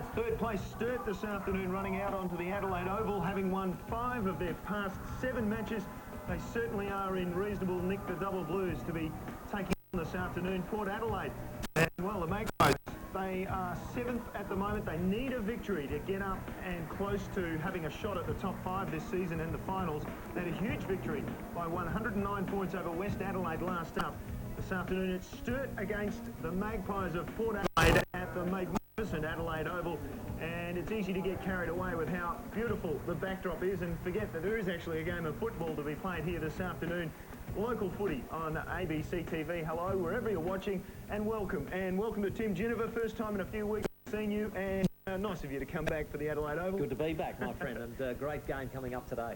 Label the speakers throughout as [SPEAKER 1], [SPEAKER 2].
[SPEAKER 1] Now, third place Sturt this afternoon running out onto the Adelaide Oval, having won 5 of their past 7 matches. They certainly are in reasonable nick, the Double Blues, to be taking on this afternoon Port Adelaide. And, well, the Magpies, they are 7th at the moment. They need a victory to get up and close to having a shot at the top 5 this season in the finals. They had a huge victory by 109 points over West Adelaide last up. This afternoon it's Sturt against the Magpies of Port Adelaide at the magnificent Adelaide Oval, and it's easy to get carried away with how beautiful the backdrop is and forget that there is actually a game of football to be played here this afternoon. Local footy on ABC TV. Hello, wherever you're watching, and welcome. And welcome to Tim Ginniver. First time in a few weeks seeing you, and nice of you to come back for the Adelaide Oval.
[SPEAKER 2] Good to be back, my friend, and great game coming up today.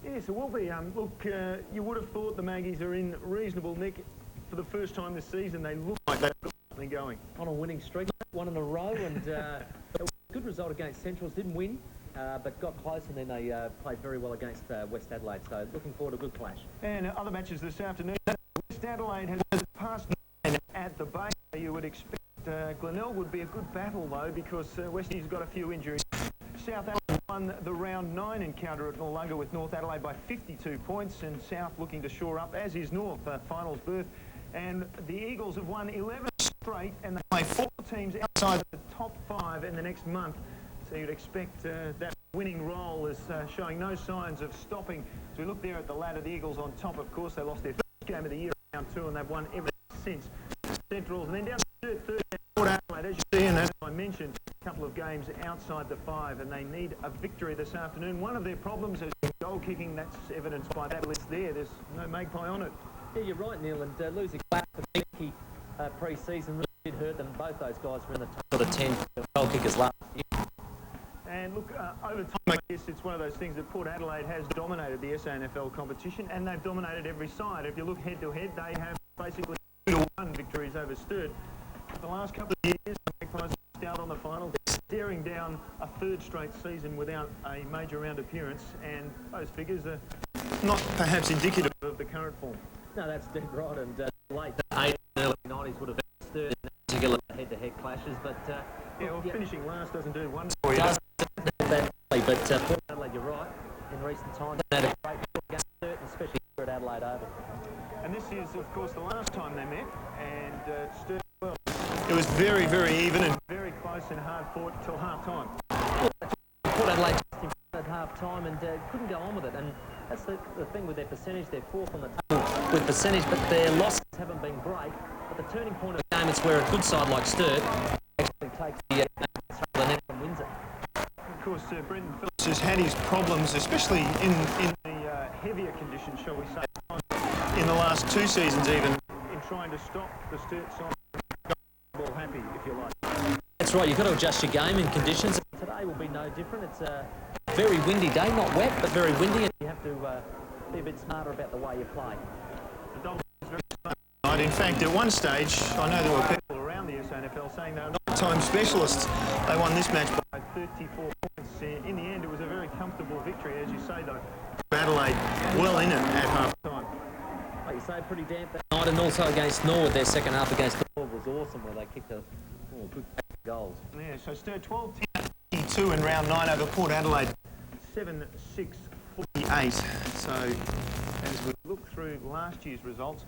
[SPEAKER 1] Yes, it will be. Look, you would have thought the Maggies are in reasonable nick. For the first time this season, they look like they've got something going.
[SPEAKER 2] On a winning streak, 1 in a row, and it was a good result against Centrals. Didn't win, but got close, and then they played very well against West Adelaide. So looking forward to a good clash. And
[SPEAKER 1] other matches this afternoon. West Adelaide has passed 9 at the Bay. You would expect Glenelg would be a good battle, though, because Westie's got a few injuries. South Adelaide won the round 9 encounter at Noarlunga with North Adelaide by 52 points, and South looking to shore up, as is North, finals berth. And the Eagles have won 11 straight, and they play 4 teams outside the top 5 in the next month. So you'd expect that winning roll is showing no signs of stopping. As we look there at the ladder, the Eagles on top, of course. They lost their first game of the year round 2, and they've won everything since. Centrals, and then down to third, Port Adelaide, as you see, and as I mentioned, a couple of games outside the 5, and they need a victory this afternoon. One of their problems is goal kicking. That's evidenced by that list there. There's no Magpie on it.
[SPEAKER 2] Yeah, you're right, Neil, and losing back to Mickey pre-season really did hurt them. Both those guys were in the top sort of 10 goal kickers last year.
[SPEAKER 1] And look, over time, I guess it's one of those things that Port Adelaide has dominated the SANFL competition, and they've dominated every side. If you look head-to-head, they have basically 2-1 victories over Sturt. The last couple of years, the Magpies missed out on the final. They're staring down a 3rd straight season without a major round appearance, and those figures are not perhaps indicative of the current form.
[SPEAKER 2] No, that's dead right, and late 80s, early 90s would have been Sturt in particular head-to-head clashes, but
[SPEAKER 1] yeah, well, finishing last doesn't do one
[SPEAKER 2] for you. But Port Adelaide, you're right, in recent times they had a great against Sturt, especially here at Adelaide Oval.
[SPEAKER 1] And this is, of course, the last time they met, and Sturt, well, it was very, very even and very close and hard fought till half-time.
[SPEAKER 2] Port Adelaide just in front at half-time and couldn't go on with it, and that's the thing with their percentage. They're 4th on the table with percentage, but their losses haven't been great. But the turning point of the game is where a good side like Sturt actually takes the net and wins it.
[SPEAKER 1] Of course, Brendan Phillips has had his problems, especially in the heavier conditions, shall we say, in the last 2 seasons even, in trying to stop the Sturt side. Ball happy, if you like.
[SPEAKER 2] That's right, you've got to adjust your game in conditions. Today will be no different. It's a very windy day, not wet, but very windy, and you have to be a bit smarter about the way you play.
[SPEAKER 1] The Dogs is very smart. In fact, at one stage, I know there were people around the SANFL saying they were night-time specialists. They won this match by 34 points. In the end, it was a very comfortable victory, as you say, though. Adelaide well in it at half-time.
[SPEAKER 2] Like you say, pretty damp that night, and also against Norwood, their second half against Norwood was awesome, where they kicked a good goals.
[SPEAKER 1] Yeah, so Sturt 12-10-2 in round 9 over Port Adelaide, 7-6-48. So as we look through last year's results,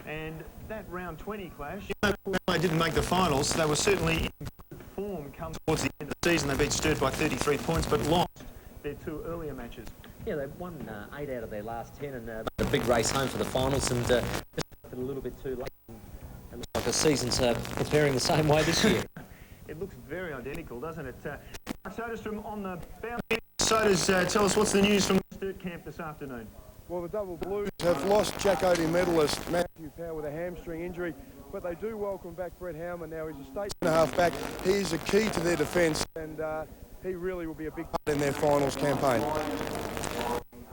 [SPEAKER 1] and that round 20 clash, Port Adelaide didn't make the finals. They were certainly in good form come towards the end of the season. They beat Sturt by 33 points, but lost their 2 earlier matches.
[SPEAKER 2] Yeah, they've won 8 out of their last 10, and a big race home for the finals, and just a little bit too late. And looks like the season's preparing the same way this year.
[SPEAKER 1] It looks very identical, doesn't it? Soderstrom on the boundary. Soders, tell us what's the news from the Sturt camp this afternoon.
[SPEAKER 3] Well, the Double Blues have lost Jack Oldie medalist Matthew Power with a hamstring injury, but they do welcome back Brett Howman now. He's a state and a half back. He is a key to their defence, and he really will be a big part in their finals campaign.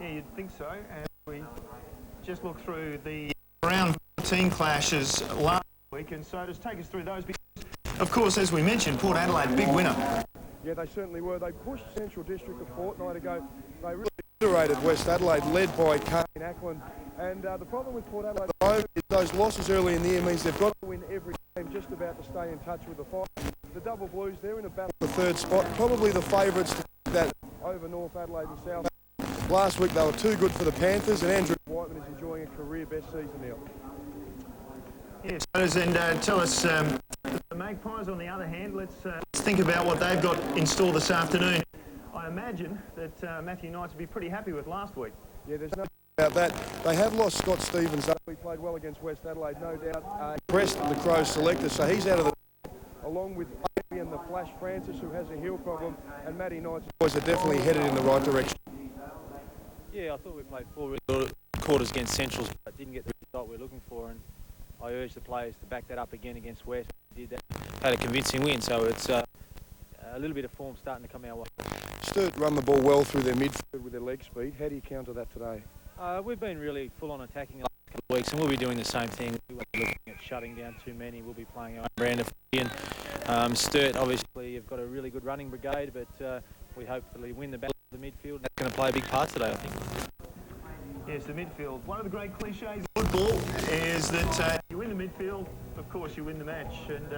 [SPEAKER 1] Yeah, you'd think so. And we just look through the round 14 clashes last week, and so just take us through those because, of course, as we mentioned, Port Adelaide, big winner.
[SPEAKER 3] Yeah, they certainly were. They pushed Central District a fortnight ago. They really obliterated West Adelaide, led by Kane Ackland. And the problem with Port Adelaide is those losses early in the year means they've got to win every game just about to stay in touch with the fight. the Double Blues, they're in a battle for the third spot. Probably the favourites to take that over North Adelaide and South. Last week they were too good for the Panthers, and Andrew Whiteman is enjoying a career best season now.
[SPEAKER 1] Yes, and tell us, the Magpies on the other hand, let's think about what they've got in store this afternoon. I imagine that Matthew Knights will be pretty happy with last week.
[SPEAKER 3] Yeah, there's no doubt about that. They have lost Scott Stevens. He played well against West Adelaide, no doubt. Impressed the Crows selector, so he's out of the along with Baby and the Flash Francis, who has a heel problem, and Matty Knight's boys are definitely headed in the right direction.
[SPEAKER 4] Yeah, I thought we played 4 really good quarters against Centrals, but didn't get the result we're looking for, and I urged the players to back that up again against West. We did that. Had a convincing win, so it's a little bit of form starting to come our way.
[SPEAKER 3] Sturt run the ball well through their midfield with their leg speed. How do you counter that today?
[SPEAKER 4] We've been really full on attacking the last couple of weeks, and we'll be doing the same thing. We won't be looking at shutting down too many. We'll be playing our own brand of footy. And Sturt, obviously, have got a really good running brigade, but we hopefully win the battle of the midfield. That's going to play a big part today, I think.
[SPEAKER 1] Yes, the midfield. One of the great cliches of football is that you win the midfield, of course you win the match, and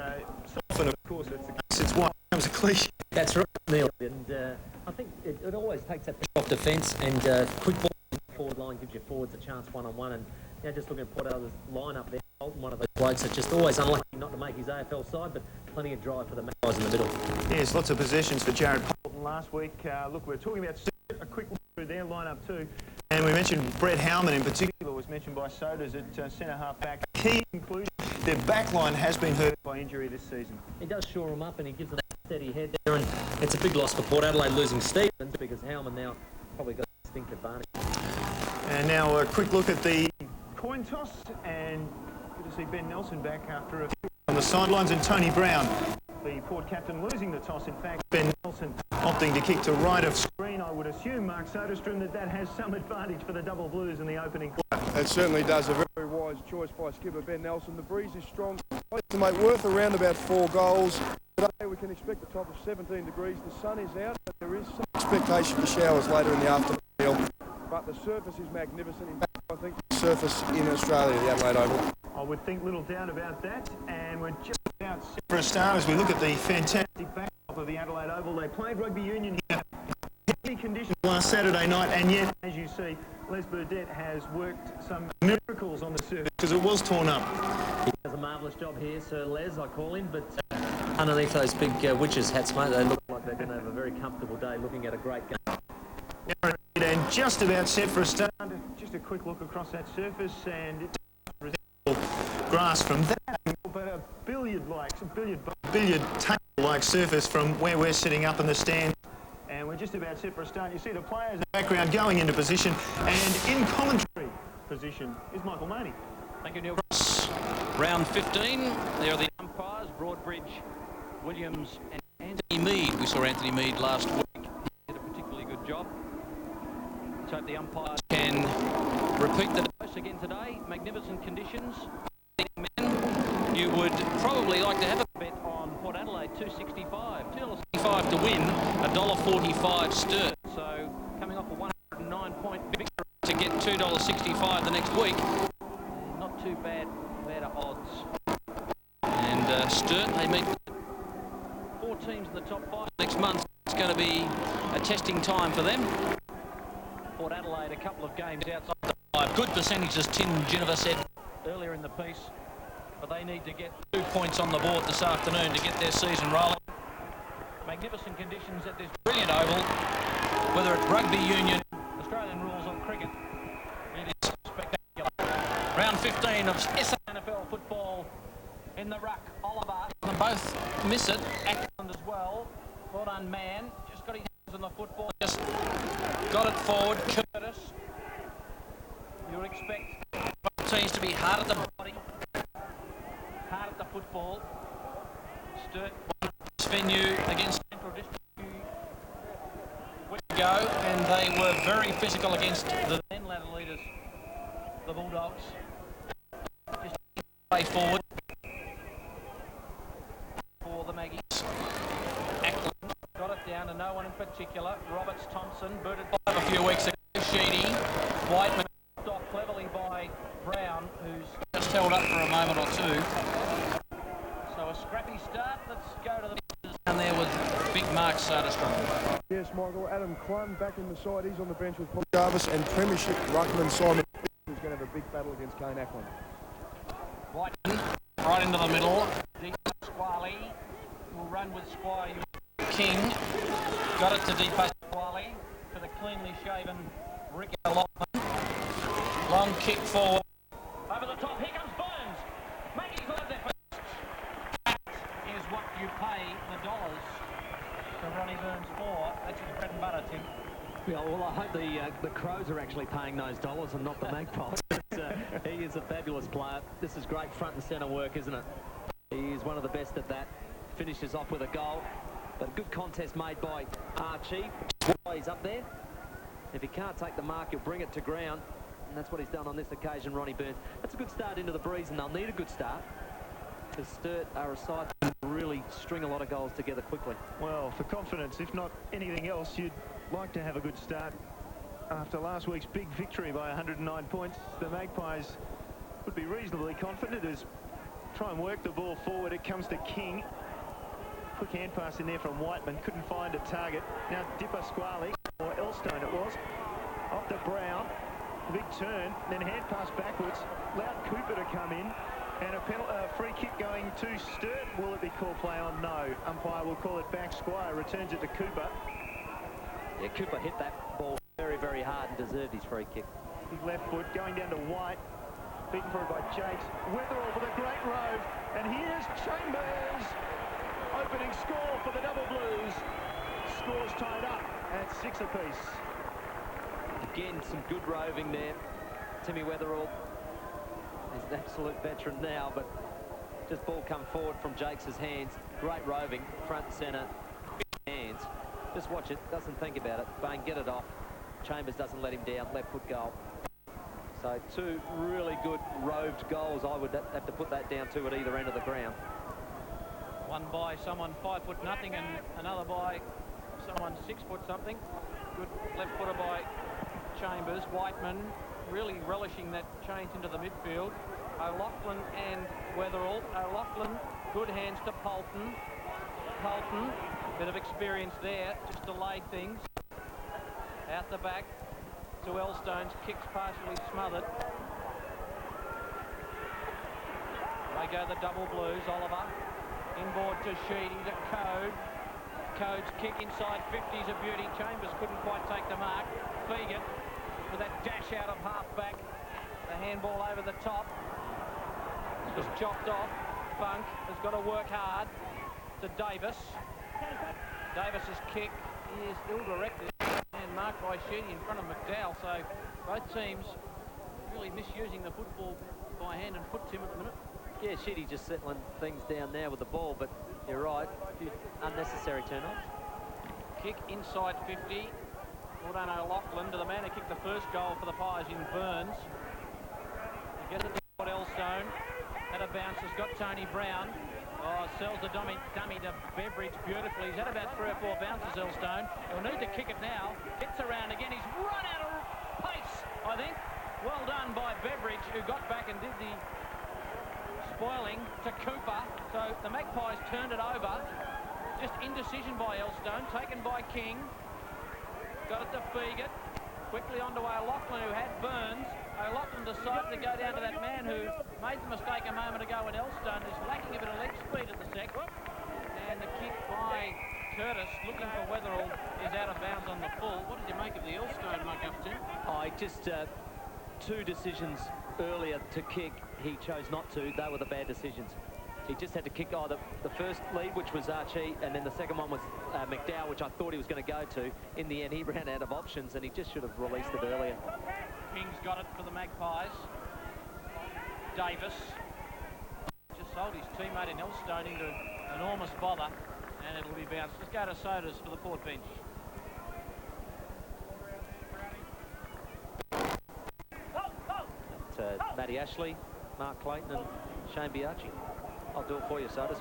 [SPEAKER 1] so often, of course, it's the case. It's what becomes a cliche.
[SPEAKER 2] That's right, Neil. And I think it always takes that off defence, and quick ball forward line gives your forwards a chance one-on-one. And you know, just looking at Port Adelaide's line up there, one of those blokes that's just always unlucky not to make his AFL side, but plenty of drive for the Magpies in the middle.
[SPEAKER 1] Yes, lots of possessions for Jared Polton last week. Look, we're talking about a quick look through their lineup too. And we mentioned Brett Howman in particular was mentioned by Sodas at centre-half back. Key conclusion, their back line has been hurt by injury this season.
[SPEAKER 2] He does shore them up and he gives them a steady head there, and it's a big loss for Port Adelaide losing Stevens because Howman now probably got a distinct advantage.
[SPEAKER 1] And now a quick look at the coin toss, and good to see Ben Nelson back after a few on the sidelines, and Tony Brown, the Port captain, losing the toss. In fact, Ben Nelson opting to kick to right of screen. I would assume, Mark Soderstrom, that has some advantage for the Double Blues in the opening quarter.
[SPEAKER 3] It certainly does. A very wise choice by skipper Ben Nelson. The breeze is strong. To make worth around about 4 goals. Today we can expect a top of 17 degrees. The sun is out, but there is some expectation for showers later in the afternoon. But the surface is magnificent. In fact, I think the surface in Australia, the Adelaide Oval.
[SPEAKER 1] I would think little doubt about that, and we're just about set for a start as we look at the fantastic backdrop of the Adelaide Oval. They played rugby union here. Heavy conditions last Saturday night, and yet, as you see, Les Burdett has worked some miracles on the surface because it was torn up.
[SPEAKER 2] He does a marvellous job here, Sir Les, I call him, but underneath those big witches' hats, mate, they look like they're going to have a very comfortable day looking at a great game.
[SPEAKER 1] And just about set for a start. Just a quick look across that surface, and it's grass from that, but a billiard-like, billiard table-like surface from where we're sitting up in the stand. And we're just about set for a start. You see the players in the background going into position, and in commentary position is Michael Maney.
[SPEAKER 5] Thank you, Neil. Round 15, there are the umpires, Broadbridge, Williams and Anthony Mead. We saw Anthony Mead last week. He did a particularly good job. Let's hope the umpires can repeat the dose again today. Magnificent conditions. You would probably like to have a bet on Port Adelaide, $2.65. $2.65 to win, $1.45 Sturt. So coming off a 109-point victory to get $2.65 the next week. Not too bad, better odds. And Sturt, they meet 4 teams in the top 5 next month. It's going to be a testing time for them. Port Adelaide, a couple of games outside the 5. Good percentages, Tim Ginniver said earlier in the piece. But they need to get 2 points on the board this afternoon to get their season rolling. Magnificent conditions at this brilliant oval. Whether it's rugby union, Australian rules on cricket, it is spectacular. Round 15 of SANFL football in the ruck. Oliver, and both miss it. Ackland as well. Well done, man. Just got his hands on the football. Just got it forward. Curtis. You would expect both teams to be hard at the body. Hard at the football. Sturt this venue against Central District week ago, and they were very physical against the then ladder leaders, the Bulldogs. Just play forward for the Maggies. Ackland got it down to no one in particular. Roberts, Thompson, booted by a few weeks ago. Sheedy, Whiteman, stopped cleverly by Brown, who's just held up for a moment or two. So a scrappy start. Let's go to the marks Soderstrom.
[SPEAKER 3] Yes, Michael. Adam Clun back in the side. He's on the bench with Paul Jarvis and Premiership ruckman Simon, who's going to have a big battle against Kane Ackland.
[SPEAKER 5] Whiteman right into the middle. Squally will run with Squire King. Got it to Deepa Squally to the cleanly shaven Rick Lachlan. Long kick forward. Over the top, here comes Burns. Making for there first. That is what you pay the dollars to Ronnie Burns for. That's his bread and butter, Tim.
[SPEAKER 2] Yeah, well, I hope the Crows are actually paying those dollars and not the Magpies. He is a fabulous player. This is great front and centre work, isn't it? He is one of the best at that. Finishes off with a goal. But a good contest made by Archie. He's up there. If he can't take the mark, he'll bring it to ground. And that's what he's done on this occasion, Ronnie Burns. That's a good start into the breeze, and they'll need a good start, because Sturt are a side that can really string a lot of goals together quickly.
[SPEAKER 1] Well, for confidence, if not anything else, you'd like to have a good start. After last week's big victory by 109 points, the Magpies would be reasonably confident as try and work the ball forward. It comes to King. Quick hand pass in there from Whiteman. Couldn't find a target. Now Dipper Squally, or Elstone it was. Off to Brown. Big turn. Then hand pass backwards. Allowed Cooper to come in. And a free kick going to Sturt. Will it be called play on? No. Umpire will call it back. Squire returns it to Cooper.
[SPEAKER 2] Yeah, Cooper hit that ball very, very hard and deserved his free kick.
[SPEAKER 1] His left foot going down to White. Beaten forward by Jakes. Weatherall for the great rove. And here's Chambers. Opening score for the Double Blues. Scores tied up at 6 apiece.
[SPEAKER 2] Again, some good roving there. Timmy Weatherall is an absolute veteran now, but just ball come forward from Jakes' hands. Great roving, front and centre, hands. Just watch it, doesn't think about it. Bain, get it off. Chambers doesn't let him down, left foot goal. So two really good roved goals. I would have to put that down to at either end of the ground.
[SPEAKER 5] One by someone 5'0" and another by someone 6' something. Good left footer by Chambers. Whiteman really relishing that change into the midfield. O'Loughlin and Weatherall. O'Loughlin, good hands to Polton. Polton, bit of experience there, just delayed things. Out the back to Elstone's, kicks partially smothered. They go the Double Blues, Oliver. Inboard to Sheedy, to Code. Code's kick inside 50's a beauty. Chambers couldn't quite take the mark. Fegan with that dash out of half-back. The handball over the top. Just chopped off. Funk has got to work hard to Davis. Davis's kick is ill-directed and marked by Sheedy in front of McDowell. So both teams really misusing the football by hand and foot, Tim, at the minute.
[SPEAKER 2] Yeah, Sheedy just settling things down there with the ball, but you're right, a few unnecessary turn-offs.
[SPEAKER 5] Kick inside 50. Well done, O'Loughlin, to the man who kicked the first goal for the Pies in Burns. He gets it to Elstone. Had a bounce, has got Tony Brown. Oh, sells the dummy to Beveridge beautifully. He's had about 3 or 4 bounces, Elstone. He'll need to kick it now. Hits around again. He's run out of pace, I think. Well done by Beveridge, who got back and did the spoiling to Cooper. So the Magpies turned it over. Just indecision by Elstone, taken by King. Got it to Fegan. Quickly onto O'Loughlin, who had Burns. O'Loughlin decided to go down to that man who made the mistake a moment ago in Elstone, who's lacking a bit of leg speed at the sec. And the kick by Curtis, looking for Weatherall, is out of bounds on the full. What did you make of the Elstone muck-up, Tim?
[SPEAKER 2] Just two decisions earlier to kick. He chose not to. They were the bad decisions. He just had to kick either the first lead, which was Archie, and then the second one was McDowell, which I thought he was going to go to. In the end, he ran out of options, and he just should have released it earlier.
[SPEAKER 5] King's got it for the Magpies. Davis just sold his teammate in Elstone into enormous bother, and it'll be bounced. Let's go to Sodas for the Port bench.
[SPEAKER 2] Matty Ashley, Mark Clayton and Shane Biaggi. I'll do it for you, Sodas.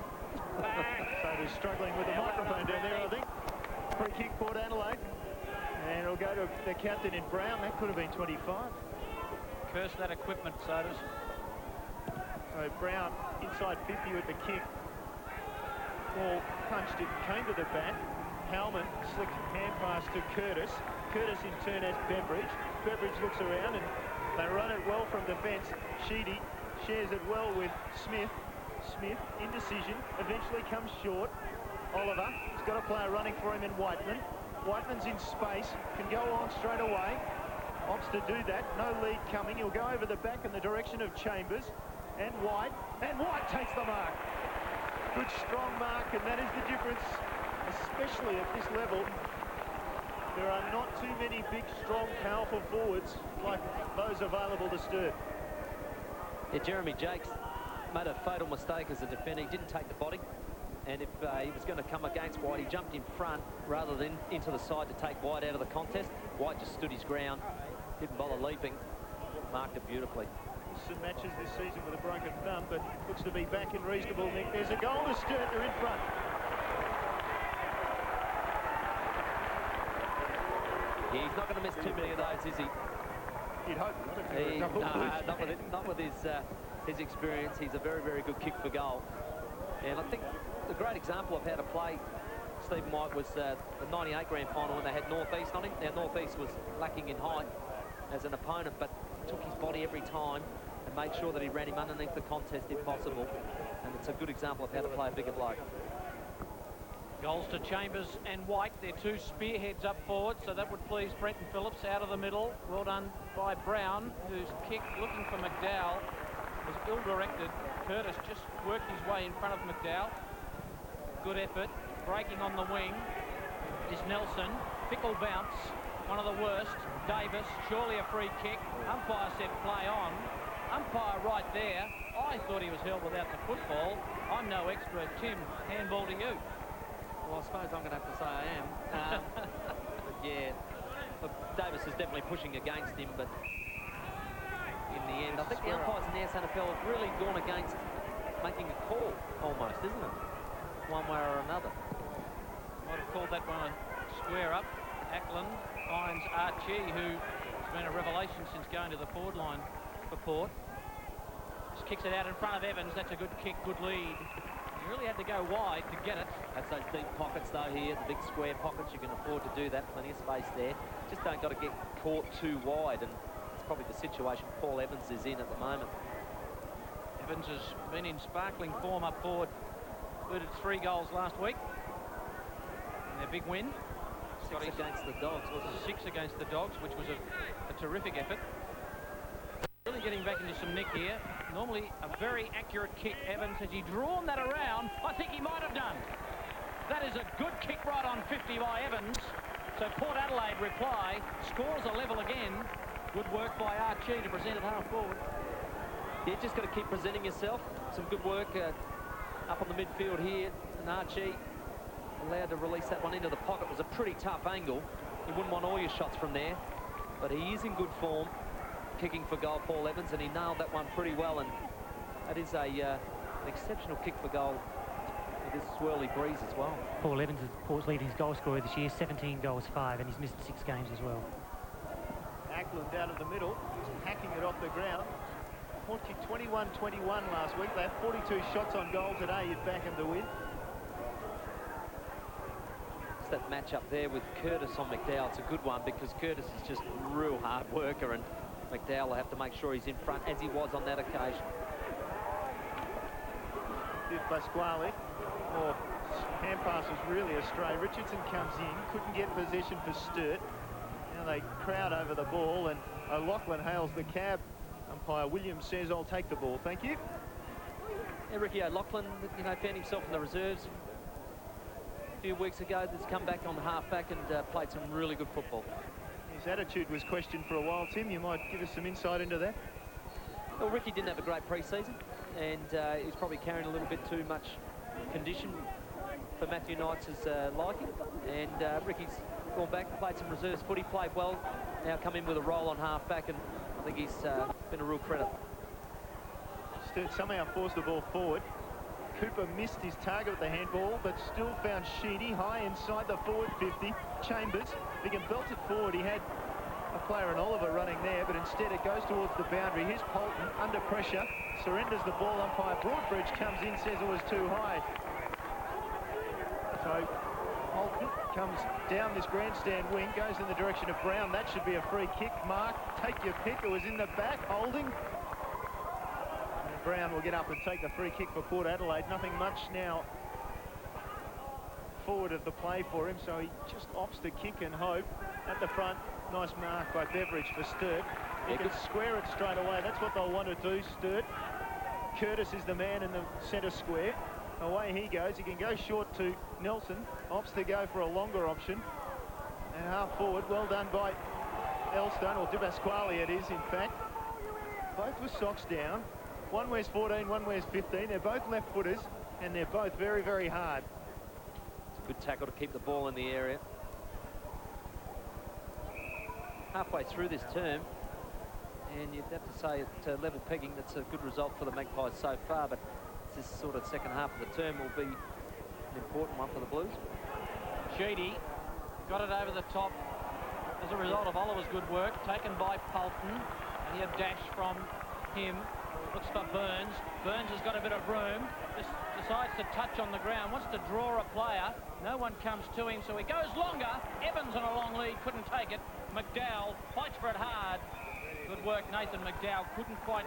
[SPEAKER 1] Sodas struggling with the microphone down there, I think. Free kick, Port Adelaide. And it'll go to the captain in Brown. That could have been 25.
[SPEAKER 5] Curse that equipment, Sodas.
[SPEAKER 1] So Brown inside 50 with the kick. Ball punched it, came to the bat. Howman, slick hand pass to Curtis. Curtis in turn has Beveridge. Beveridge looks around and they run it well from defence. Sheedy shares it well with Smith. Smith, indecision, eventually comes short. Oliver, he's got a player running for him in Whiteman. Whiteman's in space, can go on straight away. Opts to do that, no lead coming. He'll go over the back in the direction of Chambers. And White takes the mark. Good strong mark, and that is the difference, especially at this level. There are not too many big, strong, powerful forwards like those available to Sturt.
[SPEAKER 2] Yeah, Jeremy Jakes made a fatal mistake as a defender. He didn't take the body, and if he was going to come against White, he jumped in front rather than into the side to take White out of the contest. White just stood his ground, didn't bother leaping, marked it beautifully.
[SPEAKER 1] Some matches this season with a broken thumb, but looks to be back in reasonable nick. There's a goal to Sturt, they're in front.
[SPEAKER 2] Yeah, he's not going to miss too many of those, is he?
[SPEAKER 1] You'd hope not if you're a double blues.
[SPEAKER 2] Not with his experience. He's a very, very good kick for goal. And I think the great example of how to play Stephen White was the 98 grand final when they had North East on him. Now, North East was lacking in height as an opponent, but took his body every time and made sure that he ran him underneath the contest if possible. And it's a good example of how to play a bigger bloke.
[SPEAKER 6] Goals to Chambers and White. They're two spearheads up forward, so that would please Brenton Phillips out of the middle. Well done by Brown, whose kick, looking for McDowell, was ill-directed. Curtis just worked his way in front of McDowell. Good effort. Breaking on the wing is Nelson. Fickle bounce, one of the worst. Davis, surely a free kick. Umpire said play on. Umpire right there. I thought he was held without the football. I'm no expert. Tim, handball to you.
[SPEAKER 2] Well, I suppose I'm going to have to say I am. But yeah, look, Davis is definitely pushing against him, but in the end, I think the umpires in the SNFL have really gone against making a call, almost, isn't it? One way or another.
[SPEAKER 6] Might have called that one a square up. Ackland finds Archie, who's been a revelation since going to the forward line for Port. Just kicks it out in front of Evans. That's a good kick, good lead. You really had to go wide to get it.
[SPEAKER 2] That's those deep pockets, though, here, the big square pockets. You can afford to do that, plenty of space there. Just don't got to get caught too wide, and it's probably the situation Paul Evans is in at the moment.
[SPEAKER 6] Evans has been in sparkling form up forward. Included 3 goals last week. And their big win.
[SPEAKER 2] 6 against the Dogs, wasn't it?
[SPEAKER 6] 6 against the Dogs, which was a terrific effort. Really getting back into some nick here. Normally a very accurate kick. Evans, has he drawn that around? I think he might have done. That is a good kick right on 50 by Evans. So Port Adelaide reply, scores a level again. Good work by Archie to present it half forward.
[SPEAKER 2] Yeah, just got to keep presenting yourself. Some good work up on the midfield here. And Archie allowed to release that one into the pocket. It was a pretty tough angle. You wouldn't want all your shots from there. But he is in good form. Kicking for goal, Paul Evans, and he nailed that one pretty well, and that is an exceptional kick for goal with this swirly breeze as well.
[SPEAKER 7] Paul Evans is Port's leading goal scorer this year, 17 goals, 5, and he's missed 6 games as well.
[SPEAKER 1] Ackland down in the middle, hacking it off the ground. Port kicked 21-21 last week. They had 42 shots on goal today. You'd back them to win.
[SPEAKER 2] It's that match up there with Curtis on McDowell. It's a good one because Curtis is just a real hard worker, and McDowell will have to make sure he's in front, as he was on that occasion.
[SPEAKER 1] Did Pasquale. Oh, hand pass was really astray. Richardson comes in, couldn't get possession for Sturt. Now they crowd over the ball, and O'Loughlin hails the cab. Umpire Williams says, I'll take the ball, thank you.
[SPEAKER 2] Yeah, Ricky O'Loughlin, you know, found himself in the reserves a few weeks ago. That's come back on the half-back and played some really good football.
[SPEAKER 1] His attitude was questioned for a while, Tim. You might give us some insight into that.
[SPEAKER 2] Well, Ricky didn't have a great pre-season, and he was probably carrying a little bit too much condition for Matthew Knight's liking. And Ricky's gone back, played some reserves footy, played well, now come in with a roll on half-back, and I think he's been a real credit.
[SPEAKER 1] Sturt somehow forced the ball forward. Cooper missed his target with the handball, but still found Sheedy high inside the forward 50. Chambers, he can belt it forward. He had a player in Oliver running there, but instead it goes towards the boundary. Here's Polton under pressure, surrenders the ball. Umpire Broadbridge comes in, says it was too high. So Polton comes down this grandstand wing, goes in the direction of Brown. That should be a free kick. Mark, take your pick. It was in the back, holding. And Brown will get up and take the free kick for Port Adelaide. Nothing much now forward of the play for him, so he just opts to kick and hope. At the front, nice mark by Beveridge for Sturt. He can square it straight away. That's what they'll want to do, Sturt. Curtis is the man in the centre square. Away he goes. He can go short to Nelson. Opts to go for a longer option. And half forward. Well done by Elstone, or Di Pasquale it is, in fact. Both with socks down. One wears 14, one wears 15. They're both left footers, and they're both very, very hard.
[SPEAKER 2] It's a good tackle to keep the ball in the area. Halfway through this term, and you'd have to say at level pegging, that's a good result for the Magpies so far, but this sort of second half of the term will be an important one for the Blues.
[SPEAKER 6] Sheedy got it over the top as a result of Oliver's good work, taken by Polton, and he a dash from him. Looks for Burns. Burns has got a bit of room, just decides to touch on the ground, wants to draw a player. No one comes to him, so he goes longer. Evans on a long lead, couldn't take it. McDowell fights for it hard. Good work, Nathan McDowell. Couldn't quite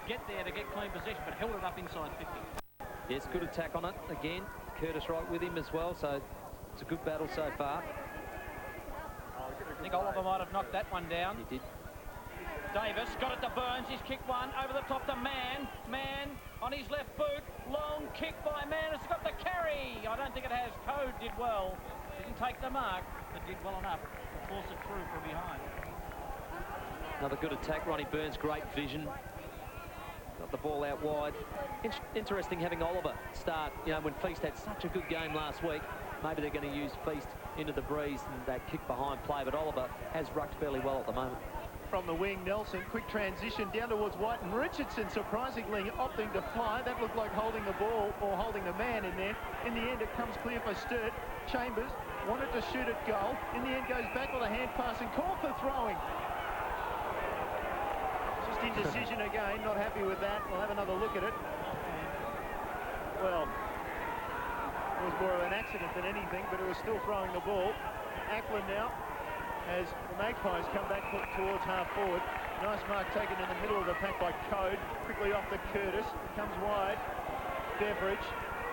[SPEAKER 6] get there to get clean possession, but held it up inside 50.
[SPEAKER 2] Yes, good attack on it. Again, Curtis right with him as well, so it's a good battle so far.
[SPEAKER 6] I think Oliver might have knocked that one down.
[SPEAKER 2] He did.
[SPEAKER 6] Davis got it to Burns. He's kicked one over the top to Mann. Mann on his left boot. Long kick by Mann. It's got the carry. I don't think it has. Code did well. Didn't take the mark, but did well enough to force it through from behind.
[SPEAKER 2] Another good attack. Ronnie Burns, great vision. Got the ball out wide. Interesting having Oliver start, you know, when Feast had such a good game last week. Maybe they're going to use Feast into the breeze and that kick behind play, but Oliver has rucked fairly well at the moment.
[SPEAKER 1] From the wing, Nelson, quick transition down towards White, and Richardson surprisingly opting to fly. That looked like holding the ball or holding the man in there. In the end, it comes clear for Sturt. Chambers wanted to shoot at goal. In the end, goes back with a hand pass and called for throwing. Just indecision again, not happy with that. We'll have another look at it. Well, it was more of an accident than anything, but it was still throwing the ball. Ackland now, as the Magpies come back towards half forward. Nice mark taken in the middle of the pack by Code. Quickly off to Curtis. It comes wide. Beveridge.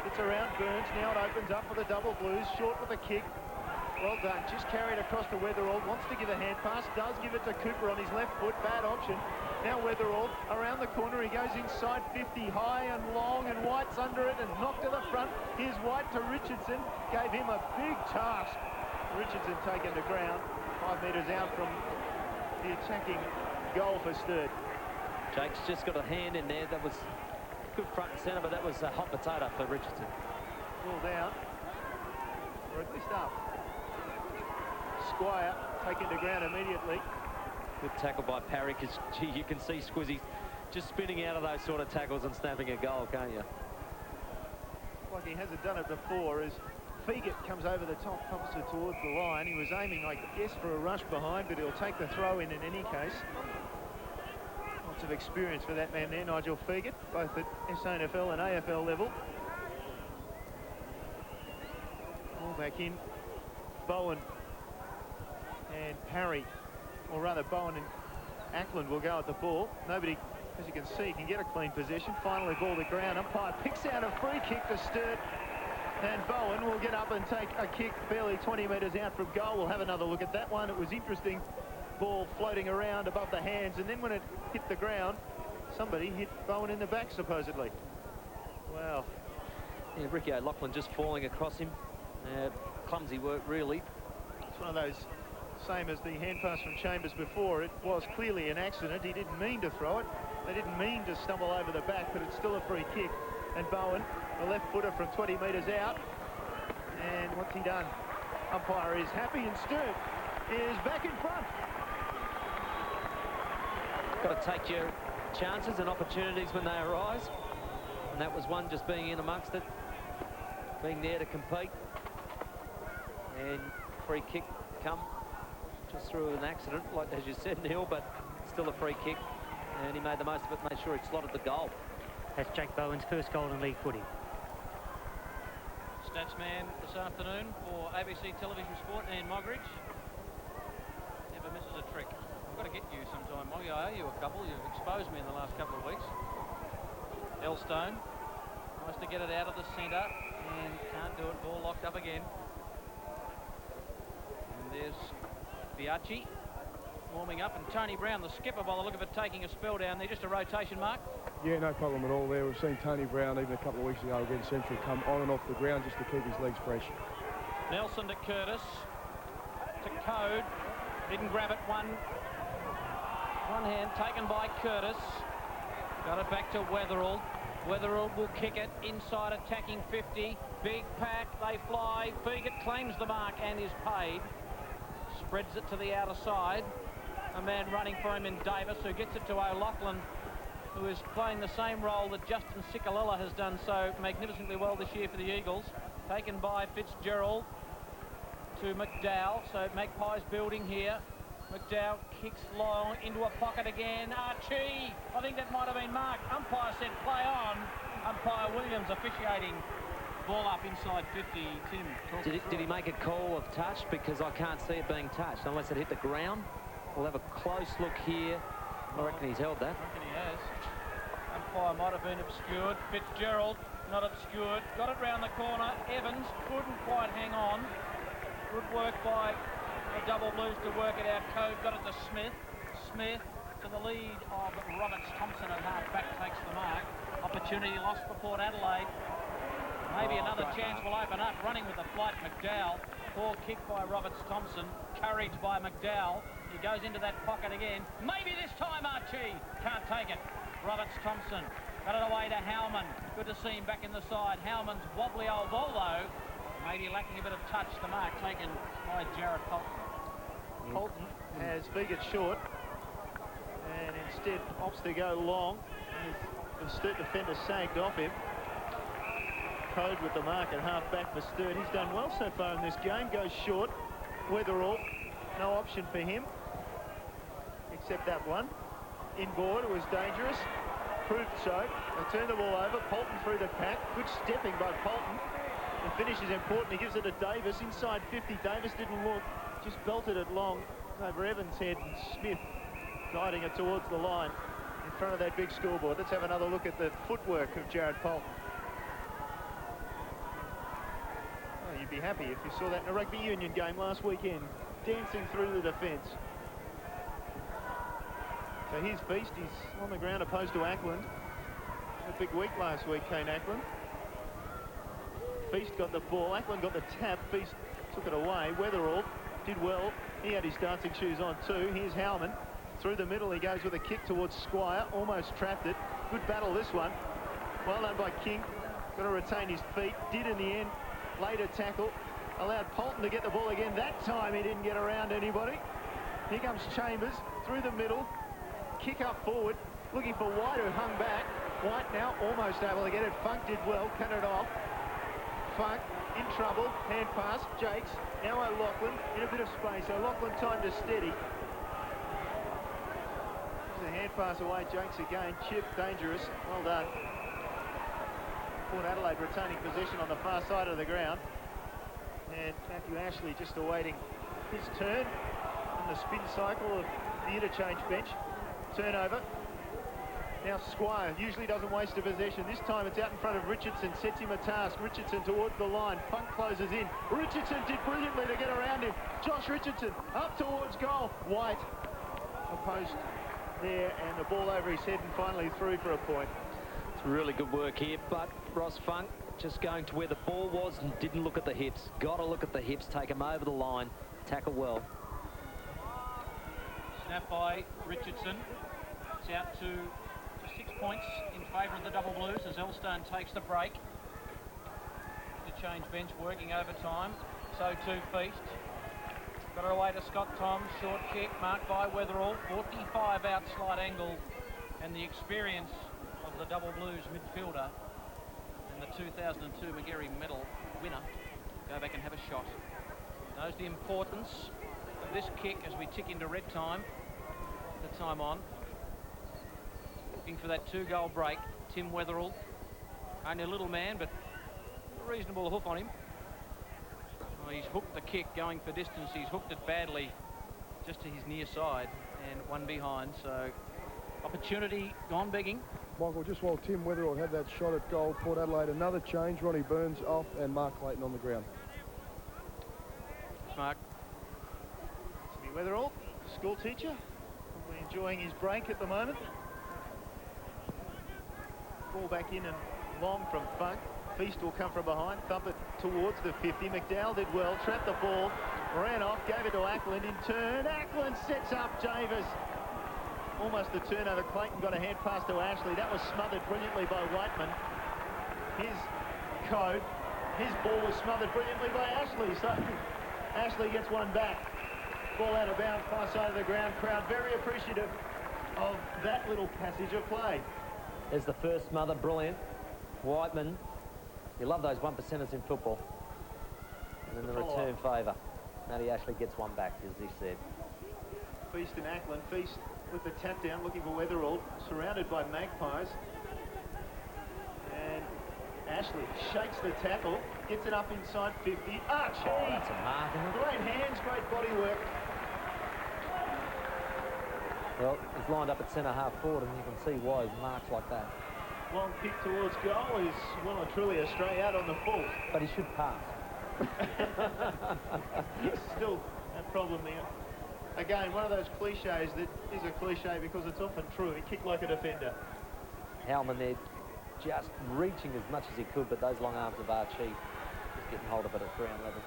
[SPEAKER 1] It's around Burns. Now it opens up for the double Blues. Short with a kick. Well done. Just carried across to Weatherall. Wants to give a hand pass. Does give it to Cooper on his left foot. Bad option. Now Weatherall around the corner. He goes inside 50. High and long, and White's under it and knocked to the front. Here's White to Richardson. Gave him a big task. Richardson taken to ground. 5 metres out from the attacking goal for Sturt.
[SPEAKER 2] Jake's just got a hand in there. That was good front and centre, but that was a hot potato for Richardson.
[SPEAKER 1] Ball down, or at least up. Squire taken to ground immediately.
[SPEAKER 2] Good tackle by Parry, because you can see Squizzy just spinning out of those sort of tackles and snapping a goal, can't you?
[SPEAKER 1] Like he hasn't done it before, as Feagit comes over the top, pops it towards the line. He was aiming, I guess, for a rush behind, but he'll take the throw in any case. Lots of experience for that man there, Nigel Feagit, both at SANFL and AFL level. Ball back in. Bowen and Parry, or rather Bowen and Ackland will go at the ball. Nobody, as you can see, can get a clean possession. Finally ball to ground. Umpire picks out a free kick to Sturt. And Bowen will get up and take a kick barely 20 metres out from goal. We'll have another look at that one. It was interesting. Ball floating around above the hands, and then when it hit the ground, somebody hit Bowen in the back, supposedly. Wow.
[SPEAKER 2] Yeah, Ricky O'Loughlin just falling across him. Clumsy work, really.
[SPEAKER 1] It's one of those, same as the hand pass from Chambers before. It was clearly an accident. He didn't mean to throw it. They didn't mean to stumble over the back, but it's still a free kick. And Bowen, the left footer from 20 metres out. And what's he done? Umpire is happy, and Sturt is back in front.
[SPEAKER 2] Got to take your chances and opportunities when they arise. And that was one, just being in amongst it. Being there to compete. And free kick come just through an accident, like as you said, Neil, but still a free kick. And he made the most of it, made sure he slotted the goal.
[SPEAKER 7] That's Jake Bowen's first goal in league footy.
[SPEAKER 6] stats man this afternoon for ABC Television Sport, Ian Mogridge. Never misses a trick. I've got to get you sometime, Moggy. I owe you a couple. You've exposed me in the last couple of weeks. Elstone tries to get it out of the centre and can't do it. Ball locked up again. And there's Biaggi warming up, and Tony Brown, the skipper, by the look of it, taking a spell down there. Just a rotation, Mark.
[SPEAKER 3] Yeah, no problem at all there. We've seen Tony Brown even a couple of weeks ago against Central come on and off the ground just to keep his legs fresh.
[SPEAKER 6] Nelson to Curtis, to Code, didn't grab it, one hand taken by Curtis, got it back to Weatherall. Weatherall will kick it inside, attacking 50, big pack, they fly, Feagit claims the mark and is paid, spreads it to the outer side, a man running for him in Davis, who gets it to O'Loughlin, who is playing the same role that Justin Sikalella has done so magnificently well this year for the Eagles. Taken by Fitzgerald to McDowell, so Magpies building here. McDowell kicks long into a pocket again. Archie, I think that might have been marked. Umpire said play on. Umpire Williams officiating. Ball up inside 50. Tim,
[SPEAKER 2] did he make a call of touch? Because I can't see it being touched unless it hit the ground. We'll have a close look here. I reckon he's held that.
[SPEAKER 6] I reckon he has. Umpire might have been obscured. Fitzgerald, not obscured. Got it round the corner. Evans couldn't quite hang on. Good work by the Double Blues to work it out. Code got it to Smith. Smith to the lead of Roberts. Thompson at half-back takes the mark. Opportunity lost for Port Adelaide. Maybe another chance will open up. Running with the flight, McDowell. Poor kick by Roberts Thompson. Courage by McDowell. He goes into that pocket again. Maybe this time Archie can't take it. Roberts Thompson got it away to Howman. Good to see him back in the side. Howman's wobbly old ball though, maybe lacking a bit of touch. The mark taken by Jared Polton.
[SPEAKER 1] Polton has Feagit short and instead opts to go long. The Sturt defender sagged off him. Code with the mark at half-back for Sturt. He's done well so far in this game. Goes short. Weatherall, no option for him, except that one. Inboard, it was dangerous. Proved so. They turn the ball over. Polton through the pack. Good stepping by Polton. The finish is important. He gives it to Davis. Inside 50. Davis didn't look. Just belted it long over Evans' head. And Smith guiding it towards the line in front of that big scoreboard. Let's have another look at the footwork of Jared Polton. Oh, you'd be happy if you saw that in a rugby union game last weekend. Dancing through the defence. So here's Feast. He's on the ground opposed to Ackland. A big week last week, Kane Ackland. Feast got the ball. Ackland got the tap. Feast took it away. Weatherall did well. He had his dancing shoes on too. Here's Howman. Through the middle, he goes with a kick towards Squire. Almost trapped it. Good battle, this one. Well done by King. Got to retain his feet. Did in the end. Later tackle. Allowed Polton to get the ball again. That time he didn't get around anybody. Here comes Chambers. Through the middle. Kick up forward, looking for White, who hung back. White now almost able to get it. Funk did well, cut it off. Funk in trouble, hand pass, Jakes. Now O'Loughlin in a bit of space. O'Loughlin time to steady. There's a hand pass away, Jakes again. Chip, dangerous, well done. Port Adelaide retaining possession on the far side of the ground. And Matthew Ashley just awaiting his turn in the spin cycle of the interchange bench. Turnover. Now Squire usually doesn't waste a possession. This time it's out in front of Richardson, sets him a task. Richardson towards the line. Funk closes in. Richardson did brilliantly to get around him. Josh Richardson up towards goal. White opposed there, and the ball over his head and finally through for a point.
[SPEAKER 2] It's really good work here, but Ross Funk just going to where the ball was and didn't look at the hips. Got to look at the hips, take him over the line, tackle well.
[SPEAKER 6] Snap by Richardson. It's out to 6 points in favour of the Double Blues as Elstone takes the break. The change bench working overtime. So too Feast. Got it away to Scott Tom. Short kick marked by Weatherall. 45 out slide angle. And the experience of the Double Blues midfielder and the 2002 Magarey medal winner go back and have a shot. Knows the importance of this kick as we tick into red time. The time on. Looking for that 2-goal break. Tim Weatherall. Only a little man, but a reasonable hoof on him. Well, he's hooked the kick going for distance. He's hooked it badly just to his near side and one behind. So opportunity gone begging.
[SPEAKER 3] Michael, just while Tim Weatherall had that shot at goal, Port Adelaide, another change. Ronnie Burns off and Mark Clayton on the ground.
[SPEAKER 6] Mark.
[SPEAKER 1] Timmy Weatherall, school teacher, probably enjoying his break at the moment. Ball back in and long from Funk. Feast will come from behind, thump it towards the 50. McDowell did well, trapped the ball, ran off, gave it to Ackland in turn. Ackland sets up Davis. Almost a turnover. Clayton got a hand pass to Ashley. That was smothered brilliantly by Whiteman. His code. His ball was smothered brilliantly by Ashley. So Ashley gets one back. Ball out of bounds, far side of the ground. Crowd very appreciative of that little passage of play.
[SPEAKER 2] There's the first smother, brilliant. Whiteman. You love those 1%ers in football. And then the return favour. Matty Ashley gets one back, as he said.
[SPEAKER 1] Feast and Ackland. Feast with the tap down, looking for Weatherall, surrounded by Magpies. And Ashley shakes the tackle, gets it up inside 50. Archie!
[SPEAKER 2] Oh, that's a mark, isn't it?
[SPEAKER 1] Great hands, great body work.
[SPEAKER 2] Well, he's lined up at centre-half forward, and you can see why his marks like that.
[SPEAKER 1] Long kick towards goal is well and truly a stray out on the full.
[SPEAKER 2] But he should pass.
[SPEAKER 1] Still a problem there. Again, one of those cliches that is a cliche because it's often true. He kicked like a defender.
[SPEAKER 2] Howman there just reaching as much as he could, but those long arms of Archie just getting hold of it at ground level.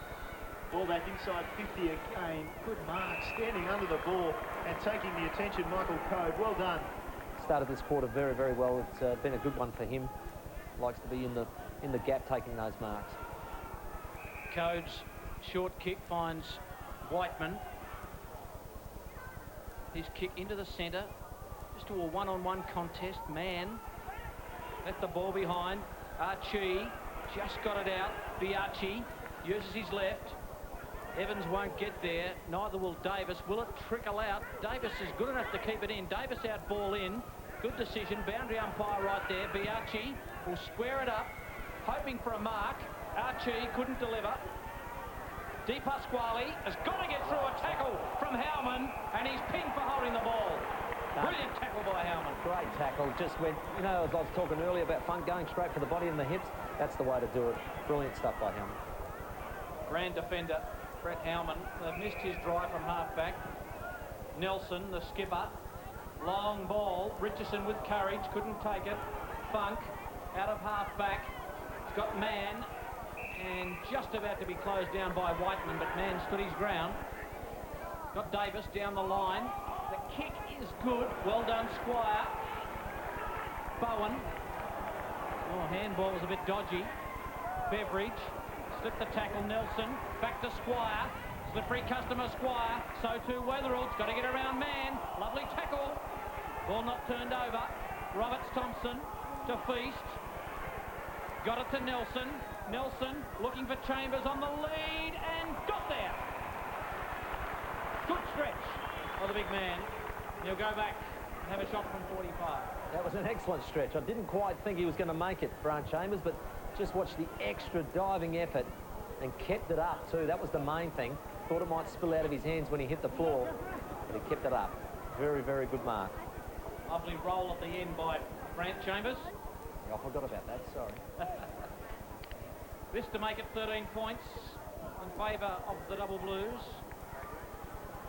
[SPEAKER 1] Ball back inside 50 again. Good mark, standing under the ball and taking the attention, Michael Code. Well done.
[SPEAKER 2] Started this quarter very, very well. It's been a good one for him. Likes to be in the gap taking those marks.
[SPEAKER 6] Code's short kick finds Whiteman. His kick into the centre. Just to a one-on-one contest. Man left the ball behind. Archie just got it out. Biaggi uses his left. Evans won't get there. Neither will Davis. Will it trickle out? Davis is good enough to keep it in. Davis out, ball in. Good decision. Boundary umpire right there. Biaggi will square it up, hoping for a mark. Archie couldn't deliver. Di Pasquale has got to get through a tackle from Howman, and he's pinned for holding the ball. Brilliant tackle by Howman.
[SPEAKER 2] Great tackle. Just went, you know, as I was talking earlier about Funk going straight for the body and the hips, that's the way to do it. Brilliant stuff by Howman.
[SPEAKER 6] Grand defender, Brett Howman. They've missed his drive from half-back. Nelson, the skipper. Long ball. Richardson with courage. Couldn't take it. Funk out of half-back. He's got Man. And just about to be closed down by Whiteman, but Man stood his ground. Got Davis down the line. The kick is good. Well done, Squire. Bowen. Oh, handball was a bit dodgy. Beveridge. Slipped the tackle, Nelson. Back to Squire. Slippery customer, Squire. So too Weatherall's got to get around Man. Lovely tackle. Ball not turned over. Roberts Thompson to Feast. Got it to Nelson. Nelson looking for Chambers on the lead and got there. Good stretch of the big man. He'll go back and have a shot from 45.
[SPEAKER 2] That was an excellent stretch. I didn't quite think he was going to make it, Grant Chambers, but just watch the extra diving effort and kept it up too. That was the main thing. Thought it might spill out of his hands when he hit the floor, but he kept it up. Very, very good mark.
[SPEAKER 6] Lovely roll at the end by Grant Chambers.
[SPEAKER 2] I forgot about that, sorry.
[SPEAKER 6] This to make it 13 points in favour of the Double Blues.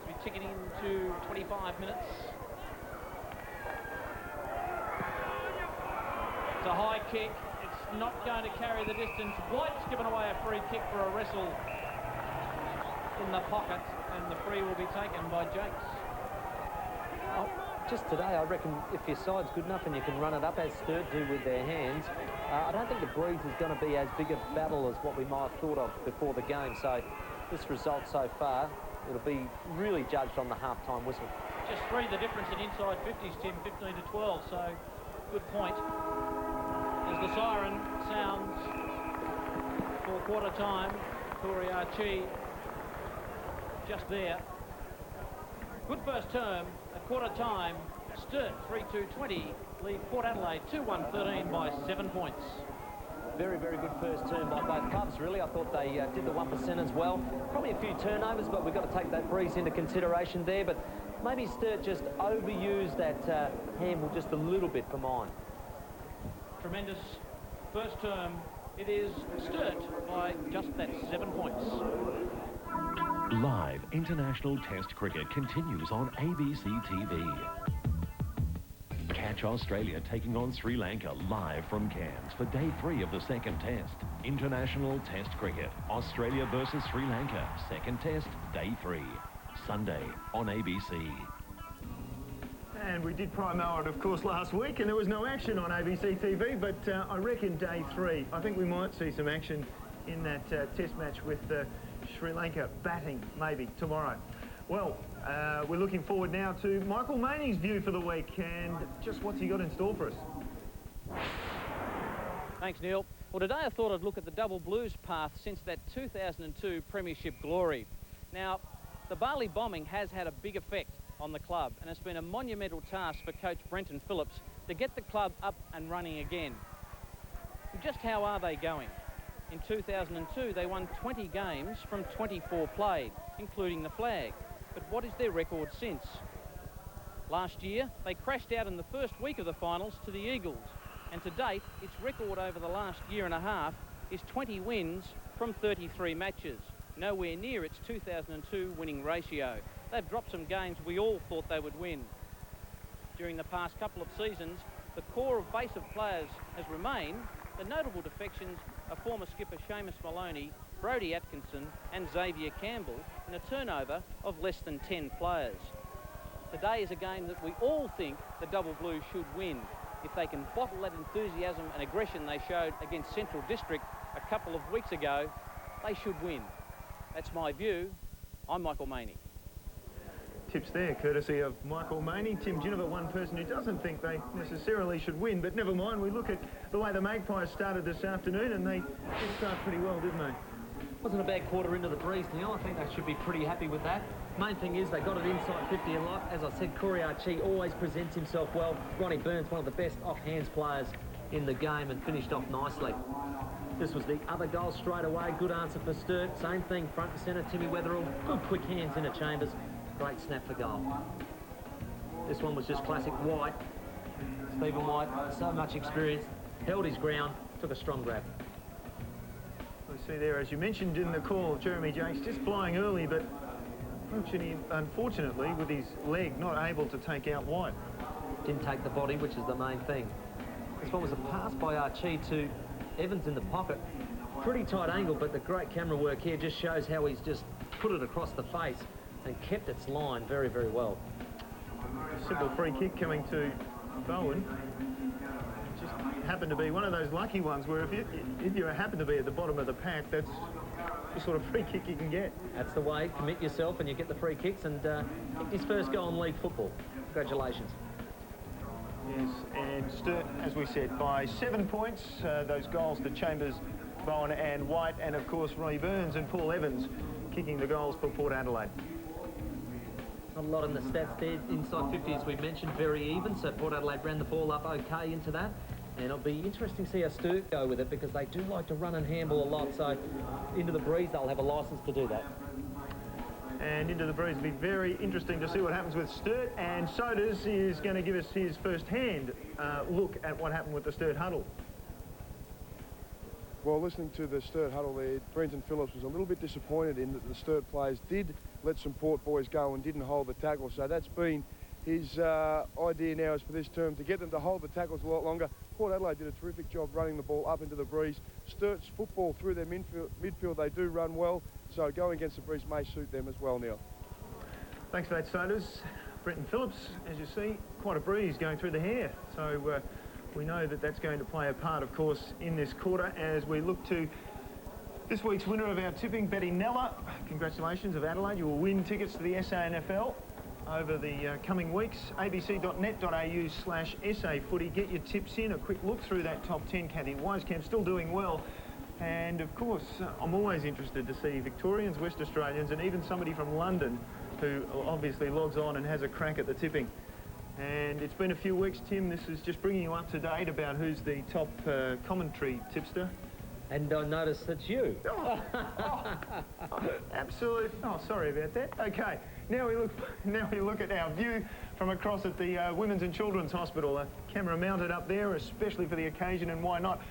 [SPEAKER 6] To be ticking into 25 minutes. It's a high kick. It's not going to carry the distance. White's given away a free kick for a wrestle in the pocket, and the free will be taken by Jakes.
[SPEAKER 2] Oh, just today, I reckon if your side's good enough and you can run it up as Sturt do with their hands, I don't think the breeze is going to be as big a battle as what we might have thought of before the game. So this result so far, it'll be really judged on the half-time whistle.
[SPEAKER 6] Just three the difference in inside 50s, Tim, 15 to 12, so good point. As the siren sounds for quarter time, Corey Archie just there. Good first term at quarter time. Sturt 3-2-20 lead Port Adelaide 2-1-13 by 7 points.
[SPEAKER 2] Very, very good first turn by both clubs, really. I thought they did the 1% as well. Probably a few turnovers, but we've got to take that breeze into consideration there. But maybe Sturt just overused that handle just a little bit for mine.
[SPEAKER 6] Tremendous first term. It is Sturt by just that 7 points.
[SPEAKER 8] Live international test cricket continues on ABC TV. Catch Australia taking on Sri Lanka live from Cairns for day 3 of the second test. International test cricket. Australia versus Sri Lanka. Second test, day 3. Sunday on ABC.
[SPEAKER 1] And we did promo it, of course, last week, and there was no action on ABC TV, but I reckon day 3, I think we might see some action in that test match with Sri Lanka batting, maybe, tomorrow. Well, we're looking forward now to Michael Maney's view for the week, and just what's he got in store for us?
[SPEAKER 6] Thanks, Neil. Well, today I thought I'd look at the Double Blues path since that 2002 Premiership glory. Now, the Bali bombing has had a big effect on the club, and it's been a monumental task for coach Brenton Phillips to get the club up and running again. Just how are they going? In 2002, they won 20 games from 24 played, including the flag. But what is their record since? Last year, they crashed out in the first week of the finals to the Eagles, and to date, its record over the last year and a half is 20 wins from 33 matches, nowhere near its 2002 winning ratio. They've dropped some games we all thought they would win. During the past couple of seasons, the core of base of players has remained. The notable defections are former skipper Seamus Maloney, Brodie Atkinson and Xavier Campbell in a turnover of less than 10 players. Today is a game that we all think the Double Blues should win. If they can bottle that enthusiasm and aggression they showed against Central District a couple of weeks ago, they should win. That's my view. I'm Michael Maney.
[SPEAKER 1] Tips there, courtesy of Michael Maney. Tim Ginniver, one person who doesn't think they necessarily should win, but never mind. We look at the way the Magpies started this afternoon, and they did start pretty well, didn't they?
[SPEAKER 2] Wasn't a bad quarter into the breeze, Neil. I think they should be pretty happy with that. Main thing is they got it inside 50 a lot. As I said, Corey Archie always presents himself well. Ronnie Burns, one of the best off-hands players in the game, and finished off nicely. This was the other goal straight away. Good answer for Sturt. Same thing, front and centre, Timmy Weatherall. Good quick hands into Chambers. Great snap for goal. This one was just classic White. Stephen White, so much experience, held his ground, took a strong grab.
[SPEAKER 1] We see there, as you mentioned in the call, Jeremy Jakes just flying early, but unfortunately, with his leg, not able to take out White.
[SPEAKER 2] Didn't take the body, which is the main thing. This one was a pass by Archie to Evans in the pocket. Pretty tight angle, but the great camera work here just shows how he's just put it across the face and kept its line very, very well.
[SPEAKER 1] Simple free kick coming to Bowen. Just happened to be one of those lucky ones where if you happen to be at the bottom of the pack, that's the sort of free kick you can get.
[SPEAKER 2] That's the way. Commit yourself and you get the free kicks, and his first goal in league football. Congratulations.
[SPEAKER 1] Yes, and Sturt, as we said, by 7 points. Those goals to Chambers, Bowen and White, and of course Ronnie Burns and Paul Evans kicking the goals for Port Adelaide.
[SPEAKER 2] Not a lot in the stats there. Inside 50, as we mentioned, very even. So Port Adelaide ran the ball up okay into that. And it'll be interesting to see how Sturt go with it, because they do like to run and handle a lot. So into the breeze, they'll have a licence to do that.
[SPEAKER 1] And into the breeze, it'll be very interesting to see what happens with Sturt. And Sodas is going to give us his first-hand look at what happened with the Sturt huddle.
[SPEAKER 3] Well, listening to the Sturt huddle there, Brenton Phillips was a little bit disappointed in that the Sturt players did let some Port boys go and didn't hold the tackle. So that's been his idea now, is for this term to get them to hold the tackles a lot longer. Port Adelaide did a terrific job running the ball up into the breeze. Sturt's football through their midfield, they do run well. So going against the breeze may suit them as well, Neil.
[SPEAKER 1] Thanks for that, Sodas. Brenton Phillips, as you see, quite a breeze going through the hair. So we know that that's going to play a part, of course, in this quarter as we look to this week's winner of our tipping, Betty Nella. Congratulations of Adelaide. You will win tickets to the SANFL over the coming weeks. abc.net.au/SA footy. Get your tips in. A quick look through that top 10. Kathy Wisekamp still doing well. And, of course, I'm always interested to see Victorians, West Australians, and even somebody from London who obviously logs on and has a crack at the tipping. And it's been a few weeks, Tim. This is just bringing you up to date about who's the top commentary tipster.
[SPEAKER 2] And I notice it's you.
[SPEAKER 1] Absolute. Oh, sorry about that. Okay, now we look at our view from across at the Women's and Children's Hospital. A camera mounted up there, especially for the occasion, and why not?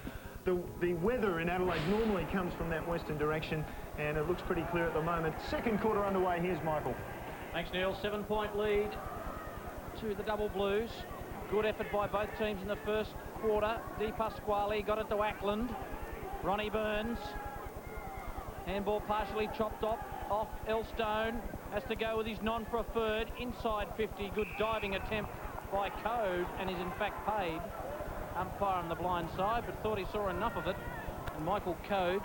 [SPEAKER 1] The weather in Adelaide normally comes from that western direction, and it looks pretty clear at the moment. Second quarter underway. Here's Michael.
[SPEAKER 6] Thanks, Neil. 7-point lead to the Double Blues. Good effort by both teams in the first quarter. Di Pasquale got it to Ackland. Ronnie Burns. Handball partially chopped off Elstone. Has to go with his non-preferred inside 50. Good diving attempt by Code, and is in fact paid. Umpire on the blind side, but thought he saw enough of it. And Michael Code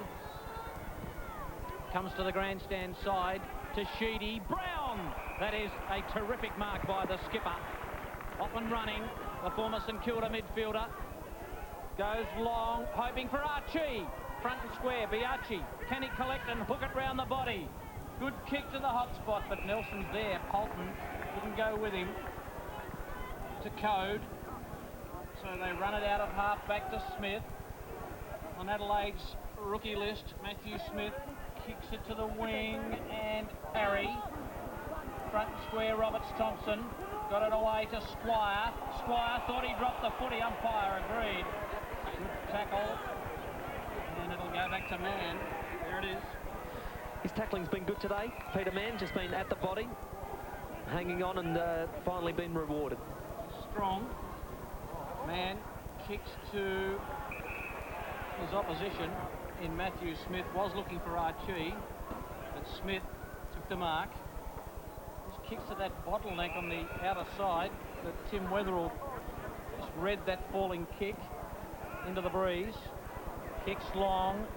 [SPEAKER 6] comes to the grandstand side to Sheedy. Brown! That is a terrific mark by the skipper. Off and running, the former St Kilda midfielder. Goes long, hoping for Archie. Front and square, Biaggi. Can he collect and hook it round the body? Good kick to the hot spot, but Nelson's there. Polton didn't go with him. To Code. So they run it out of half back to Smith. On Adelaide's rookie list, Matthew Smith kicks it to the wing, and Harry. Front and square, Roberts Thompson. Got it away to Squire. Squire thought he dropped the footy. Umpire agreed. Good tackle. And it'll go back to Mann. There it is.
[SPEAKER 2] His tackling's been good today. Peter Mann just been at the body, hanging on, and finally been rewarded.
[SPEAKER 6] Strong. Mann kicks to his opposition in Matthew Smith. Was looking for Archie, but Smith took the mark. Just kicks to that bottleneck on the outer side, but Tim Weatherall just read that falling kick into the breeze. Kicks long,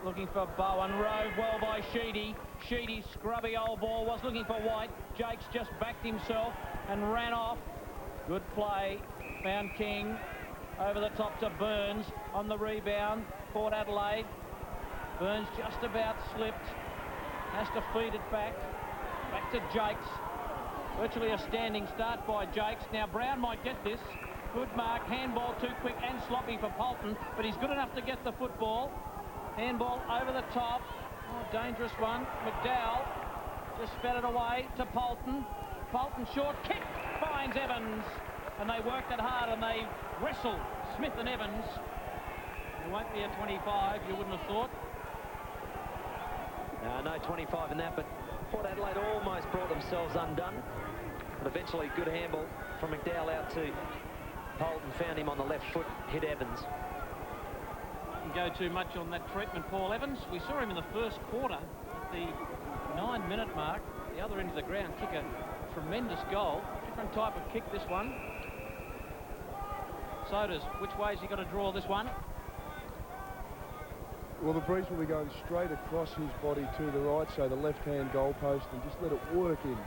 [SPEAKER 6] looking for Bowen. Rove well by Sheedy. Sheedy's scrubby old ball was looking for White. Jakes just backed himself and ran off. Good play. Found King. Over the top to Burns on the rebound. Port Adelaide. Burns just about slipped. Has to feed it back. Back to Jakes. Virtually a standing start by Jakes. Now Brown might get this. Good mark. Handball too quick and sloppy for Polton, but he's good enough to get the football. Handball over the top. Oh, dangerous one. McDowell just fed it away to Polton. Polton short kick finds Evans. And they worked it hard, and they wrestled Smith and Evans. It won't be a 25, you wouldn't have thought.
[SPEAKER 2] No 25 in that, but Port Adelaide almost brought themselves undone. But eventually, good handball from McDowell out to Polton, found him on the left foot, hit Evans.
[SPEAKER 6] Didn't go too much on that treatment, Paul Evans. We saw him in the first quarter at the 9-minute mark. The other end of the ground, kick a tremendous goal. Different type of kick, this one. So does. Which way's he got to draw this one?
[SPEAKER 3] Well, the breeze will be going straight across his body to the right, so the left-hand goalpost, and just let it work in.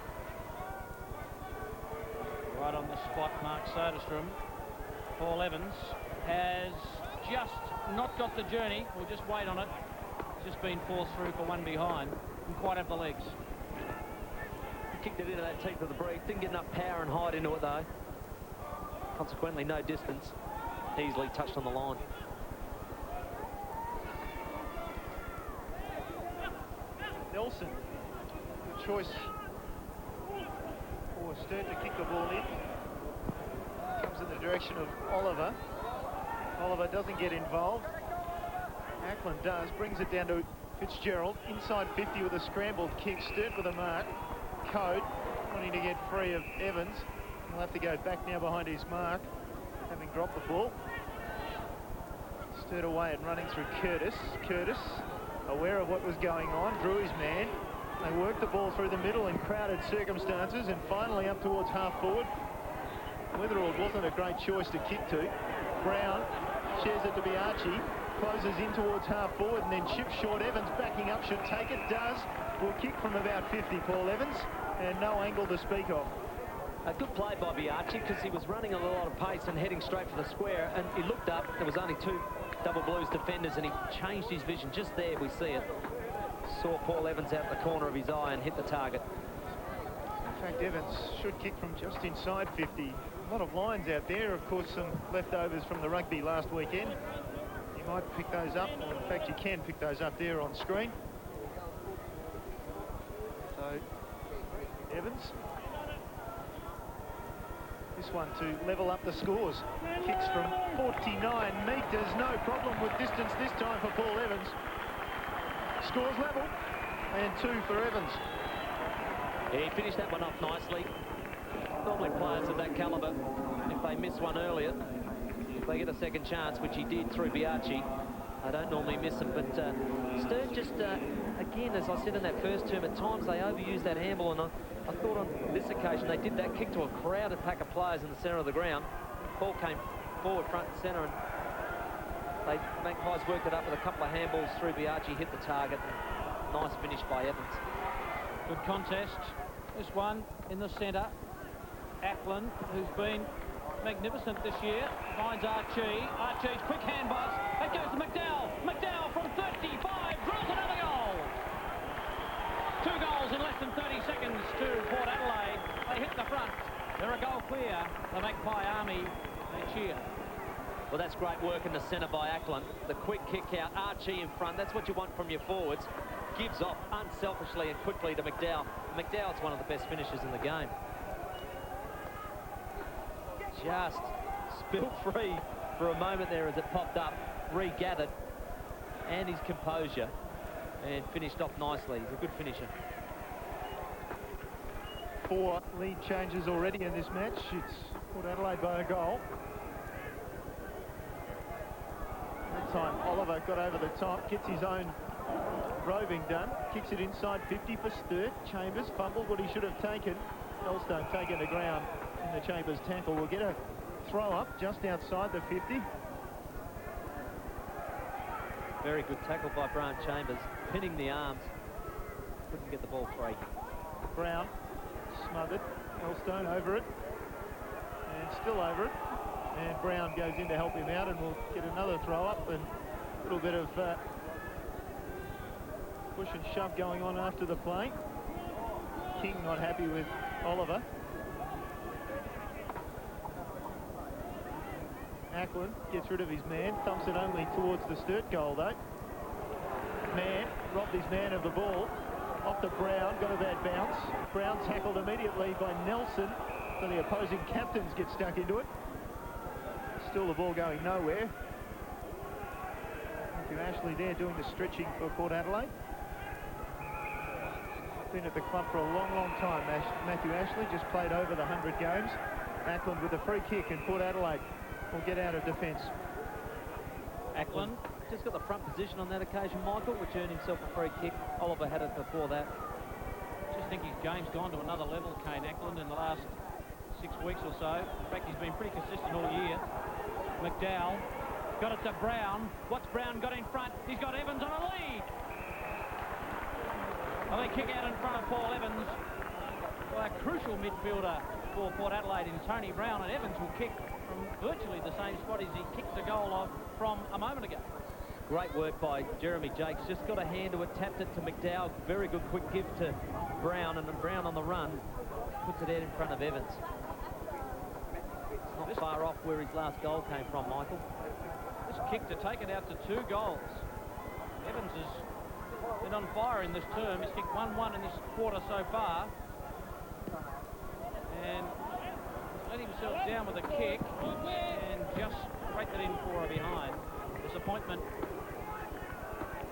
[SPEAKER 6] Right on the spot, Mark Soderstrom. Paul Evans has just not got the journey. We'll just wait on it. It's just been forced through for one behind. Didn't quite have the legs.
[SPEAKER 2] He kicked it into that teeth of the breeze. Didn't get enough power and height into it, though. Consequently, no distance. Easily touched on the line.
[SPEAKER 1] Nelson, good choice for Sturt to kick the ball in. Comes in the direction of Oliver. Oliver doesn't get involved. Ackland does, brings it down to Fitzgerald. Inside 50 with a scrambled kick. Sturt with a mark. Code wanting to get free of Evans. He'll have to go back now behind his mark, having dropped the ball. Sturt away and running through Curtis. Curtis, aware of what was going on, drew his man. They worked the ball through the middle in crowded circumstances, and finally up towards half forward. Weatherall wasn't a great choice to kick to. Brown shares it to Biaggi, closes in towards half forward, and then chips short. Evans backing up, should take it, does. Will kick from about 50, Paul Evans, and no angle to speak of.
[SPEAKER 2] A good play by Biaggi, because he was running at a lot of pace and heading straight for the square, and he looked up. There was only two Double Blues defenders, and he changed his vision. Just there, we see it. Saw Paul Evans out the corner of his eye and hit the target.
[SPEAKER 1] In fact, Evans should kick from just inside 50. A lot of lines out there. Of course, some leftovers from the rugby last weekend. You might pick those up, or in fact you can pick those up there on screen. So Evans, this one to level up the scores. Kicks from 49 metres, no problem with distance this time for Paul Evans. Scores level, and 2 for Evans.
[SPEAKER 2] He finished that one off nicely. Normally players of that calibre, if they miss one earlier, if they get a second chance, which he did through Biaggi, I don't normally miss them. But Sturt just, again, as I said in that first term, at times they overuse that handball, and I thought on this occasion they did that kick to a crowded pack of players in the centre of the ground. Ball came forward, front and centre, and Magpies worked it up with a couple of handballs through Biaggi, hit the target. Nice finish by Evans.
[SPEAKER 6] Good contest. This one in the centre. Ackland, who's been magnificent this year, finds Archie. Archie's quick hand pass. It goes to McDowell. McDowell from 35 drills another goal. 2 goals in less than 30 seconds to Port Adelaide. They hit the front. They're a goal clear. The Magpie Army, they cheer.
[SPEAKER 2] Well, that's great work in the centre by Ackland. The quick kick out, Archie in front. That's what you want from your forwards. Gives off unselfishly and quickly to McDowell. McDowell's one of the best finishers in the game. Just spilled free for a moment there as it popped up, regathered, and his composure, and finished off nicely. He's a good finisher.
[SPEAKER 1] 4 lead changes already in this match. It's Port Adelaide by a goal. That time Oliver got over the top, gets his own roving done, kicks it inside 50 for Sturt. Chambers fumbled what he should have taken. Elstone taken the ground in the Chambers tackle. Will get a throw up just outside the 50.
[SPEAKER 2] Very good tackle by Brian Chambers, pinning the arms. Couldn't get the ball free.
[SPEAKER 1] Brown smothered. Elstone over it, and still over it. And Brown goes in to help him out, and we'll get another throw up, and a little bit of push and shove going on after the play. King not happy with Oliver. Ackland gets rid of his man, thumps it only towards the Sturt goal though. Man robbed his man of the ball. Off to Brown, got a bad bounce. Brown tackled immediately by Nelson, so the opposing captains get stuck into it. Still the ball going nowhere. Matthew Ashley there doing the stretching for Port Adelaide. Been at the club for a long, long time. Matthew Ashley just played over the 100 games. Ackland with a free kick, and Port Adelaide will get out of defence.
[SPEAKER 2] Ackland just got the front position on that occasion, Michael, which earned himself a free kick. Oliver had it before that.
[SPEAKER 6] Just think his game's gone to another level, Kane Ackland, in the last 6 weeks or so. In fact, he's been pretty consistent all year. McDowell got it to Brown. What's Brown got in front? He's got Evans on a lead. Well, they kick out in front of Paul Evans by a crucial midfielder for Port Adelaide in Tony Brown, and Evans will kick from virtually the same spot as he kicked the goal of from a moment ago.
[SPEAKER 2] Great work by Jeremy Jakes. Just got a hand to it, tapped it to McDowell. Very good quick give to Brown, and then Brown on the run puts it out in front of Evans. It's not far off where his last goal came from, Michael.
[SPEAKER 6] This kick to take it out to 2 goals. Evans has been on fire in this term. He's kicked 1-1 in this quarter so far. And he's let himself down with a kick and just raked it in for a behind. Disappointment.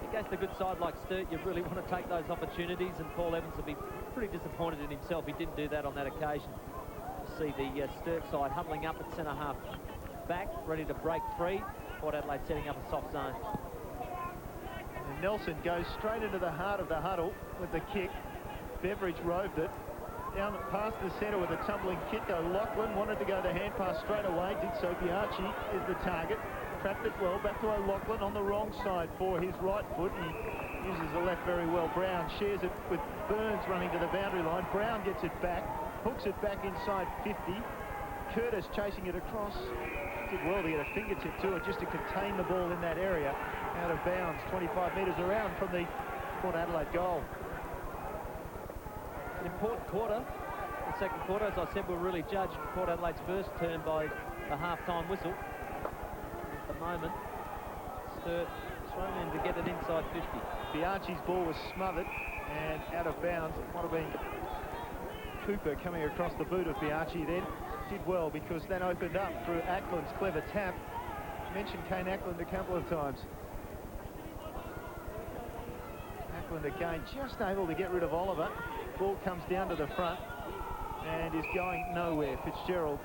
[SPEAKER 2] Against a good side like Sturt, you really want to take those opportunities, and Paul Evans will be pretty disappointed in himself. He didn't do that on that occasion. You see the Sturt side huddling up at centre-half back, ready to break free. Port Adelaide setting up a soft zone.
[SPEAKER 1] And Nelson goes straight into the heart of the huddle with the kick. Beveridge roved it. Down past the centre with a tumbling kick, though. Lachlan wanted to go the hand pass straight away, did so. Biaggi is the target. Trapped it well, back to O'Loughlin on the wrong side for his right foot. He uses the left very well. Brown shares it with Burns running to the boundary line. Brown gets it back, hooks it back inside 50. Curtis chasing it across. Did well to get a fingertip to it just to contain the ball in that area. Out of bounds, 25 metres around from the Port Adelaide goal.
[SPEAKER 2] An important quarter. The second quarter, as I said, will really judge Port Adelaide's first term by the half-time whistle. At the moment,
[SPEAKER 6] Sturt struggling to get it inside 50.
[SPEAKER 1] Biaggi's ball was smothered and out of bounds. It might have been Cooper coming across the boot of Biaggi then. Did well because that opened up through Ackland's clever tap. Mentioned Kane Ackland a couple of times. Ackland again just able to get rid of Oliver. Ball comes down to the front and is going nowhere. Fitzgerald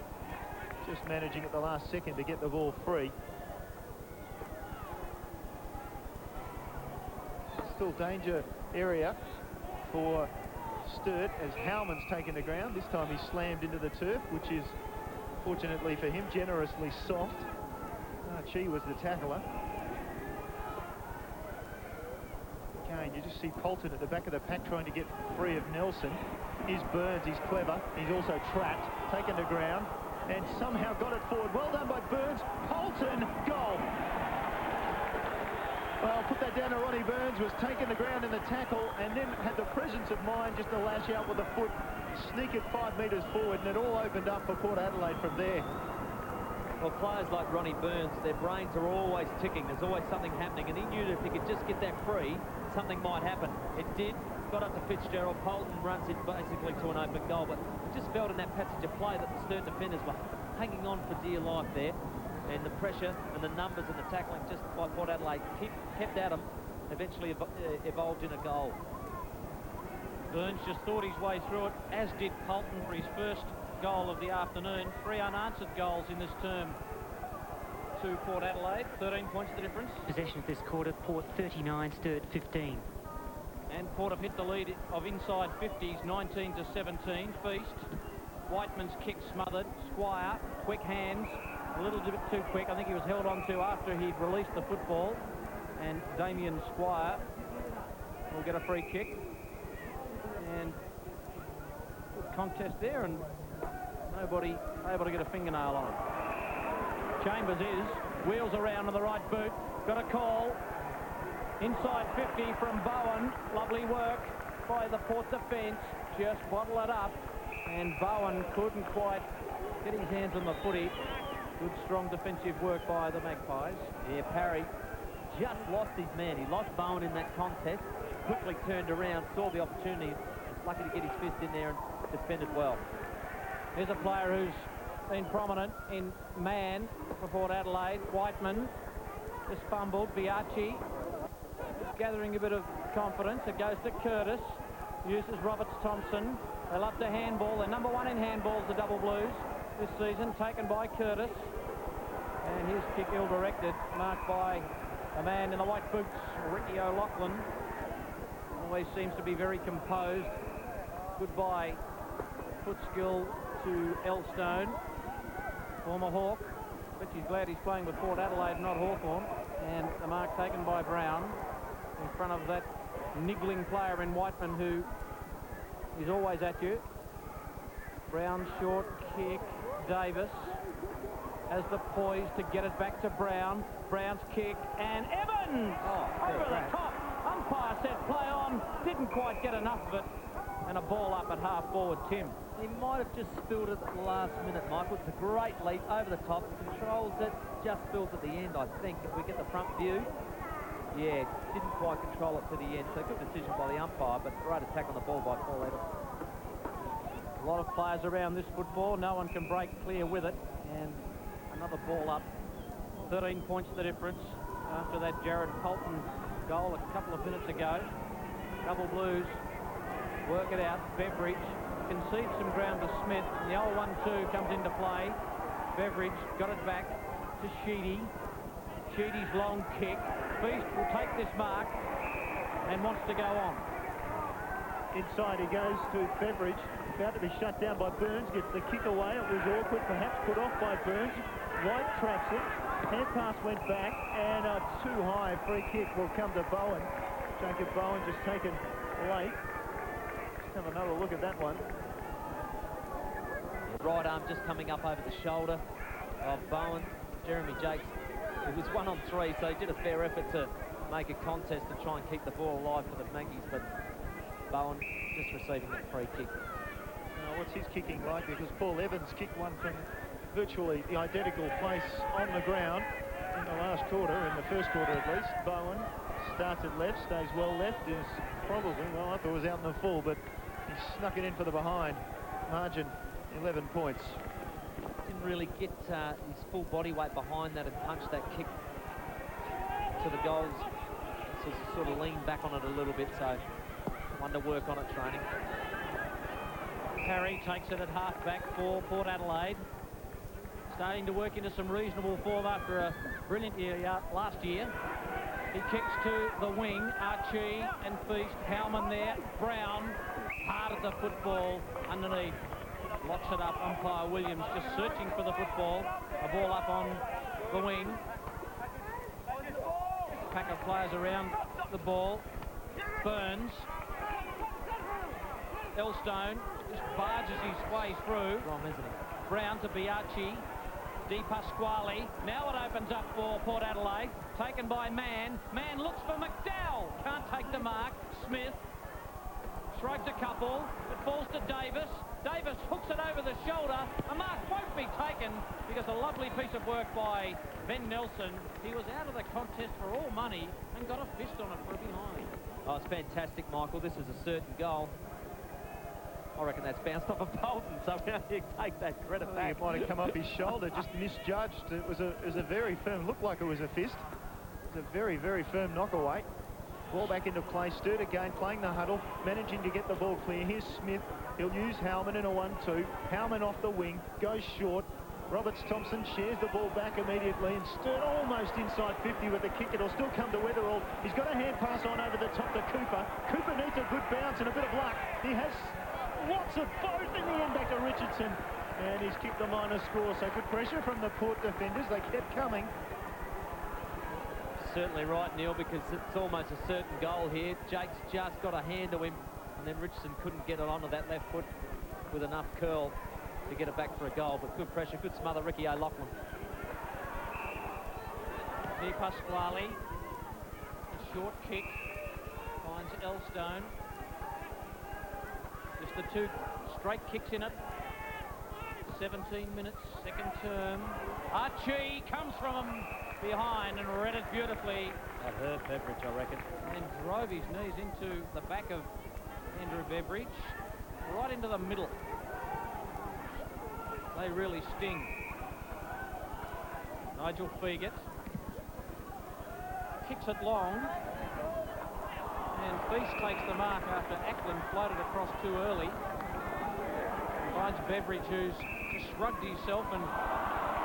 [SPEAKER 1] just managing at the last second to get the ball free. Still danger area for Sturt as Howman's taken the ground. This time he's slammed into the turf, which is, fortunately for him, generously soft. Chi was the tackler. Again, you just see Polton at the back of the pack trying to get free of Nelson. Here's Burns, he's clever. He's also trapped, taken the ground, and somehow got it forward. Well done by Burns. Polton, goal. Well, put that down to Ronnie Burns, was taking the ground in the tackle and then had the presence of mind just to lash out with a foot, sneak it 5 metres forward, and it all opened up for Port Adelaide from there.
[SPEAKER 2] Well, players like Ronnie Burns, their brains are always ticking. There's always something happening, and he knew that if he could just get that free, something might happen. It did. Got up to Fitzgerald. Polton runs it basically to an open goal, but it just felt in that passage of play that the Sturt defenders were hanging on for dear life there. And the pressure and the numbers and the tackling just by Port Adelaide kept at them, eventually evolved in a goal.
[SPEAKER 6] Burns just thought his way through it, as did Polton for his first goal of the afternoon. 3 unanswered goals in this term to Port Adelaide. 13 points the difference.
[SPEAKER 7] Possession of this quarter, Port 39, Sturt 15.
[SPEAKER 6] And Port have hit the lead of inside 50s, 19 to 17. Feast. Whiteman's kick smothered. Squire, quick hands. A little bit too quick. I think he was held on to after he'd released the football. And Damien Squire will get a free kick. And good contest there, and nobody able to get a fingernail on it. Chambers wheels around on the right boot. Got a call. Inside 50 from Bowen. Lovely work by the Port defence. Just bottle it up. And Bowen couldn't quite get his hands on the footy. Good, strong defensive work by the Magpies.
[SPEAKER 2] Yeah, Parry just lost his man. He lost Bowen in that contest. Quickly turned around, saw the opportunity. Was lucky to get his fist in there and defended well.
[SPEAKER 6] Here's a player who's been prominent in man for Port Adelaide. Whiteman just fumbled. Biaggi is gathering a bit of confidence. It goes to Curtis. Uses Roberts-Thompson. They love to handball. They're number 1 in handballs, the Double Blues, this season. Taken by Curtis. And his kick ill-directed, marked by a man in the white boots, Ricky O'Loughlin. Always seems to be very composed. Goodbye foot skill to Elstone, former Hawk, but she's glad he's playing with Port Adelaide, not Hawthorn. And the mark taken by Brown in front of that niggling player in Whiteman, who is always at you. Brown, short kick. Davis has the poise to get it back to Brown. Brown's kick, and Evans over the top. Umpire said play on, didn't quite get enough of it, and a ball up at half forward. Tim.
[SPEAKER 2] He might have just spilled it at the last minute, Michael. It's a great leap over the top, controls it, just spills at the end, I think. If we get the front view, yeah, didn't quite control it to the end, so good decision by the umpire, but great attack on the ball by Paul Evans.
[SPEAKER 6] A lot of players around this football, no one can break clear with it, and another ball up. 13 points the difference after that Jared Polton goal a couple of minutes ago. Double Blues work it out. Beveridge concedes some ground to Smith, and the old 1-2 comes into play. Beveridge got it back to Sheedy. Sheedy's long kick. Feast will take this mark and wants to go on.
[SPEAKER 1] Inside he goes to Beveridge, about to be shut down by Burns, gets the kick away. It was awkward, perhaps put off by Burns. White traps it, hand pass went back, and a too high free kick will come to Bowen. Jacob Bowen just taken late. Let's have another look at that one.
[SPEAKER 2] Right arm just coming up over the shoulder of Bowen. Jeremy Jakes, it was 1-on-3, so he did a fair effort to make a contest to try and keep the ball alive for the Maggies, but Bowen just receiving that free kick.
[SPEAKER 1] What's his kicking like? Because Paul Evans kicked one from virtually the identical place on the ground in the last quarter, in the first quarter at least. Bowen starts at left, stays well left, is probably, well, I thought it was out in the full, but he snuck it in for the behind. Margin, 11 points.
[SPEAKER 2] Didn't really get his full body weight behind that and punch that kick to the goals. So sort of leaned back on it a little bit, so one to work on it training.
[SPEAKER 6] Parry takes it at half-back for Port Adelaide. Starting to work into some reasonable form after a brilliant year last year. He kicks to the wing. Archie and Feast. Howman there. Brown hard at the football underneath. Locks it up. Umpire Williams just searching for the football. A ball up on the wing. Pack of players around the ball. Burns. Elstone just barges his way through.
[SPEAKER 2] Wrong, isn't he?
[SPEAKER 6] Brown to Biaggi. Di Pasquale. Now it opens up for Port Adelaide. Taken by Mann. Mann looks for McDowell. Can't take the mark. Smith shrugs a couple. It falls to Davis. Davis hooks it over the shoulder. A mark won't be taken because a lovely piece of work by Ben Nelson. He was out of the contest for all money and got a fist on it for a behind.
[SPEAKER 2] Oh, it's fantastic, Michael. This is a certain goal. I reckon that's bounced off of Bolton, so you take that credit
[SPEAKER 1] I
[SPEAKER 2] back.
[SPEAKER 1] think it might have come up his shoulder, just misjudged. It was a very firm, looked like it was a fist. It was a very, very firm knockaway. Ball back into play. Sturt again, playing the huddle, managing to get the ball clear. Here's Smith. He'll use Howman in a 1-2. Howman off the wing, goes short. Roberts-Thompson shares the ball back immediately, and Sturt almost inside 50 with the kick. It'll still come to Weatherall. He's got a hand pass on over the top to Cooper. Cooper needs a good bounce and a bit of luck. He has lots of both in the end, back to Richardson, and he's kicked the minor score. So good pressure from the Port defenders. They kept coming.
[SPEAKER 2] Certainly right, Neil, because it's almost a certain goal here. Jake's just got a hand to him, and then Richardson couldn't get it onto that left foot with enough curl to get it back for a goal. But good pressure, good smother, Ricky O'Loughlin.
[SPEAKER 6] Di Pasquale, a short kick, finds Elstone. Just the two straight kicks in it. 17 minutes, second term. Archie comes from behind and read it beautifully.
[SPEAKER 2] That hurt Beveridge, I reckon.
[SPEAKER 6] And drove his knees into the back of Andrew Beveridge, right into the middle. They really sting. Nigel Feagett kicks it long, and Feast takes the mark after Ackland floated across too early. Finds Beveridge, who's just shrugged himself and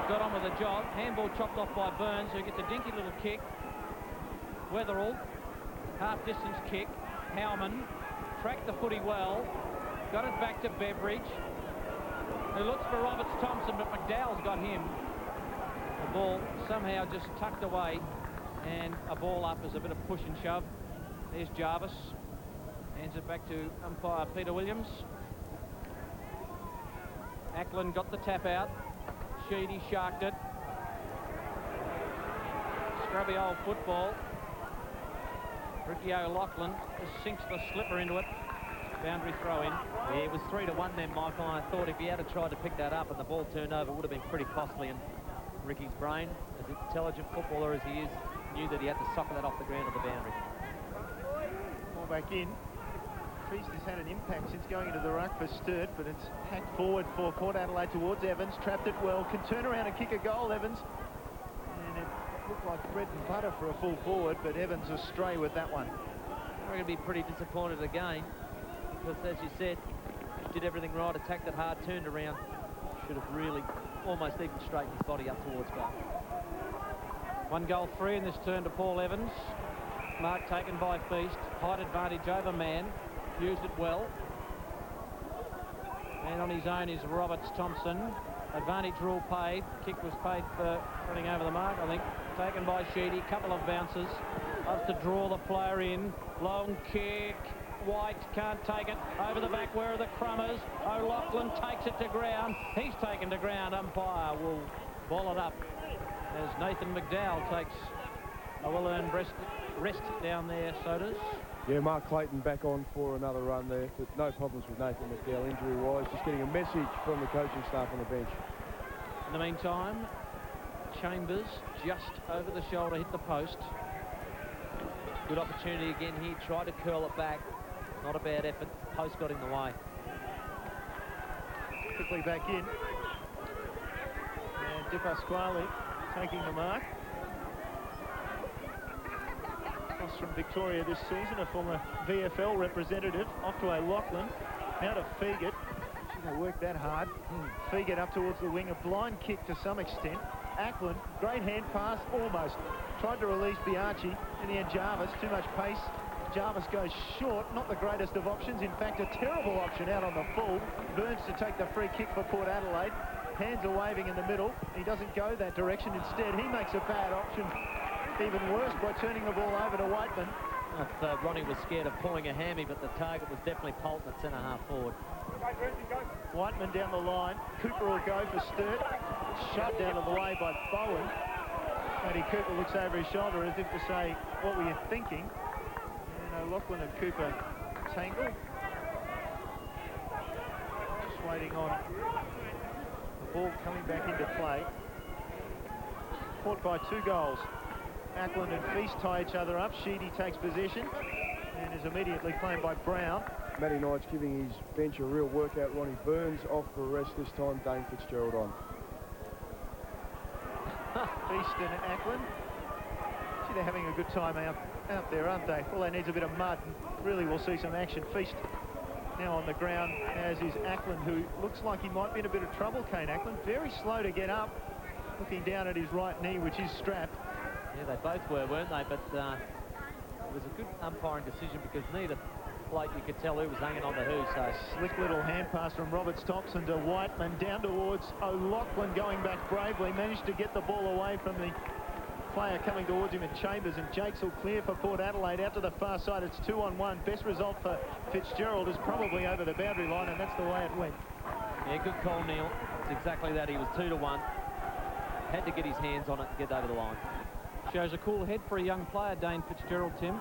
[SPEAKER 6] got on with the job. Handball chopped off by Burns, who gets a dinky little kick. Weatherall, half-distance kick. Howman tracked the footy well, got it back to Beveridge, who looks for Roberts-Thompson, but McDowell's got him. The ball somehow just tucked away, and a ball up as a bit of push and shove. There's Jarvis, hands it back to umpire Peter Williams. Ackland got the tap out. Sheedy sharked it. Scrubby old football. Ricky O'Loughlin just sinks the slipper into it. Boundary throw in.
[SPEAKER 2] Yeah, it was 3-1 then, Michael. I thought if he had tried to pick that up and the ball turned over, it would have been pretty costly. And Ricky's brain, as intelligent footballer as he is, knew that he had to soccer that off the ground of the boundary.
[SPEAKER 1] Ball back in. Feast has had an impact since going into the ruck for Sturt, but it's hacked forward for Port Adelaide towards Evans. Trapped it well. Can turn around and kick a goal, Evans. And it looked like bread and butter for a full forward, but Evans astray with that one.
[SPEAKER 2] We're going to be pretty disappointed again, because as you said, he did everything right, attacked it hard, turned around. Should have really almost even straightened his body up towards goal.
[SPEAKER 6] 1-3 in this turn to Paul Evans. Mark taken by Feast. Height advantage over Man. Used it well. And on his own is Roberts-Thompson. Advantage rule paid. Kick was paid for running over the mark, I think. Taken by Sheedy. Couple of bounces. Loves to draw the player in. Long kick. White can't take it. Over the back, where are the Crummers? O'Loughlin takes it to ground. He's taken to ground. Umpire will ball it up as Nathan McDowell takes a well-earned rest down there, Sodas.
[SPEAKER 3] Yeah, Mark Clayton back on for another run there, but no problems with Nathan McDowell injury-wise. Just getting a message from the coaching staff on the bench.
[SPEAKER 6] In the meantime, Chambers just over the shoulder, hit the post.
[SPEAKER 2] Good opportunity again here. Tried to curl it back. Not a bad effort. Post got in the way.
[SPEAKER 1] Quickly back in. And Di Pasquale taking the mark. Across from Victoria this season, a former VFL representative. Off to O'Loughlin. Now to Feegit. They worked that hard. Feegit up towards the wing. A blind kick to some extent. Ackland, great hand pass, almost. Tried to release Bianchi. In the end, Jarvis, too much pace. Jarvis goes short, not the greatest of options. In fact, a terrible option out on the full. Burns to take the free kick for Port Adelaide. Hands are waving in the middle. He doesn't go that direction. Instead, he makes a bad option even worse by turning the ball over to Whiteman.
[SPEAKER 2] Ronnie was scared of pulling a hammy, but the target was definitely Polton at centre-half forward.
[SPEAKER 1] Whiteman down the line. Cooper will go for Sturt. Shoved out of the way by Bowen. Matty Cooper looks over his shoulder as if to say, what were you thinking? And O'Loughlin and Cooper tangle. Just waiting on the ball coming back into play. Caught by 2 goals. Ackland and Feast tie each other up. Sheedy takes possession and is immediately claimed by Brown.
[SPEAKER 3] Matty Knight's giving his bench a real workout. Ronnie Burns off for a rest this time. Dane Fitzgerald on.
[SPEAKER 1] Feast and Ackland. Gee, they're having a good time out there, aren't they? All they need is a bit of mud. Really, we'll see some action. Feast now on the ground, as is Ackland, who looks like he might be in a bit of trouble, Kane Ackland. Very slow to get up, looking down at his right knee, which is strapped.
[SPEAKER 2] Yeah, they both were, weren't they? But it was a good umpiring decision because neither bloke you could tell who was hanging on to who. So
[SPEAKER 1] Slick little hand pass from Roberts Thompson to Whiteman, down towards O'Loughlin, going back bravely, managed to get the ball away from the player coming towards him in Chambers, and Jakes will clear for Port Adelaide out to the far side. It's 2-on-1. Best result for Fitzgerald is probably over the boundary line, and that's the way it went.
[SPEAKER 2] Yeah, good call, Neil. It's exactly that. He was 2-1. Had to get his hands on it to get over the line.
[SPEAKER 6] Shows a cool head for a young player, Dane Fitzgerald, Tim.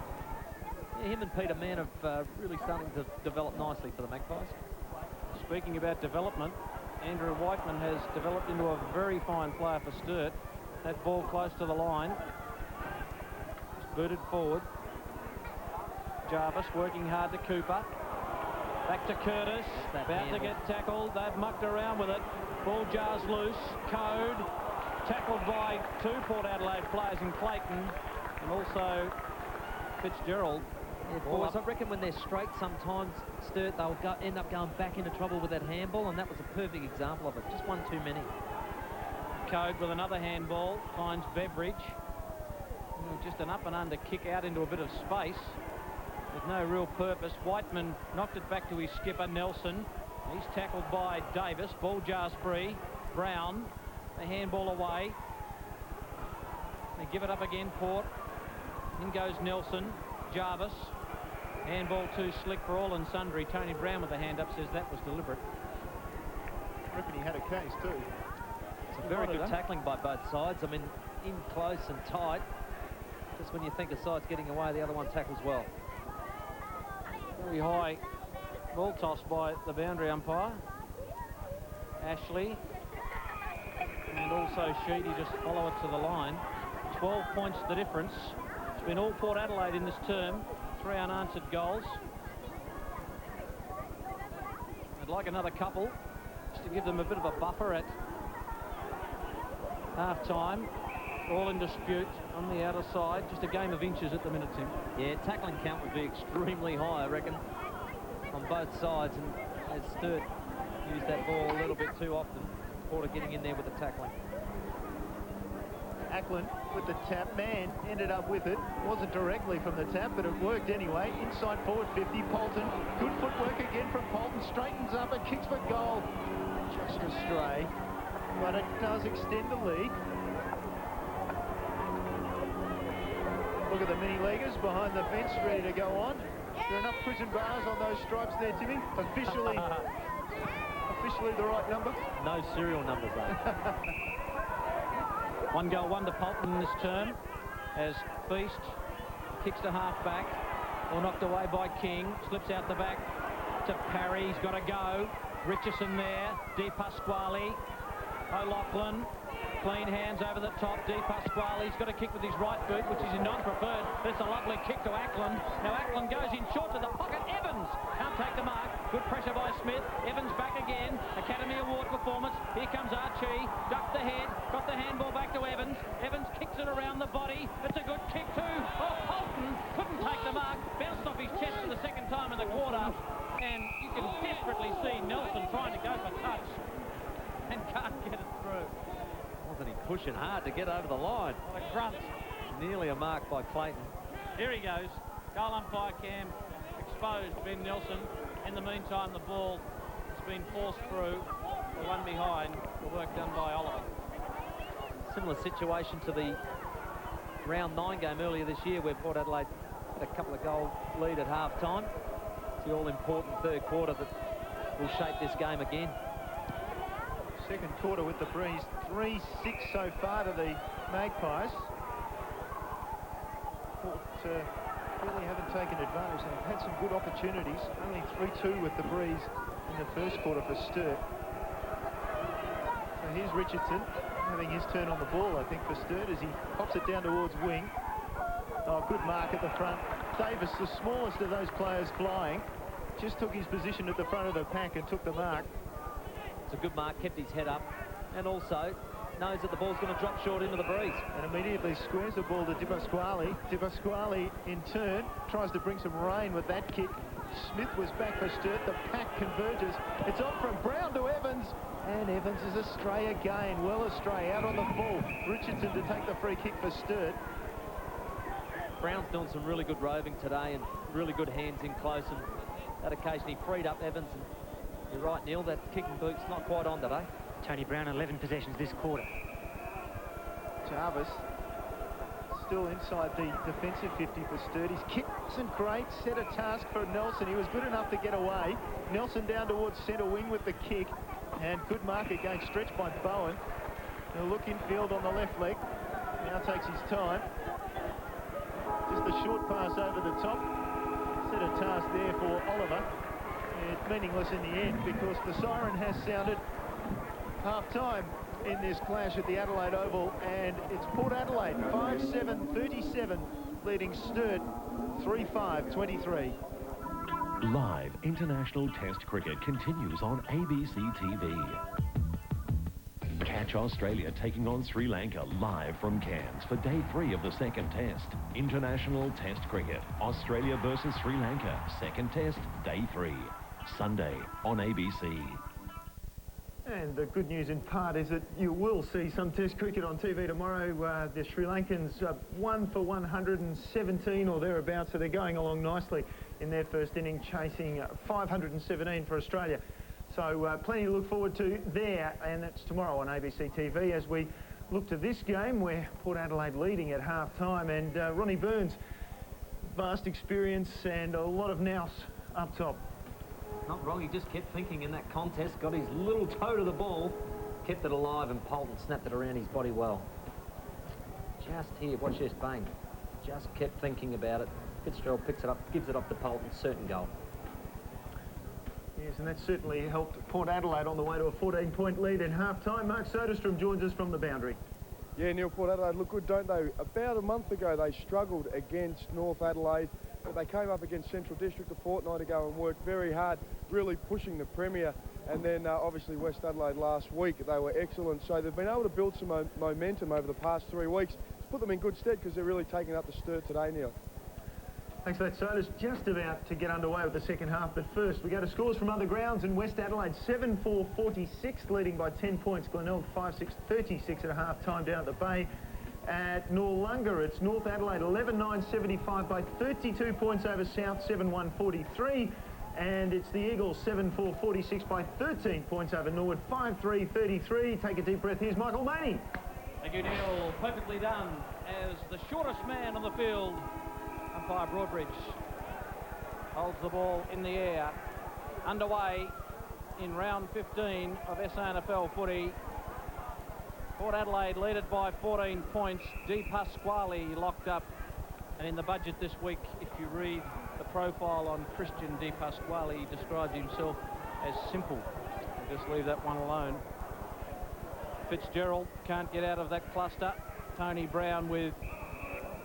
[SPEAKER 2] Yeah, him and Peter Mann have really starting to develop nicely for the Magpies.
[SPEAKER 6] Speaking about development, Andrew Whiteman has developed into a very fine player for Sturt. That ball close to the line. Just booted forward. Jarvis working hard to Cooper. Back to Curtis. About to get tackled. They've mucked around with it. Ball jars loose. Code. Tackled by 2 Port Adelaide players in Clayton and also Fitzgerald.
[SPEAKER 2] Yeah, boys, I reckon when they're straight sometimes, Sturt, they'll end up going back into trouble with that handball, and that was a perfect example of it. Just one too many.
[SPEAKER 6] Code with another handball finds Beveridge. Just an up and under kick out into a bit of space with no real purpose. Whiteman knocked it back to his skipper, Nelson. He's tackled by Davis. Ball jars free. Brown. The handball away. They give it up again, Port. In goes Nelson. Jarvis. Handball too slick for all and sundry. Tony Brown with the hand up says that was deliberate.
[SPEAKER 1] I reckon he had a case too.
[SPEAKER 2] It's a very good tackling by both sides. I mean, in close and tight. Just when you think a side's getting away, the other one tackles well.
[SPEAKER 6] Very high ball toss by the boundary umpire. Ashley. And also Sheedy just follow it to the line. 12 points the difference. It's been all Port Adelaide in this term. 3 unanswered goals. I'd like another couple just to give them a bit of a buffer at half-time. All in dispute on the outer side. Just a game of inches at the minute, Tim.
[SPEAKER 2] Yeah, tackling count would be extremely high, I reckon, on both sides. And as Sturt used that ball a little bit too often. Porter getting in there with the tackling.
[SPEAKER 1] Ackland with the tap. Mann ended up with it. Wasn't directly from the tap, but it worked anyway. Inside forward 50. Polton. Good footwork again from Polton. Straightens up and kicks for goal. Just astray. But it does extend the lead. Look at the mini-leaguers behind the fence ready to go on. There are enough prison bars on those stripes there, Timmy. Officially the right number.
[SPEAKER 2] No serial numbers, though.
[SPEAKER 6] 1 goal, 1 to Polton in this term as Feast kicks to half-back, or knocked away by King, slips out the back to Parry. He's got to go. Richardson there, Di Pasquale, O'Loughlin, Clean hands over the top. De Pasquale's got a kick with his right boot, which is non-preferred. That's a lovely kick to Ackland. Now Ackland goes in short to the pocket. Evans can't take the mark. Good pressure by Smith. Evans back again. Academy Award performance. Here comes Archie. Ducked the head. Got the handball back to Evans. Evans kicks it around the body. It's a good kick too. Oh, Polton couldn't take the mark. Bounced off his chest for the second time in the quarter. And you can desperately see Nelson trying to go for touch and can't get it through.
[SPEAKER 2] Wasn't he pushing hard to get over the line?
[SPEAKER 6] What a grunt.
[SPEAKER 2] Nearly a mark by Clayton.
[SPEAKER 6] Here he goes. Goal umpire Cam exposed Ben Nelson. In the meantime, the ball has been forced through. The one behind. The work done by Oliver.
[SPEAKER 2] Similar situation to the round 9 game earlier this year, where Port Adelaide had a couple of goal lead at half-time. It's the all-important third quarter that will shape this game again.
[SPEAKER 1] Second quarter with the breeze. 3-6 so far to the Magpies. Port really haven't taken advantage. They've had some good opportunities. Only 3-2 with the breeze in the first quarter for Sturt. So here's Richardson having his turn on the ball, I think, for Sturt as he pops it down towards wing. Oh, good mark at the front. Davis, the smallest of those players flying, just took his position at the front of the pack and took the mark.
[SPEAKER 2] It's a good mark, kept his head up, and also knows that the ball's going to drop short into the breeze.
[SPEAKER 1] And immediately squares the ball to De Pasquale. De Pasquale, in turn, tries to bring some rain with that kick. Smith was back for Sturt. The pack converges. It's on from Brown to Evans. And Evans is astray again. Well astray, out on the full. Richardson to take the free kick for Sturt.
[SPEAKER 2] Brown's doing some really good roving today and really good hands in close. And that occasion he freed up Evans. And you're right, Neil, that kicking boot's not quite on today.
[SPEAKER 7] Tony Brown, 11 possessions this quarter.
[SPEAKER 1] Jarvis still inside the defensive 50 for Sturt. His kick wasn't great, set a task for Nelson. He was good enough to get away. Nelson down towards centre wing with the kick. And good mark again, stretched by Bowen. He'll look infield on the left leg. Now takes his time. Just a short pass over the top. Set a task there for Oliver. It's meaningless in the end because the siren has sounded half-time in this clash at the Adelaide Oval, and it's Port Adelaide 5-7-37 leading Sturt 3-5-23.
[SPEAKER 8] Live international test cricket continues on ABC TV. Catch Australia taking on Sri Lanka live from Cairns for day 3 of the second test. International test cricket. Australia versus Sri Lanka. Second test, day 3. Sunday on ABC.
[SPEAKER 1] And the good news in part is that you will see some test cricket on TV tomorrow. The Sri Lankans 1 for 117 or thereabouts, so they're going along nicely in their first inning, chasing 517 for Australia. So plenty to look forward to there, and that's tomorrow on ABC TV as we look to this game where Port Adelaide leading at half-time, and Ronnie Burns, vast experience and a lot of nous up top.
[SPEAKER 2] Not wrong, he just kept thinking in that contest, got his little toe to the ball, kept it alive, and Polton snapped it around his body well. Just here, watch this, bang. Just kept thinking about it. Fitzgerald picks it up, gives it off to Polton, certain goal.
[SPEAKER 1] Yes, and that certainly helped Port Adelaide on the way to a 14-point lead in half-time. Mark Soderstrom joins us from the boundary.
[SPEAKER 3] Yeah, Neil, Port Adelaide look good, don't they? About a month ago, they struggled against North Adelaide, but they came up against Central District a fortnight ago and worked very hard, really pushing the Premier. And then, obviously, West Adelaide last week, they were excellent. So they've been able to build some momentum over the past 3 weeks. It's put them in good stead because they're really taking up the Sturt today, Neil.
[SPEAKER 1] Thanks for that, Sodas. Just about to get underway with the second half, but first we go to scores from other grounds. In West Adelaide, 7-4-46, leading by 10 points. Glenelg 5-6-36 at half-time down at the Bay. At Noarlunga, it's North Adelaide 11-9-75 by 32 points over South 7-1-43. And it's the Eagles 7-4-46 by 13 points over Norwood 5-3-33. Take a deep breath. Here's Michael Maney.
[SPEAKER 6] Thank you, Neil. Perfectly done as the shortest man on the field. Umpire Broadbridge holds the ball in the air. Underway in round 15 of SANFL footy. Port Adelaide lead it by 14 points. De Pasquale locked up. And in the budget this week, if you read the profile on Christian De Pasquale, he describes himself as simple. I'll just leave that one alone. Fitzgerald can't get out of that cluster. Tony Brown with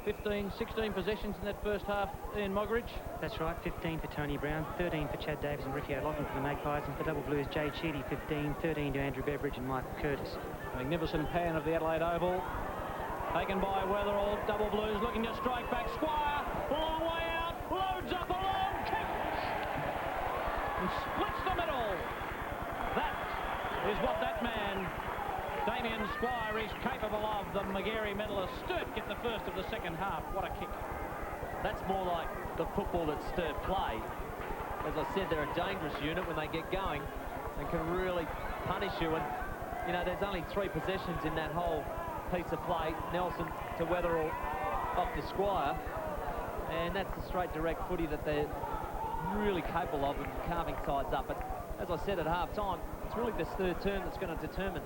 [SPEAKER 6] 15, 16 possessions in that first half. Ian Mogridge.
[SPEAKER 7] That's right, 15 for Tony Brown, 13 for Chad Davis and Ricky O'Loughlin for the Magpies, and for Double Blues, Jay Cheedy, 15, 13 to Andrew Beveridge and Michael Curtis.
[SPEAKER 6] Magnificent pan of the Adelaide Oval. Taken by Weatherall. Double Blues looking to strike back. Squire, long way out, loads up a long kick and splits the middle. That is what that man, Damien Squire, is capable of. The Magarey medalist. Sturt get the first of the second half. What a kick.
[SPEAKER 2] That's more like the football that Sturt play. As I said, they're a dangerous unit when they get going and can really punish you. And, you know, there's only 3 possessions in that whole piece of play. Nelson to Weatherall, off to Squire. And that's the straight direct footy that they're really capable of and carving sides up. But as I said at half-time, it's really this third term that's going to determine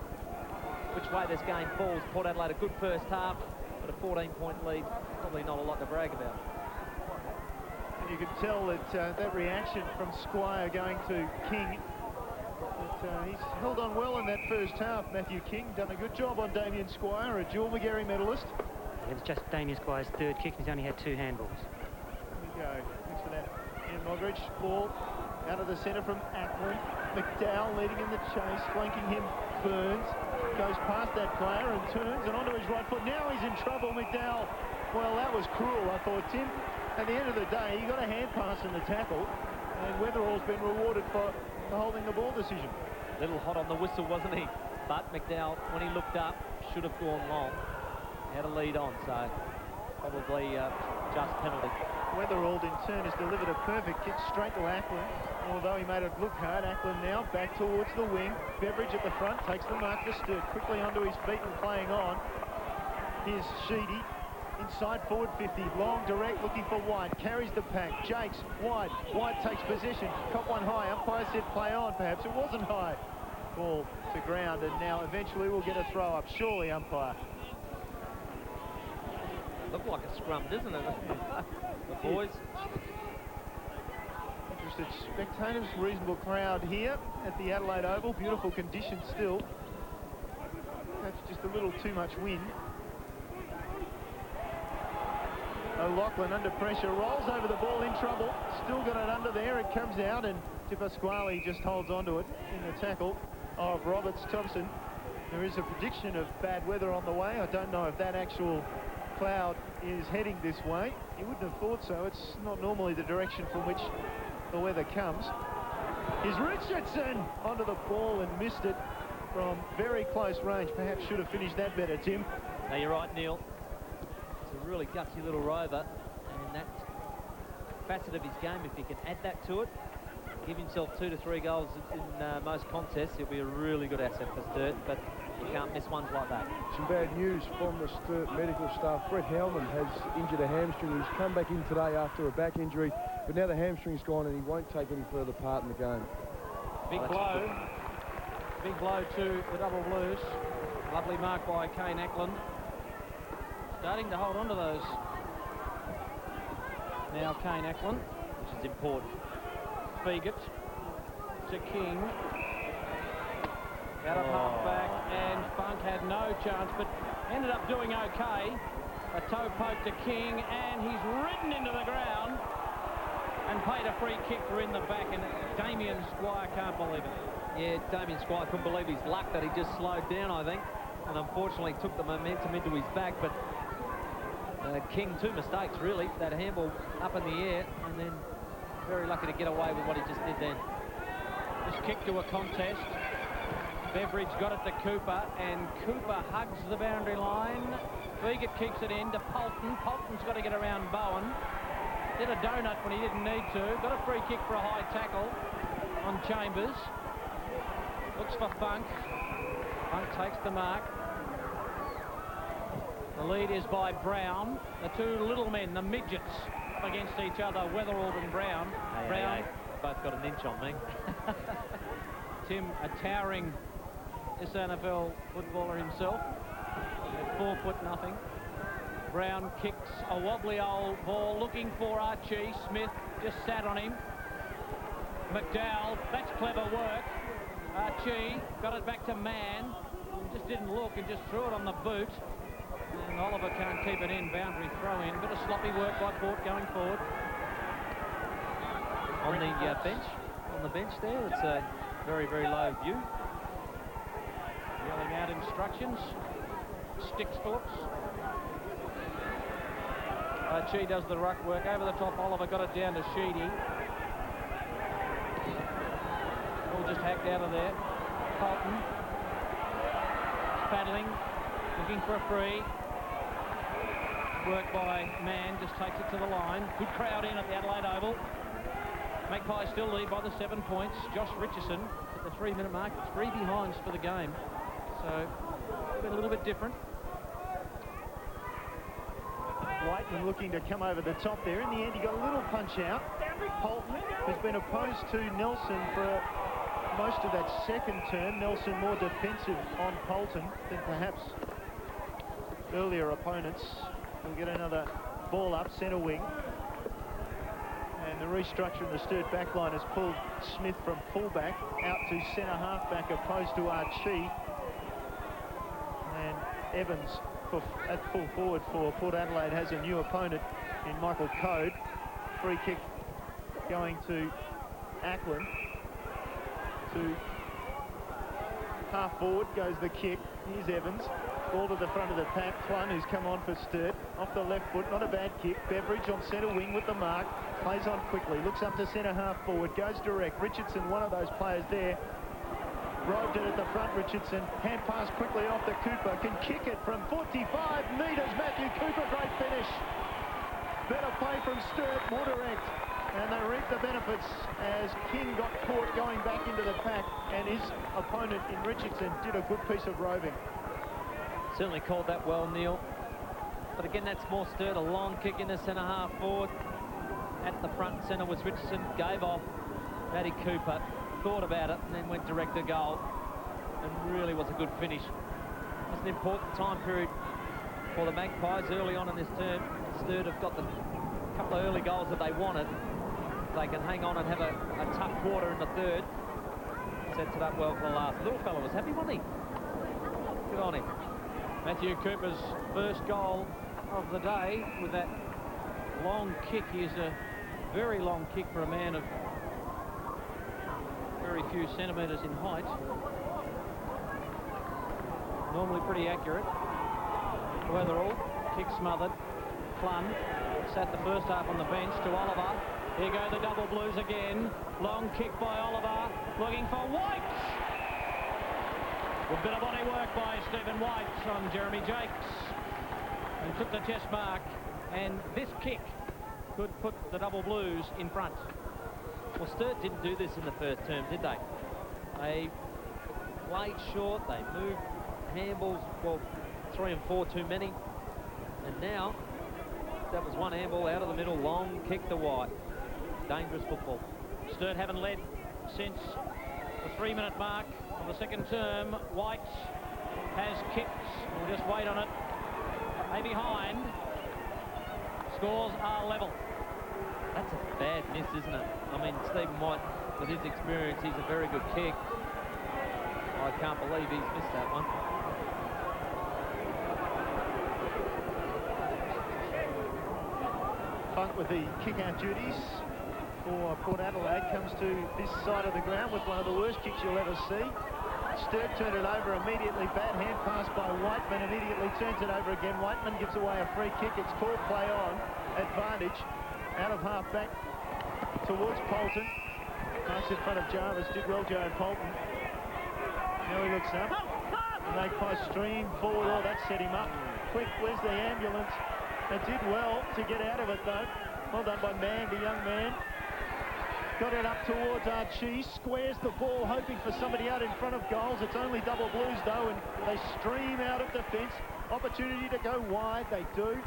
[SPEAKER 2] which way this game falls. Port Adelaide, a good first half, but a 14-point lead, probably not a lot to brag about.
[SPEAKER 1] And you can tell that that reaction from Squire going to King, that he's held on well in that first half. Matthew King done a good job on Damien Squire, a dual Magarey medalist.
[SPEAKER 7] It was just Damien Squire's third kick, and he's only had 2 handballs.
[SPEAKER 1] Here we go. Thanks for that. Ian Mogridge, ball out of the centre from Ackland. McDowell leading in the chase, flanking him. Burns goes past that player and turns and onto his right foot. Now he's in trouble, McDowell. Well, that was cruel, I thought, Tim. At the end of the day, he got a hand pass in the tackle, and Weatherall's been rewarded for holding the ball decision.
[SPEAKER 2] A little hot on the whistle, wasn't he? But McDowell, when he looked up, should have gone long. He had a lead on, so probably just penalty.
[SPEAKER 1] Weatherall, in turn, has delivered a perfect kick straight to Ackland. Although he made it look hard, Ackland now back towards the wing. Beveridge at the front, takes the mark for Sturt, quickly onto his feet and playing on. Here's Sheedy, inside forward 50, long direct, looking for White, carries the pack, Jakes, White takes possession, caught one high, umpire said play on, perhaps it wasn't high. Ball to ground, and now eventually we'll get a throw up, surely umpire.
[SPEAKER 2] Looked like a scrum, doesn't it? The boys.
[SPEAKER 1] Interested spectators, reasonable crowd here at the Adelaide Oval, beautiful conditions still. That's just a little too much wind. O'Loughlin under pressure, rolls over the ball, in trouble, still got it under there, it comes out, and Tipasquale just holds onto it in the tackle of Roberts-Thompson. There is a prediction of bad weather on the way. I don't know if that actual cloud is heading this way. You wouldn't have thought so. It's not normally the direction from which the weather comes. Here's Richardson onto the ball and missed it from very close range. Perhaps should have finished that better, Tim.
[SPEAKER 2] No, you're right, Neil. A really gutsy little rover, and that facet of his game, if he can add that to it, give himself 2 to 3 goals in most contests, he'll be a really good asset for Sturt, but you can't miss ones like that.
[SPEAKER 3] Some bad news from the Sturt medical staff. Brett Hellman has injured a hamstring. He's come back in today after a back injury, but now the hamstring's gone and he won't take any further part in the game.
[SPEAKER 6] Big blow. Big blow to the Double Blues. Lovely mark by Kane Ackland. Starting to hold on to those. Now Kane Ackland,
[SPEAKER 2] Which is important.
[SPEAKER 6] Fegert to King. Out of half-back, and Funk had no chance, but ended up doing okay. A toe poke to King, and he's ridden into the ground and paid a free kick for in the back, and Damien Squire can't believe it.
[SPEAKER 2] Yeah, Damien Squire couldn't believe his luck that he just slowed down, I think, and unfortunately took the momentum into his back, but King, 2 mistakes, really. That handball up in the air, and then very lucky to get away with what he just did then.
[SPEAKER 6] This kick to a contest. Beveridge got it to Cooper, and Cooper hugs the boundary line. Fegert kicks it in to Polton. Polton's got to get around Bowen. Did a donut when he didn't need to. Got a free kick for a high tackle on Chambers. Looks for Funk. Funk takes the mark. The lead is by Brown. The 2 little men, the midgets, up against each other, Weatherall and Brown. Brown.
[SPEAKER 2] Hey. Both got an inch on me.
[SPEAKER 6] Tim, a towering SNFL footballer himself. 4 foot nothing. Brown kicks a wobbly old ball, looking for Archie. Smith just sat on him. McDowell, that's clever work. Archie got it back to Mann. He just didn't look and just threw it on the boot. And Oliver can't keep it in. Boundary throw in. Bit of sloppy work by Port going forward.
[SPEAKER 2] On the bench there, it's a very, very low view.
[SPEAKER 6] Yelling out instructions. Sticks Phillips. Chi does the ruck work. Over the top, Oliver got it down to Sheedy. All just hacked out of there. Colton. Paddling. Looking for a free. Work by Mann. Just takes it to the line. Good crowd in at the Adelaide Oval. Magpies still lead by the 7 points. Josh Richardson at the 3-minute mark. 3 behinds for the game. So, a little bit different.
[SPEAKER 1] Whiteman looking to come over the top there. In the end, he got a little punch out. Polton, who's been opposed to Nelson for most of that second term. Nelson more defensive on Polton than perhaps earlier opponents. We'll get another ball up, centre wing. And the restructure in the Sturt backline has pulled Smith from fullback out to centre halfback opposed to Archie. And Evans at full forward for Port Adelaide has a new opponent in Michael Code. Free kick going to Ackland. To half forward goes the kick. Here's Evans. Ball to the front of the pack. Clun, who's come on for Sturt. Off the left foot, not a bad kick. Beveridge on centre wing with the mark. Plays on quickly. Looks up to centre half forward. Goes direct. Richardson, one of those players there. Roved it at the front, Richardson. Hand pass quickly off to Cooper. Can kick it from 45 metres. Matthew Cooper, great finish. Better play from Sturt, more direct. And they reap the benefits as King got caught going back into the pack. And his opponent in Richardson did a good piece of roving.
[SPEAKER 2] Certainly called that well, Neil. But again, that's more Sturt. A long kick in the centre half forward. At the front centre was Richardson. Gave off Matty Cooper. Thought about it and then went direct to goal, and really was a good finish. It's an important time period for the Magpies early on in this term. Sturt have got the couple of early goals that they wanted. They can hang on and have a tough quarter in the third. Sets it up well for the last. Little fella was happy, wasn't he? Good on him.
[SPEAKER 6] Matthew Cooper's first goal of the day with that long kick. He is a very long kick for a man of very few centimetres in height. Normally pretty accurate. Weatherall, kick smothered. Clun sat the first half on the bench to Oliver. Here go the double blues again. Long kick by Oliver, looking for White. Good bit of body work by Stephen White on Jeremy Jakes. And took the chest mark. And this kick could put the double blues in front.
[SPEAKER 2] Well, Sturt didn't do this in the first term, did they? They played short, they moved handballs, well, 3 and 4 too many. And now, that was one handball out of the middle, long kick to White. Dangerous football.
[SPEAKER 6] Sturt haven't led since the 3-minute mark of the second term. White has kicked. We'll just wait on it. A behind. Scores are level.
[SPEAKER 2] That's a bad miss, isn't it? I mean, Stephen White, with his experience, he's a very good kick. I can't believe he's missed that one.
[SPEAKER 1] Funk with the kick-out duties for Port Adelaide comes to this side of the ground with one of the worst kicks you'll ever see. Sturt turned it over immediately. Bad hand pass by Whiteman. Immediately turns it over again. Whiteman gives away a free kick. It's called play on. Advantage. Out of half-back towards Polton. Nice in front of Jarvis. Did well, Joe Polton. Now he looks up. Magpie stream forward. Oh, that set him up. Quick, where's the ambulance? They did well to get out of it, though. Well done by Mann, the young man. Got it up towards Archie. Squares the ball, hoping for somebody out in front of goals. It's only double blues, though, and they stream out of defence. Opportunity to go wide. They do.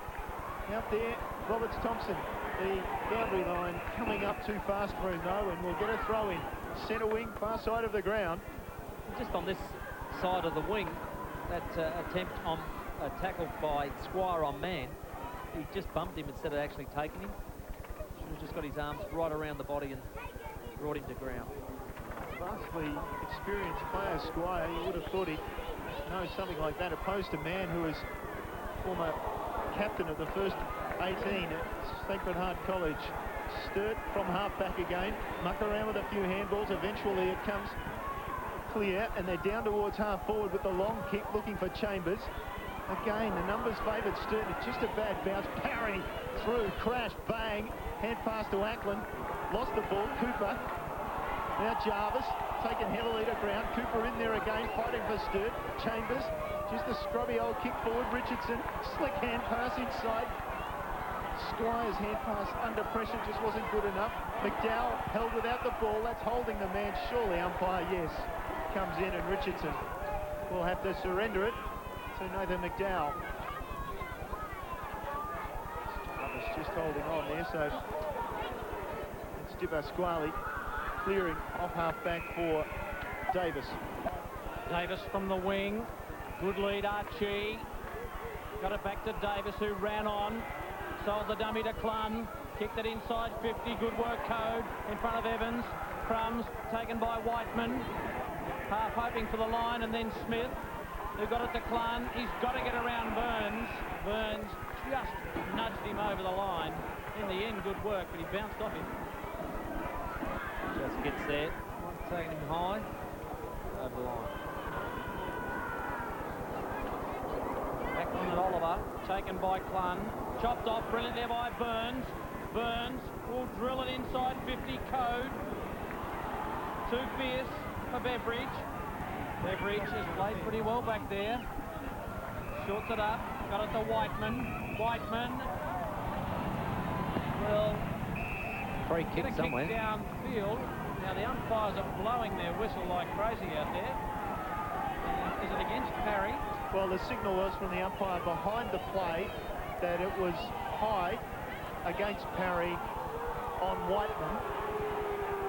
[SPEAKER 1] Out there, Roberts-Thompson. The boundary line coming up too fast for him, though, and we'll get a throw in. Centre wing, far side of the ground.
[SPEAKER 2] Just on this side of the wing, that attempt on a tackle by Squire on Mann, he just bumped him instead of actually taking him. Should have just got his arms right around the body and brought him to ground.
[SPEAKER 1] Vastly experienced player, Squire. You would have thought he'd knows something like that, opposed to Mann, who is former captain of the first 18 at Sacred Heart College. Sturt from half-back again, muck around with a few handballs. Eventually it comes clear, and they're down towards half-forward with the long kick, looking for Chambers. Again, the numbers favoured Sturt. It's just a bad bounce. Parry through, crash, bang. Hand pass to Ackland. Lost the ball. Cooper. Now Jarvis taken heavily to ground. Cooper in there again, fighting for Sturt. Chambers, just a scrubby old kick forward. Richardson, slick hand pass inside. Squire's hand pass under pressure just wasn't good enough. McDowell held without the ball. That's holding the man. Surely umpire, yes. Comes in, and Richardson will have to surrender it to Nathan McDowell. Jarvis just holding on there, so it's Dipper Squally clearing off half-back for Davis.
[SPEAKER 6] Davis from the wing. Good lead, Archie. Got it back to Davis, who ran on. Sold the dummy to Clun. Kicked it inside 50. Good work, Code. In front of Evans. Crumbs taken by Whiteman. Half hoping for the line, and then Smith, who got it to Clun. He's got to get around Burns. Burns just nudged him over the line. In the end, good work, but he bounced off him. Just gets there. Taking him high. Over the line. Back on at Oliver. Taken by Clun. Chopped off brilliant there by Burns. Burns will drill it inside 50. Code. Too fierce for Beveridge. Beveridge has played pretty well back there. Shorts it up. Got it to Whiteman. Whiteman. Well,
[SPEAKER 2] Free kick somewhere.
[SPEAKER 6] Kick downfield. Now the umpires are blowing their whistle like crazy out there. Is it against Parry?
[SPEAKER 1] Well, the signal was from the umpire behind the play that it was high against Parry on Whiteman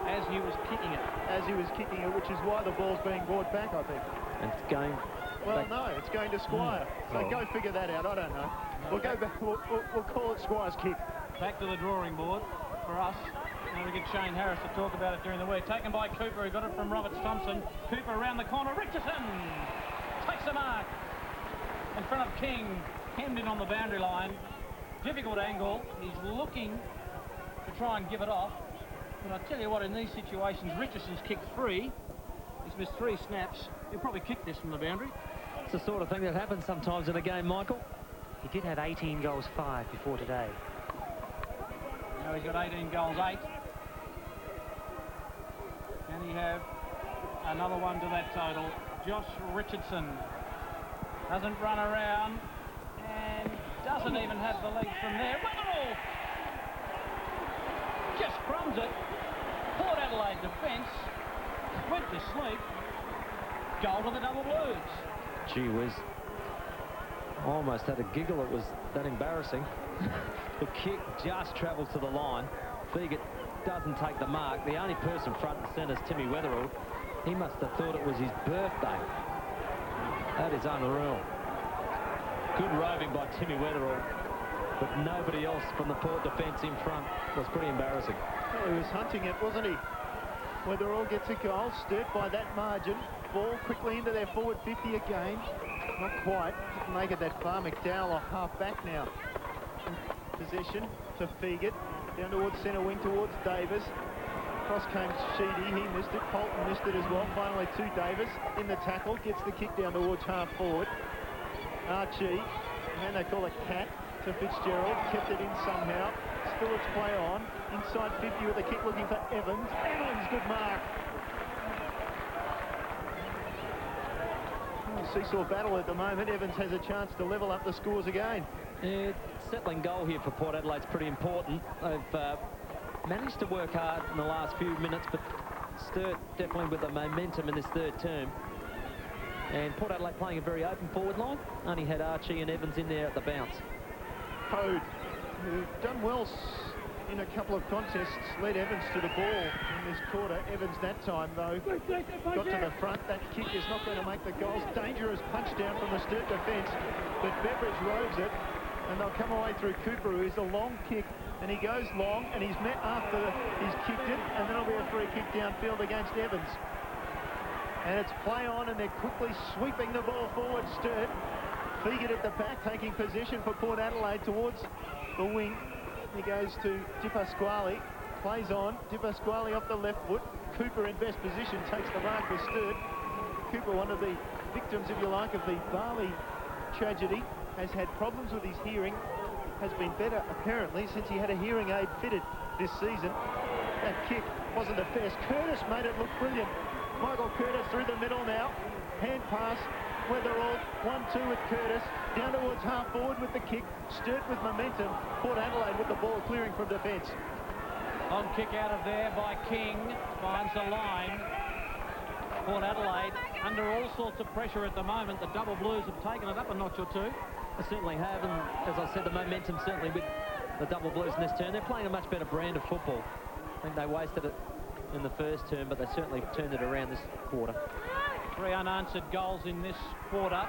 [SPEAKER 6] As he was kicking it.
[SPEAKER 1] as he was kicking it, which is why the ball's being brought back, I think.
[SPEAKER 2] And it's going
[SPEAKER 1] Well,
[SPEAKER 2] back.
[SPEAKER 1] no, it's going to Squire. So go figure that out. I don't know. We'll go back. We'll call it Squire's kick.
[SPEAKER 6] Back to the drawing board for us. And we get Shane Harris to talk about it during the week. Taken by Cooper, who got it from Roberts Thompson. Cooper around the corner. Richardson takes the mark in front of King. Hemmed in on the boundary line. Difficult angle. He's looking to try and give it off. But I tell you what, in these situations, Richardson's kicked 3. He's missed 3 snaps. He'll probably kick this from the boundary.
[SPEAKER 2] It's the sort of thing that happens sometimes in a game, Michael.
[SPEAKER 7] He did have 18 goals 5 before today.
[SPEAKER 6] Now he's got 18 goals 8. Can he have another one to that total? Josh Richardson doesn't run around and doesn't even have the legs from there. Wiggle! Just crumbs it. Port Adelaide defence went to sleep. Goal to the Double Blues.
[SPEAKER 2] Gee whiz. Almost had a giggle. It was that embarrassing. The kick just travels to the line. Fegert doesn't take the mark. The only person front and centre is Timmy Weatherall. He must have thought it was his birthday. That is unreal. Good roving by Timmy Weatherall, but nobody else from the Port defence in front. Was pretty embarrassing.
[SPEAKER 1] Well, he was hunting it, wasn't he? Weatherall gets a goal. Sturt by that margin. Ball quickly into their forward 50 again. Not quite. Didn't make it that far. McDowell off half-back now. Possession to Fegert. Down towards centre wing towards Davis. Cross came Sheedy. He missed it. Polton missed it as well. Finally to Davis in the tackle. Gets the kick down towards half-forward. Archie. And they call it Cat to Fitzgerald. Kept it in somehow. Still its play on. Inside 50 with a kick looking for Evans. Evans, good mark. Seesaw battle at the moment. Evans has a chance to level up the scores again.
[SPEAKER 2] Yeah, settling goal here for Port Adelaide's pretty important. They've managed to work hard in the last few minutes, but Sturt definitely with the momentum in this third term. And Port Adelaide playing a very open forward line. Only had Archie and Evans in there at the bounce.
[SPEAKER 1] Code, who done well in a couple of contests, led Evans to the ball in this quarter. Evans that time, though, got to the front. That kick is not going to make the goals. Dangerous punch down from the Sturt defence, but Beveridge roves it, and they'll come away through Cooper, who is a long kick, and he goes long, and he's met after he's kicked it, and then it'll be a free kick downfield against Evans. 2 minutes And it's play on, and they're quickly sweeping the ball forward. Sturt. Fegan at the back, taking possession for Port Adelaide towards the wing. He goes to Di Pasquale. Plays on. Di Pasquale off the left foot. Cooper in best position takes the mark for Sturt. Cooper, one of the victims, if you like, of the Bali tragedy, has had problems with his hearing. Has been better, apparently, since he had a hearing aid fitted this season. That kick wasn't the best. Curtis made it look brilliant. Michael Curtis through the middle now. Hand pass. Weatherall, 1-2 with Curtis. Down towards half forward with the kick. Sturt with momentum. Port Adelaide with the ball clearing from defence.
[SPEAKER 6] On kick out of there by King. Finds the line. Port Adelaide under all sorts of pressure at the moment. The Double Blues have taken it up a notch or two.
[SPEAKER 2] They certainly have, and as I said, the momentum certainly with the Double Blues in this turn. They're playing a much better brand of football. I think they wasted it in the first term, but they certainly turned it around this quarter.
[SPEAKER 6] 3 unanswered goals in this quarter.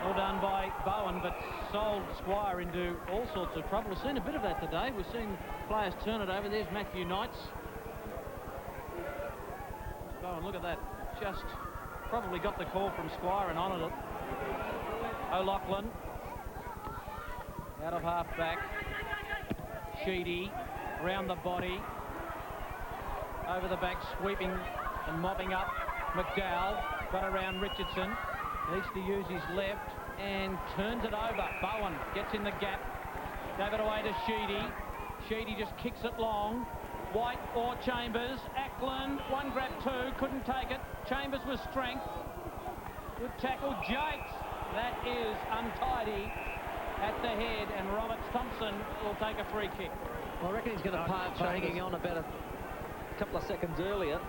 [SPEAKER 6] All done by Bowen, but sold Squire into all sorts of trouble. We've seen a bit of that today. We've seen players turn it over. There's Matthew Knights. Bowen, look at that. Just probably got the call from Squire and honoured it. O'Loughlin. Out of half-back. Sheedy. Round the body. Over the back, sweeping and mopping up McDowell. Got around Richardson. Needs to use his left and turns it over. Bowen gets in the gap. Gave it away to Sheedy. Sheedy just kicks it long. White or Chambers. Ackland, one grab, two. Couldn't take it. Chambers with strength. Good tackle. Jakes. That is untidy at the head, and Roberts Thompson will take a free kick.
[SPEAKER 2] Well, I reckon he's going to part hanging on about a couple of seconds earlier.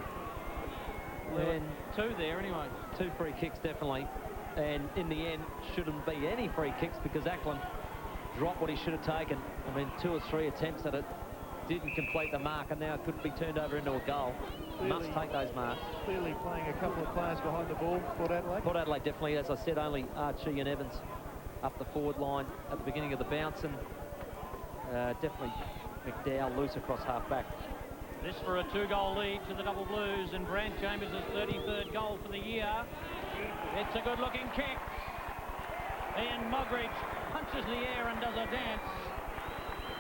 [SPEAKER 6] And 2 there anyway.
[SPEAKER 2] 2 free kicks definitely, and in the end shouldn't be any free kicks because Ackland dropped what he should have taken. I mean, 2 or 3 attempts at it, didn't complete the mark, and now it could be turned over into a goal. Must take those marks.
[SPEAKER 1] Clearly playing a couple of players behind the ball, Port Adelaide.
[SPEAKER 2] Port Adelaide definitely, as I said, only Archie and Evans up the forward line at the beginning of the bounce, and definitely McDowell loose across half-back.
[SPEAKER 6] This for a 2-goal lead to the Double Blues, and Brand Chambers' 33rd goal for the year. It's a good-looking kick. Ian Mogridge punches the air and does a dance.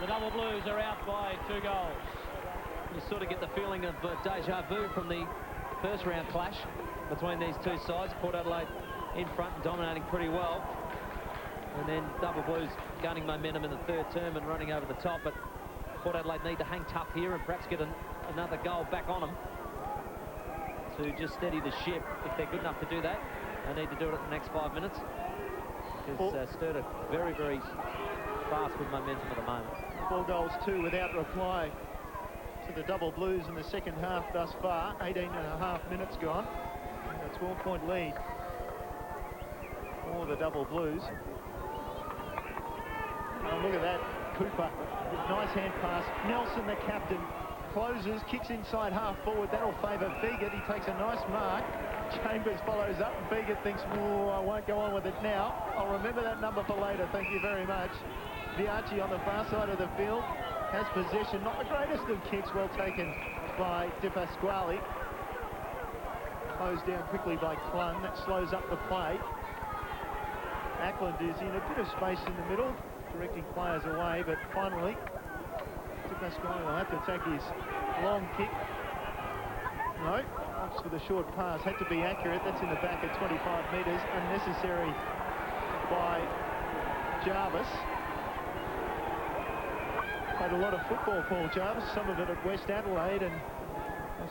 [SPEAKER 6] The Double Blues are out by 2 goals.
[SPEAKER 2] You sort of get the feeling of deja vu from the first round clash between these two sides. Port Adelaide in front and dominating pretty well. And then Double Blues gaining momentum in the third term and running over the top. But Port Adelaide need to hang tough here and perhaps get another goal back on them to just steady the ship. If they're good enough to do that, they need to do it in the next 5 minutes. Because Sturt are very, very fast with momentum at the moment.
[SPEAKER 1] 4 goals, 2 without reply to the Double Blues in the second half thus far. 18.5 minutes gone. A 12-point lead for the Double Blues. Oh, look at that. Cooper, nice hand pass. Nelson, the captain, closes, kicks inside half forward. That'll favour Fegan. He takes a nice mark. Chambers follows up, and Fegan thinks, oh, I won't go on with it now. I'll remember that number for later. Thank you very much. Viacci on the far side of the field has possession. Not the greatest of kicks, well taken by Di Pasquale. Closed down quickly by Clun. That slows up the play. Ackland is in a bit of space in the middle, directing players away, but finally Di Pasquale will have to take his long kick. No, opts for the short pass. Had to be accurate. That's in the back at 25 metres. Unnecessary by Jarvis. Played a lot of football, Paul Jarvis, some of it at West Adelaide, and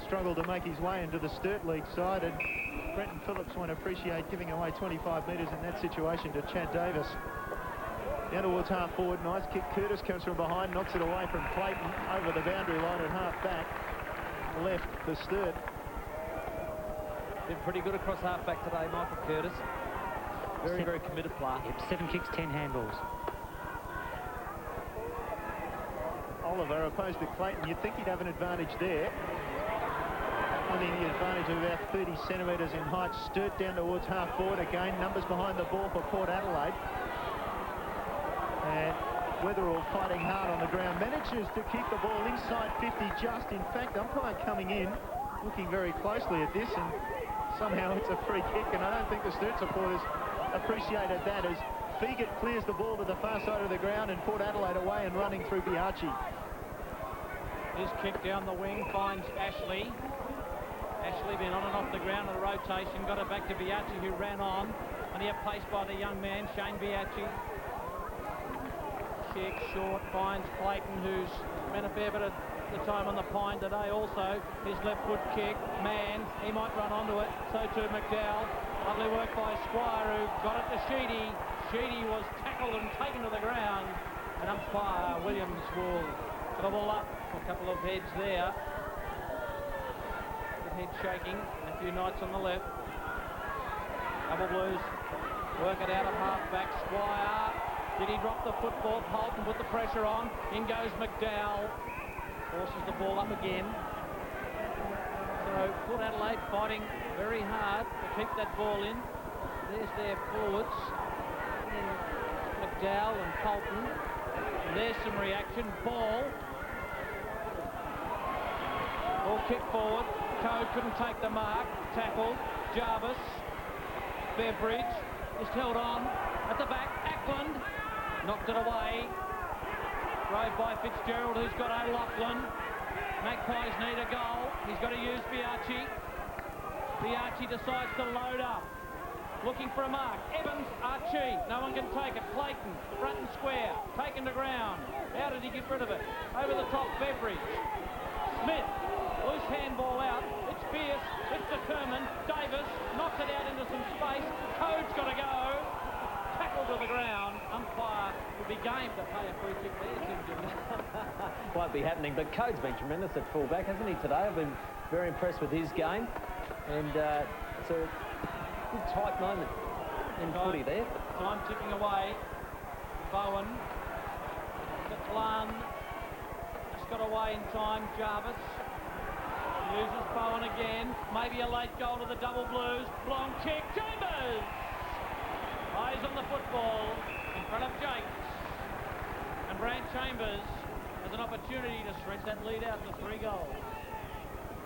[SPEAKER 1] struggled to make his way into the Sturt League side, and Brenton Phillips won't appreciate giving away 25 metres in that situation to Chad Davis. Down towards half forward, nice kick. Curtis comes from behind, knocks it away from Clayton over the boundary line at half back. Left for Sturt.
[SPEAKER 2] Been pretty good across half back today, Michael Curtis. Very, very committed player.
[SPEAKER 7] Yep, 7 kicks, 10 handballs.
[SPEAKER 1] Oliver opposed to Clayton. You'd think he'd have an advantage there. Only the advantage of about 30 centimetres in height. Sturt down towards half forward again. Numbers behind the ball for Port Adelaide. And Weatherall fighting hard on the ground. Manages to keep the ball inside 50 just. In fact, umpire coming in looking very closely at this, and somehow it's a free kick, and I don't think the Sturt supporters appreciated that as Fegert clears the ball to the far side of the ground and Port Adelaide away and running through Biachi.
[SPEAKER 6] His kick down the wing finds Ashley. Ashley been on and off the ground with a rotation, got it back to Biachi, who ran on, and he placed by the young man, Shane Biachi. Kick short, finds Clayton, who's spent a fair bit of the time on the pine today also. His left foot kick, man, he might run onto it, so too McDowell. Lovely work by Squire, who got it to Sheedy. Sheedy was tackled and taken to the ground, and umpire Williams will double up a couple of heads there. The head shaking, and a few knights on the left. Double Blues work it out of half-back. Squire, did he drop the football? Polton put the pressure on. In goes McDowell. Forces the ball up again. So Port Adelaide fighting very hard to keep that ball in. There's their forwards. And McDowell and Polton. And there's some reaction. Ball kick forward. Code couldn't take the mark. Tackled. Jarvis. Beveridge just held on at the back. Ackland knocked it away. Drove by Fitzgerald, who's got O'Loughlin. Magpies need a goal. He's got to use Biachi. Biachi decides to load up. Looking for a mark. Evans, Archie. No one can take it. Clayton, front and square. Taken to ground. How did he get rid of it? Over the top, Beveridge. Smith. Loose handball out. It's fierce. It's determined. Davis knocks it out into some space. Code's got to go. Tackled to the ground. Umpire will be game to pay a free kick there, Jim.
[SPEAKER 2] Won't be happening, but Code's been tremendous at fullback, hasn't he, today? I've been very impressed with his game. And it's a good tight moment in footy there.
[SPEAKER 6] Time ticking away. Bowen. Kaplan. Just got away in time. Jarvis. Uses Bowen again. Maybe a late goal to the Double Blues. Long kick. Chambers! Eyes on the football in front of Jakes. And Brant Chambers has an opportunity to stretch that lead out to 3 goals.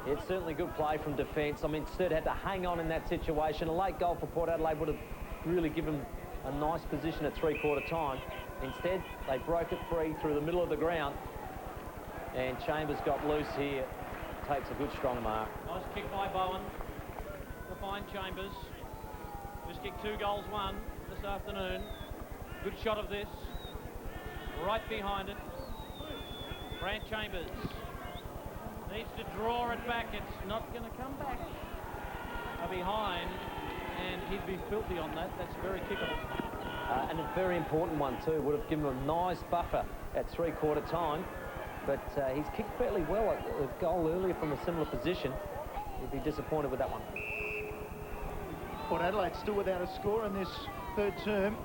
[SPEAKER 2] It's certainly good play from defence. I mean, Sturt had to hang on in that situation. A late goal for Port Adelaide would have really given a nice position at three-quarter time. Instead, they broke it free through the middle of the ground. And Chambers got loose here. Takes a good, strong mark.
[SPEAKER 6] Nice kick by Bowen to find Chambers. Just kicked 2 goals, 1 this afternoon. Good shot of this. Right behind it. Brant Chambers needs to draw it back. It's not going to come back. Behind, and he'd be filthy on that. That's very kickable.
[SPEAKER 2] And a very important one too. Would have given him a nice buffer at three-quarter time. But he's kicked fairly well at a goal earlier from a similar position. He'd be disappointed with that one.
[SPEAKER 1] Port Adelaide still without a score in this third term.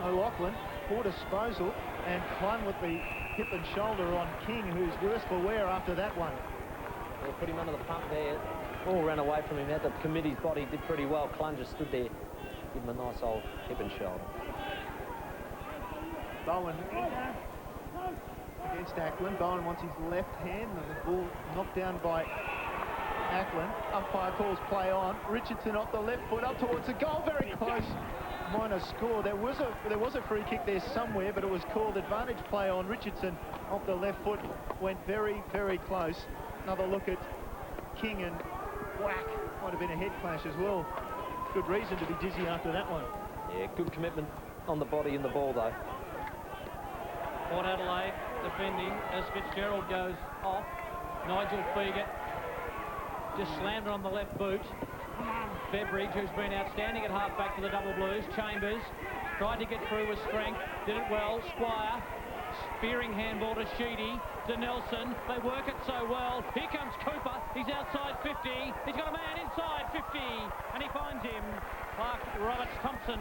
[SPEAKER 1] O'Loughlin, poor disposal, and clung with the hip and shoulder on King, who's worse for wear after that one.
[SPEAKER 2] They put him under the pump there. All ran away from him. The committee's body did pretty well. Clunger stood there, give him a nice old hip and shoulder.
[SPEAKER 1] Bowen against Ackland. Bowen wants his left hand, and the ball knocked down by Ackland. Umpire calls play on. Richardson off the left foot up towards the goal, very close. Minor score. There was a free kick there somewhere, but it was called advantage play on. Richardson off the left foot went very, very close. Another look at King, and whack, might have been a head clash as well. Good reason to be dizzy after that one.
[SPEAKER 2] Yeah, good commitment on the body and the ball though.
[SPEAKER 6] Port Adelaide defending as Fitzgerald goes off. Nigel Fegert just slammed it on the left boot. Beveridge, who's been outstanding at half-back for the Double Blues. Chambers tried to get through with strength, did it well. Squire, spearing handball to Sheedy, to Nelson. They work it so well. Here comes Cooper. He's outside 50. He's got a man inside 50, and he finds him. Clark Roberts-Thompson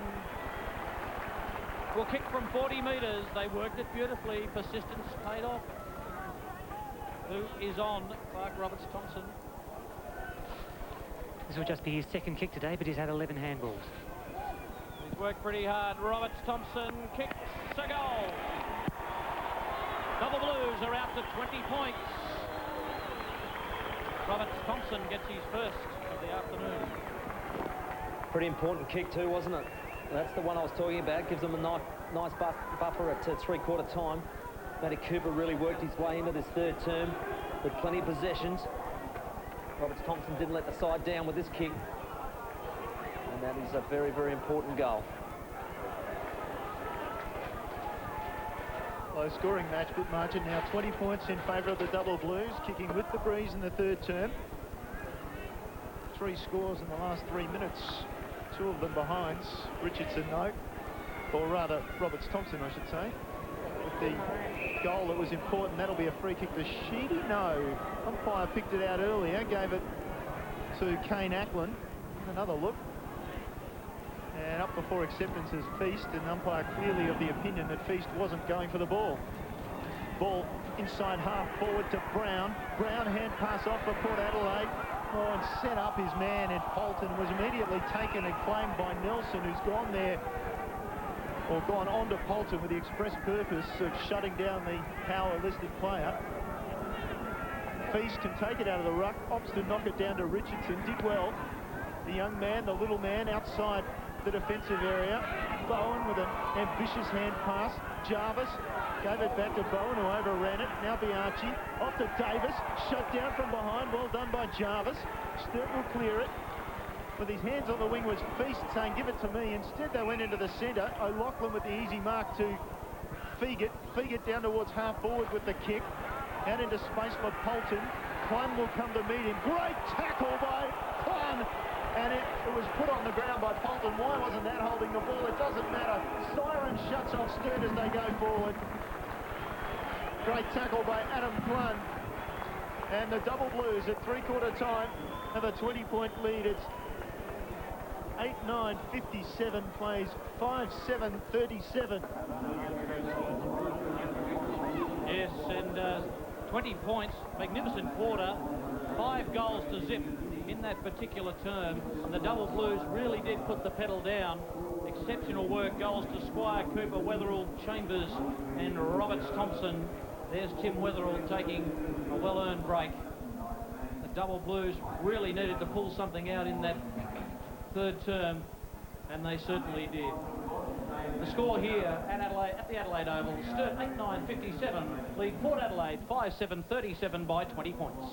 [SPEAKER 6] will kick from 40 metres. They worked it beautifully. Persistence paid off. Who is on? Clark Roberts-Thompson.
[SPEAKER 7] This will just be his second kick today, but he's had 11 handballs.
[SPEAKER 6] He's worked pretty hard. Roberts-Thompson kicks a goal. Double Blues are out to 20 points. Robert Thompson gets his first of the afternoon.
[SPEAKER 2] Pretty important kick too, wasn't it? That's the one I was talking about. Gives them a nice buffer at three-quarter time. Matty Cooper really worked his way into this third term with plenty of possessions. Roberts Thompson didn't let the side down with this kick. And that is a very, very important goal.
[SPEAKER 1] Low scoring match, good margin now, 20 points in favour of the Double Blues, kicking with the breeze in the third term. 3 scores in the last 3 minutes, 2 of them behinds. Richardson, no, or rather Roberts Thompson, I should say. With the goal that was important, that'll be a free kick to Sheedy. No, umpire picked it out earlier, gave it to Kane Ackland. Another look. And up before acceptance is Feast, and umpire clearly of the opinion that Feast wasn't going for the ball. Ball inside half forward to Brown. Brown hand pass off for Port Adelaide. Oh, and set up his man in Polton. Was immediately taken and claimed by Nelson, who's gone there, or gone on to Polton with the express purpose of shutting down the power-listed player. Feast can take it out of the ruck, opts to knock it down to Richardson, did well. The young man, the little man, outside the defensive area. Bowen with an ambitious hand pass. Jarvis gave it back to Bowen, who overran it. Now Bianchi off to Davis, shut down from behind. Well done by Jarvis. Sturt will clear it. With his hands on the wing was Feast saying, give it to me. Instead they went into the centre. O'Loughlin with the easy mark to Feegit. Feegit down towards half forward with the kick. Out into space for Polton. Clun will come to meet him. Great tackle by Clun. And it was put on the ground by Polton. Why wasn't that holding the ball? It doesn't matter. Siren shuts off Sturt as they go forward. Great tackle by Adam Clun. And the Double Blues at three-quarter time have a 20-point lead. It's 8-9-57 plays 5-7-37.
[SPEAKER 6] Yes, and 20 points, magnificent quarter, 5 goals to zip in that particular term. And the Double Blues really did put the pedal down. Exceptional work, goals to Squire, Cooper, Weatherall, Chambers and Roberts Thompson. There's Tim Weatherall taking a well-earned break. The Double Blues really needed to pull something out in that third term, and they certainly did. The score here at the Adelaide Oval, Sturt 8-9-57, lead Port Adelaide 5-7-37 by 20 points.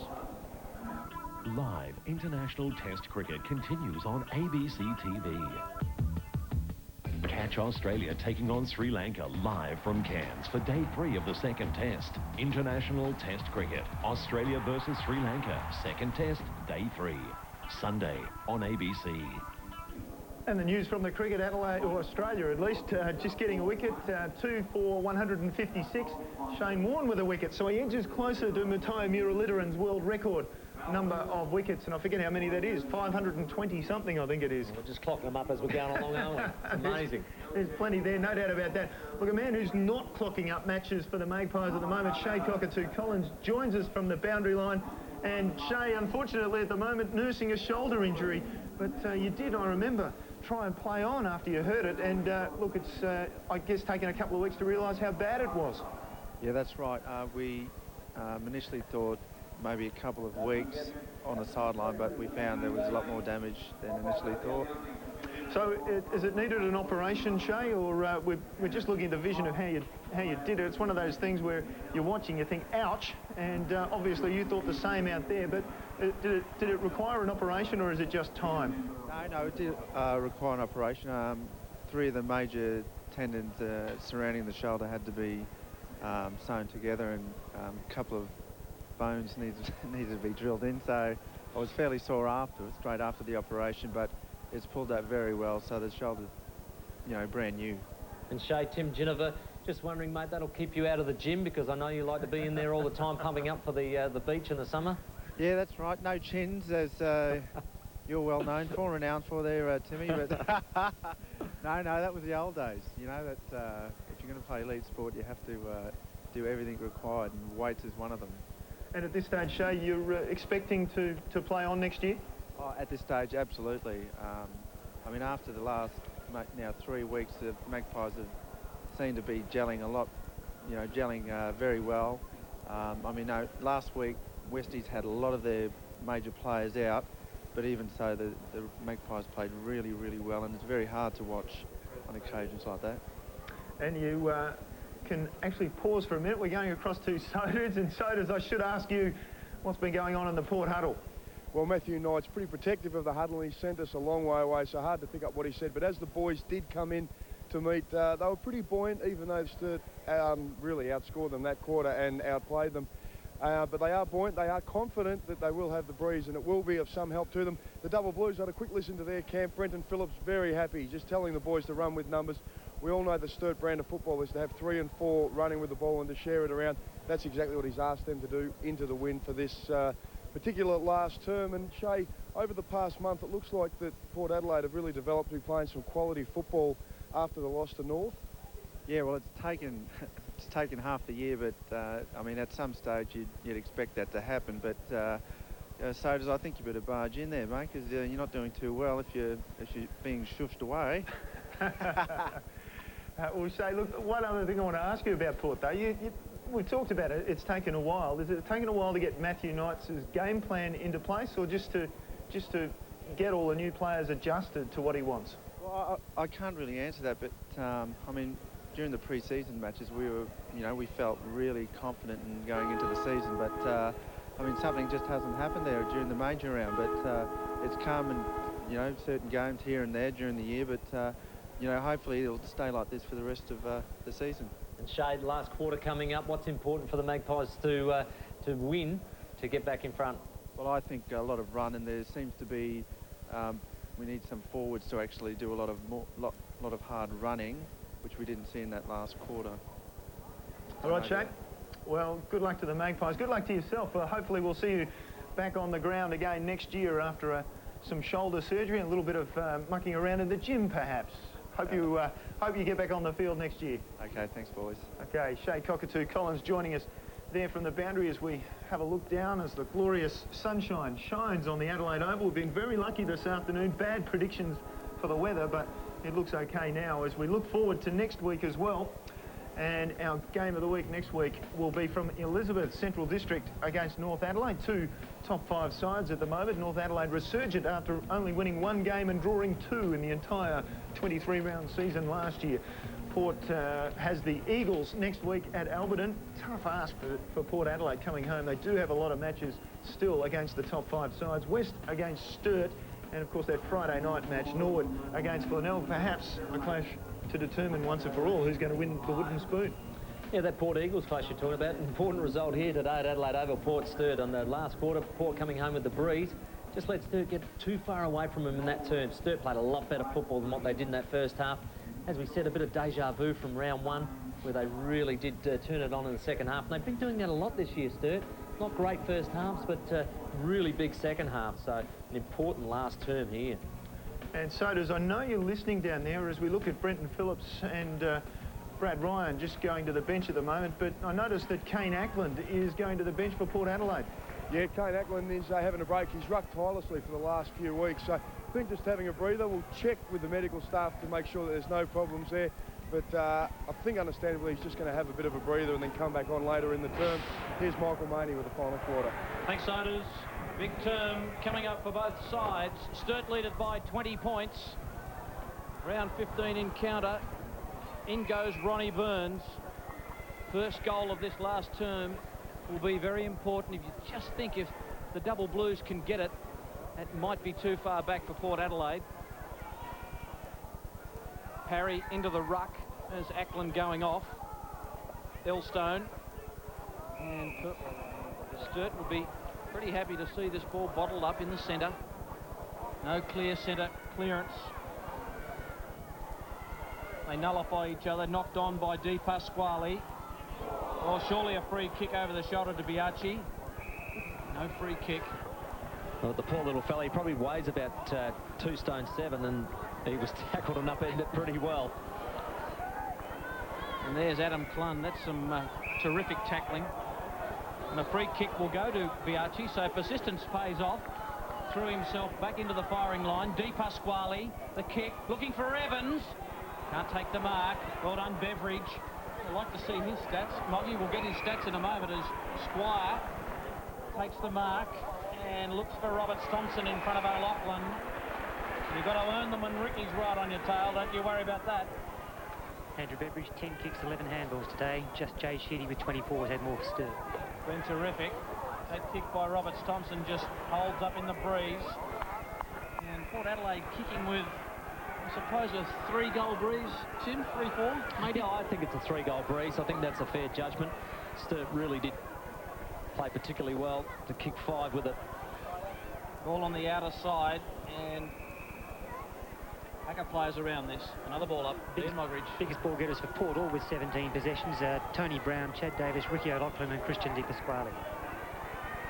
[SPEAKER 8] Live international test cricket continues on ABC TV. Catch Australia taking on Sri Lanka live from Cairns for day 3 of the second test. International test cricket. Australia versus Sri Lanka. Second test, day 3. Sunday on ABC.
[SPEAKER 1] And the news from the cricket, Adelaide, or Australia at least, just getting a wicket, 2 for 156. Shane Warne with a wicket, so he edges closer to Muttiah Muralitharan's world record number of wickets, and I forget how many that is, 520 something I think it is.
[SPEAKER 2] We're just clocking them up as we're going along, aren't we? It's amazing.
[SPEAKER 1] There's plenty there, no doubt about that. Look, a man who's not clocking up matches for the Magpies at the moment, Shay Cockatoo Collins, joins us from the boundary line. And Shay, unfortunately at the moment, nursing a shoulder injury, but you did, I remember, try and play on after you hurt it, and look, it's I guess taken a couple of weeks to realise how bad it was.
[SPEAKER 9] Yeah, that's right. We initially thought maybe a couple of weeks on the sideline, but we found there was a lot more damage than initially thought.
[SPEAKER 1] So is it needed an operation, Shay, or we're just looking at the vision of how you did it? It's one of those things where you're watching, you think, ouch, and obviously you thought the same out there, but did it require an operation, or is it just time?
[SPEAKER 9] No, it did require an operation. 3 of the major tendons surrounding the shoulder had to be sewn together, and a couple of bones needed to be drilled in, so I was fairly sore afterwards, straight after the operation, but it's pulled out very well, so the shoulder's, you know, brand new.
[SPEAKER 2] And Shay, Tim Ginniver, just wondering, mate, that'll keep you out of the gym, because I know you like to be in there all the time pumping up for the beach in the summer. Yeah, that's right. No chins, as you're well known for, renowned for there, Timmy. But no, that was the old days. You know that if you're going to play elite sport, you have to do everything required, and weights is one of them.
[SPEAKER 1] And at this stage, Shay, you're expecting to play on next year?
[SPEAKER 9] Oh, at this stage, absolutely. I mean, after the last now 3 weeks, the Magpies have seemed to be gelling a lot. You know, gelling very well. I mean, last week Westies had a lot of their major players out, but even so, the Magpies played really, really well, and it's very hard to watch on occasions like that.
[SPEAKER 1] And you can actually pause for a minute. We're going across to Sodas, and Sodas, I should ask you what's been going on in the Port huddle.
[SPEAKER 3] Well, Matthew Knight's pretty protective of the huddle, and he sent us a long way away, so hard to pick up what he said. But as the boys did come in to meet, they were pretty buoyant, even though Sturt really outscored them that quarter and outplayed them. But they are buoyant, they are confident that they will have the breeze, and it will be of some help to them. The Double Blues had a quick listen to their camp. Brenton Phillips very happy, just telling the boys to run with numbers. We all know the Sturt brand of football is to have 3 and 4 running with the ball and to share it around. That's exactly what he's asked them to do into the win for this particular last term. And Shay, over the past month, it looks like that Port Adelaide have really developed to be playing some quality football after the loss to North.
[SPEAKER 9] Yeah, well, it's taken half the year, but I mean, at some stage you'd expect that to happen. But Sodas, I think you better barge in there, mate, because you're not doing too well if you're being shushed away.
[SPEAKER 1] Well, Shay, look, one other thing I want to ask you about Port, though. We talked about it. It's taken a while. Is it taken a while to get Matthew Knight's game plan into place, or just to get all the new players adjusted to what he wants?
[SPEAKER 9] Well, I can't really answer that, but I mean, during the pre-season matches, we felt really confident in going into the season, but I mean, something just hasn't happened there during the major round. But it's come, and certain games here and there during the year, but hopefully it'll stay like this for the rest of the season.
[SPEAKER 2] And Shade, last quarter coming up, what's important for the Magpies to win to get back in front?
[SPEAKER 9] Well, I think a lot of run, and there seems to be we need some forwards to actually do a lot of hard running, which we didn't see in that last quarter.
[SPEAKER 1] All right, Shane. Well, good luck to the Magpies. Good luck to yourself. Hopefully we'll see you back on the ground again next year after some shoulder surgery and a little bit of mucking around in the gym, perhaps. Hope you get back on the field next year.
[SPEAKER 9] Okay, thanks, boys.
[SPEAKER 1] Okay, Shay Cockatoo Collins joining us there from the boundary as we have a look down as the glorious sunshine shines on the Adelaide Oval. We've been very lucky this afternoon. Bad predictions for the weather, but it looks okay now as we look forward to next week as well. And our game of the week next week will be from Elizabeth Central District against North Adelaide. 2 top 5 sides at the moment. North Adelaide resurgent after only winning 1 game and drawing 2 in the entire 23-round season last year. Port has the Eagles next week at Alberton. Tough ask for Port Adelaide coming home. They do have a lot of matches still against the top 5 sides. West against Sturt, and of course that Friday night match, Norwood against Glenelg. Perhaps a clash to determine once and for all who's going to win the wooden spoon.
[SPEAKER 2] Yeah, that Port Eagles clash you're talking about. An important result here today at Adelaide Oval. Port Sturt on the last quarter. Port coming home with the breeze. Just let Sturt get too far away from them in that term. Sturt played a lot better football than what they did in that first half. As we said, a bit of deja vu from round 1, where they really did turn it on in the second half. And they've been doing that a lot this year, Sturt. Not great first halves, but really big second half. So an important last term here.
[SPEAKER 1] And so does, I know you're listening down there as we look at Brenton Phillips and Brad Ryan just going to the bench at the moment, but I noticed that Kane Ackland is going to the bench for Port Adelaide.
[SPEAKER 3] Yeah, Kane Ackland is having a break. He's rucked tirelessly for the last few weeks, so I think just having a breather. We'll check with the medical staff to make sure that there's no problems there, but I think understandably he's just going to have a bit of a breather and then come back on later in the term. Here's Michael Maney with the final quarter.
[SPEAKER 6] Thanks, Sodas. Big term coming up for both sides. Sturt leaded by 20 points. Round 15 encounter. In goes Ronnie Burns. First goal of this last term will be very important. If you just think if the Double Blues can get it, it might be too far back for Port Adelaide. Parry into the ruck as Ackland going off. Elstone. And Sturt will be pretty happy to see this ball bottled up in the centre. No clear centre clearance. They nullify each other, knocked on by Di Pasquale. Well, surely a free kick over the shoulder to Biaggi. No free kick.
[SPEAKER 2] Well, the poor little fella, he probably weighs about 2 stone 7, and he was tackled and upended it pretty well.
[SPEAKER 6] And there's Adam Clun. That's some terrific tackling. And a free kick will go to Biaggi, so persistence pays off. Threw himself back into the firing line. Di Pasquale, the kick, looking for Evans. Can't take the mark. Well done, Beveridge. I'd like to see his stats. Moggy will get his stats in a moment as Squire takes the mark and looks for Roberts Thompson in front of O'Loughlin. You've got to earn them when Ricky's right on your tail. Don't you worry about that.
[SPEAKER 7] Andrew Beveridge, 10 kicks, 11 handballs today. Just Jay Sheedy with 24 has had more for Sturt.
[SPEAKER 6] Been terrific. That kick by Roberts Thompson just holds up in the breeze. And Port Adelaide kicking with, I suppose, a 3-goal breeze. Tim, 3-4, maybe?
[SPEAKER 2] Yeah, I think it's a 3-goal breeze. I think that's a fair judgment. Sturt really did play particularly well to kick 5 with it.
[SPEAKER 6] Ball on the outer side, and backup players around this. Another ball up. Ian Mogridge.
[SPEAKER 7] Biggest ball getters for Port, all with 17 possessions. Tony Brown, Chad Davis, Ricky O'Loughlin and Christian Di Pasquale.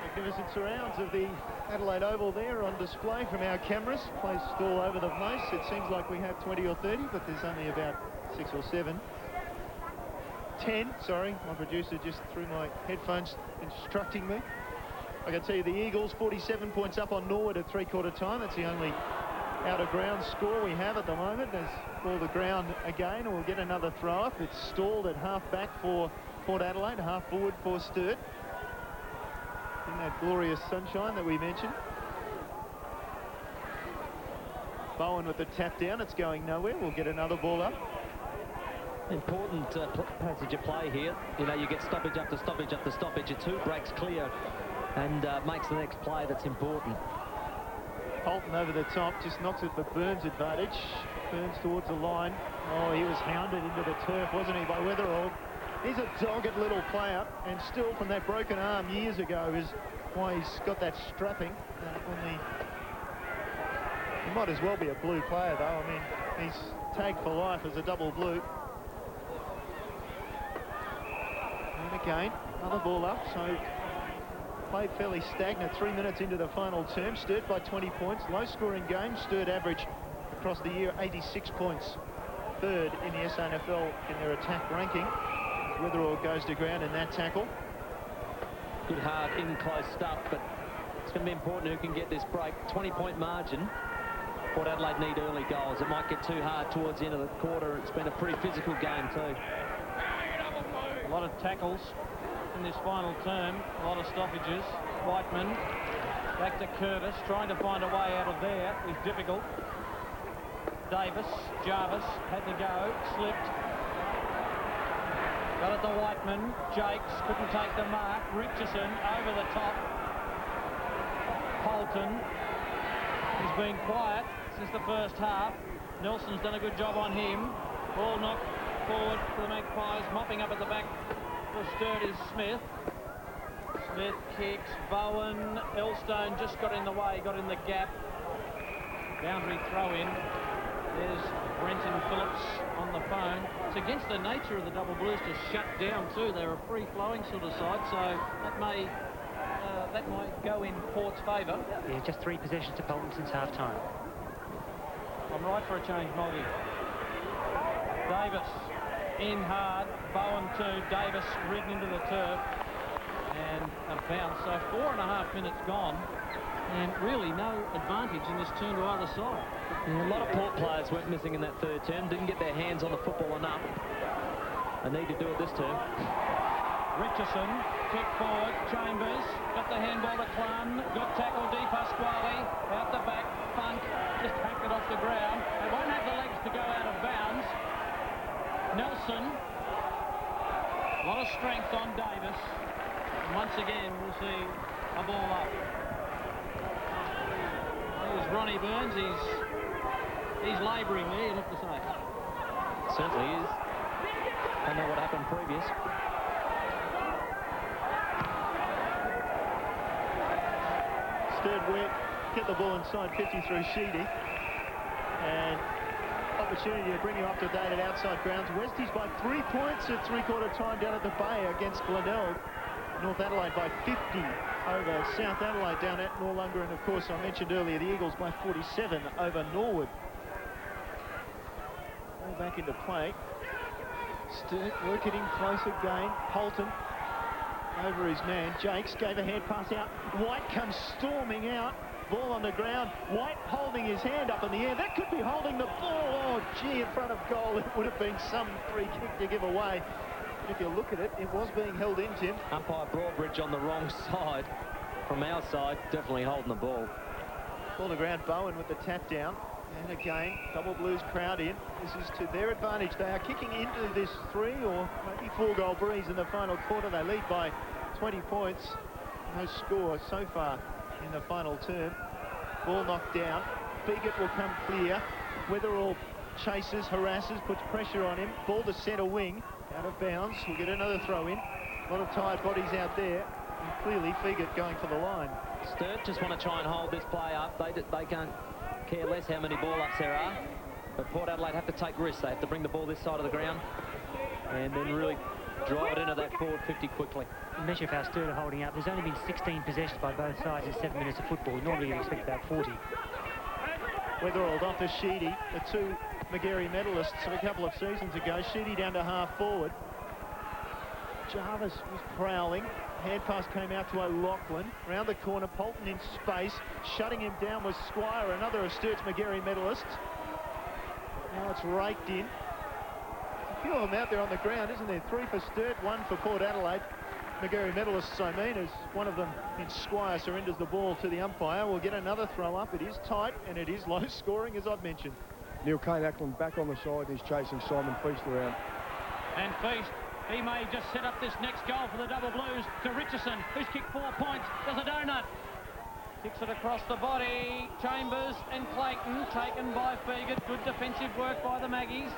[SPEAKER 1] Magnificent surrounds of the Adelaide Oval there on display from our cameras. Placed all over the place. It seems like we have 20 or 30, but there's only about 6 or 7. 10, sorry. My producer just threw my headphones instructing me. I can tell you the Eagles 47 points up on Norwood at 3/4 time. That's the only out-of-ground score we have at the moment. There's all the ground again, and we'll get another throw-up. It's stalled at half-back for Port Adelaide, half-forward for Sturt. In that glorious sunshine that we mentioned. Bowen with the tap down. It's going nowhere. We'll get another ball up.
[SPEAKER 2] Important passage of play here. You know, you get stoppage after stoppage after stoppage. Your 2 breaks clear and makes the next play that's important.
[SPEAKER 1] Holton over the top, just knocks it for Burns' advantage. Burns towards the line. Oh, he was hounded into the turf, wasn't he, by Weatherall. He's a dogged little player, and still from that broken arm years ago is why he's got that strapping on the... He might as well be a blue player, though. I mean, he's tagged for life as a double blue. And again, another ball up, so played fairly stagnant. 3 minutes into the final term. Sturt by 20 points. Low-scoring game. Sturt average across the year 86 points. 3rd in the SANFL in their attack ranking. Weatherall goes to ground in that tackle.
[SPEAKER 2] Good hard in close stuff, but it's going to be important who can get this break. 20-point margin. Port Adelaide need early goals. It might get too hard towards the end of the quarter. It's been a pretty physical game too.
[SPEAKER 6] A lot of tackles in this final term. A lot of stoppages. Whiteman back to Curtis, trying to find a way out of there. Is difficult. Davis, Jarvis had to go, slipped. Got it to Whiteman. Jakes couldn't take the mark. Richardson over the top. Holton has been quiet since the first half. Nelson's done a good job on him. Ball knocked forward for the Magpies. Mopping up at the back for Sturt is Smith. Smith kicks. Bowen. Elstone just got in the way, got in the gap. Boundary throw in. There's Brenton Phillips on the phone. It's against the nature of the Double Blues to shut down too. They're a free-flowing sort of side, so that might go in Port's favour.
[SPEAKER 7] Yeah, just 3 possessions to Bolton since half-time.
[SPEAKER 6] I'm right for a change, Moggy. Davis in hard. Bowen too. Davis rigged into the turf and a bounce. So 4.5 minutes gone. And really no advantage in this turn to either side.
[SPEAKER 2] Yeah, a lot of Port players went missing in that 3rd term. Didn't get their hands on the football enough. They need to do it this term.
[SPEAKER 6] Richardson, kick forward. Chambers, got the handball to Clun. Good tackle, Di Pasquale. Out the back, Funk just hacked it off the ground. They won't have the legs to go out of bounds. Nelson, a lot of strength on Davis. And once again, we'll see a ball up. Here's Ronnie Burns. He's labouring there, you have to say.
[SPEAKER 2] Certainly is. I know what happened previous.
[SPEAKER 1] Sturt wet, get the ball inside 50 through Sheedy. And opportunity to bring you up to date at outside grounds. Westies by 3 points at 3/4 time down at the Bay against Glenelg. North Adelaide by 50 over South Adelaide down at Noarlunga. And of course, I mentioned earlier, the Eagles by 47 over Norwood. All back into play. Sturt work it in close again. Holton over his man. Jakes gave a hand pass out. White comes storming out. Ball on the ground. White holding his hand up in the air. That could be holding the ball. Oh, gee, in front of goal. It would have been some free kick to give away. If you look at it, it was being held in, Tim.
[SPEAKER 2] Umpire Broadbridge on the wrong side. from our side, definitely holding the ball.
[SPEAKER 1] Ball to ground, Bowen with the tap down. And again, Double Blues crowd in. This is to their advantage. They are kicking into this 3 or maybe 4 goal breeze in the final quarter. They lead by 20 points. No score so far in the final term. Ball knocked down. Fegert will come clear. Weatherall chases, harasses, puts pressure on him. Ball to centre wing. Out of bounds. We'll get another throw in. A lot of tired bodies out there. And clearly Fegert going for the line.
[SPEAKER 2] Sturt just want to try and hold this play up. They can't care less how many ball-ups there are. But Port Adelaide have to take risks. They have to bring the ball this side of the ground and then really drive it into that forward 50 quickly.
[SPEAKER 7] Measure of how Sturt are holding up. There's only been 16 possessions by both sides in 7 minutes of football. Normally you'd expect about 40.
[SPEAKER 1] Weatherall off to Sheedy, the 2 Magarey medalists of a couple of seasons ago. Sheedy down to half forward. Jarvis was prowling. Hand pass came out to O'Loughlin. Round the corner, Polton in space. Shutting him down was Squire, another of Sturt's Magarey medalists. Now it's raked in. A few of them out there on the ground, isn't there? 3 for Sturt, 1 for Port Adelaide. Magarey medalists, I mean, as one of them in Squire surrenders the ball to the umpire. We'll get another throw up. It is tight and it is low scoring, as I've mentioned.
[SPEAKER 3] Neil Kane-Ackland back on the side. He's chasing Simon Feast around.
[SPEAKER 6] And Feast, he may just set up this next goal for the Double Blues to Richardson, who's kicked 4 points. Does a donut. Kicks it across the body. Chambers and Clayton taken by Fegert. Good defensive work by the Maggies.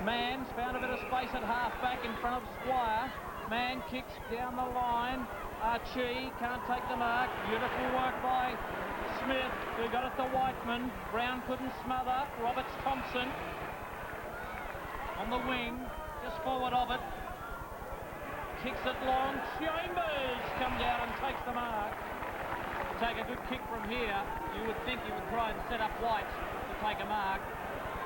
[SPEAKER 6] Mann's found a bit of space at half-back in front of Squire. Mann kicks down the line. Archie can't take the mark. Beautiful work by Smith, who got it to Whiteman. Brown couldn't smother. Roberts Thompson on the wing, just forward of it. Kicks it long. Chambers comes out and takes the mark. To take a good kick from here, you would think he would try and set up White to take a mark.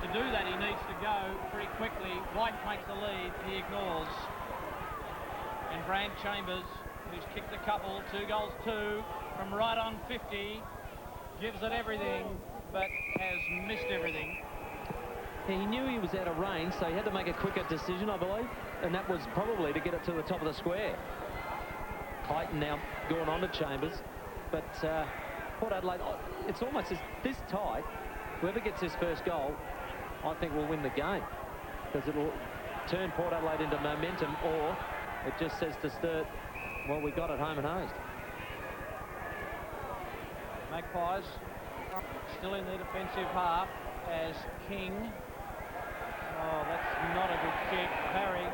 [SPEAKER 6] To do that, he needs to go pretty quickly. White makes the lead. He ignores. And Brand Chambers, who's kicked a couple, 2 goals 2, from right on 50, gives it everything, but has missed everything.
[SPEAKER 2] He knew he was out of range, so he had to make a quicker decision, I believe, and that was probably to get it to the top of the square. Clayton now going on to Chambers, but Port Adelaide, it's almost this tight. Whoever gets this first goal, I think will win the game, because it'll turn Port Adelaide into momentum, or it just says to Sturt, well, we got it home and hosed.
[SPEAKER 6] Magpies still in their defensive half as King. Oh, that's not a good kick. Parry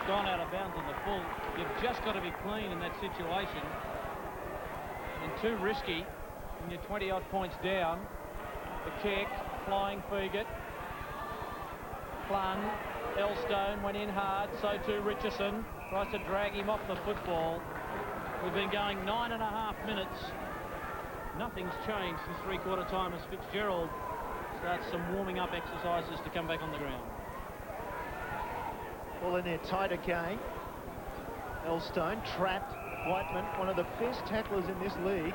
[SPEAKER 6] gone out of bounds on the full. You've just got to be clean in that situation. And too risky when you're 20-odd points down. The kick, flying Fegert. Clun, Elstone went in hard, so too Richardson. Tries to drag him off the football. We've been going 9.5 minutes. Nothing's changed since three-quarter time as Fitzgerald starts some warming up exercises to come back on the ground.
[SPEAKER 1] Ball in there tight again. Elstone trapped. Whiteman, one of the best tacklers in this league,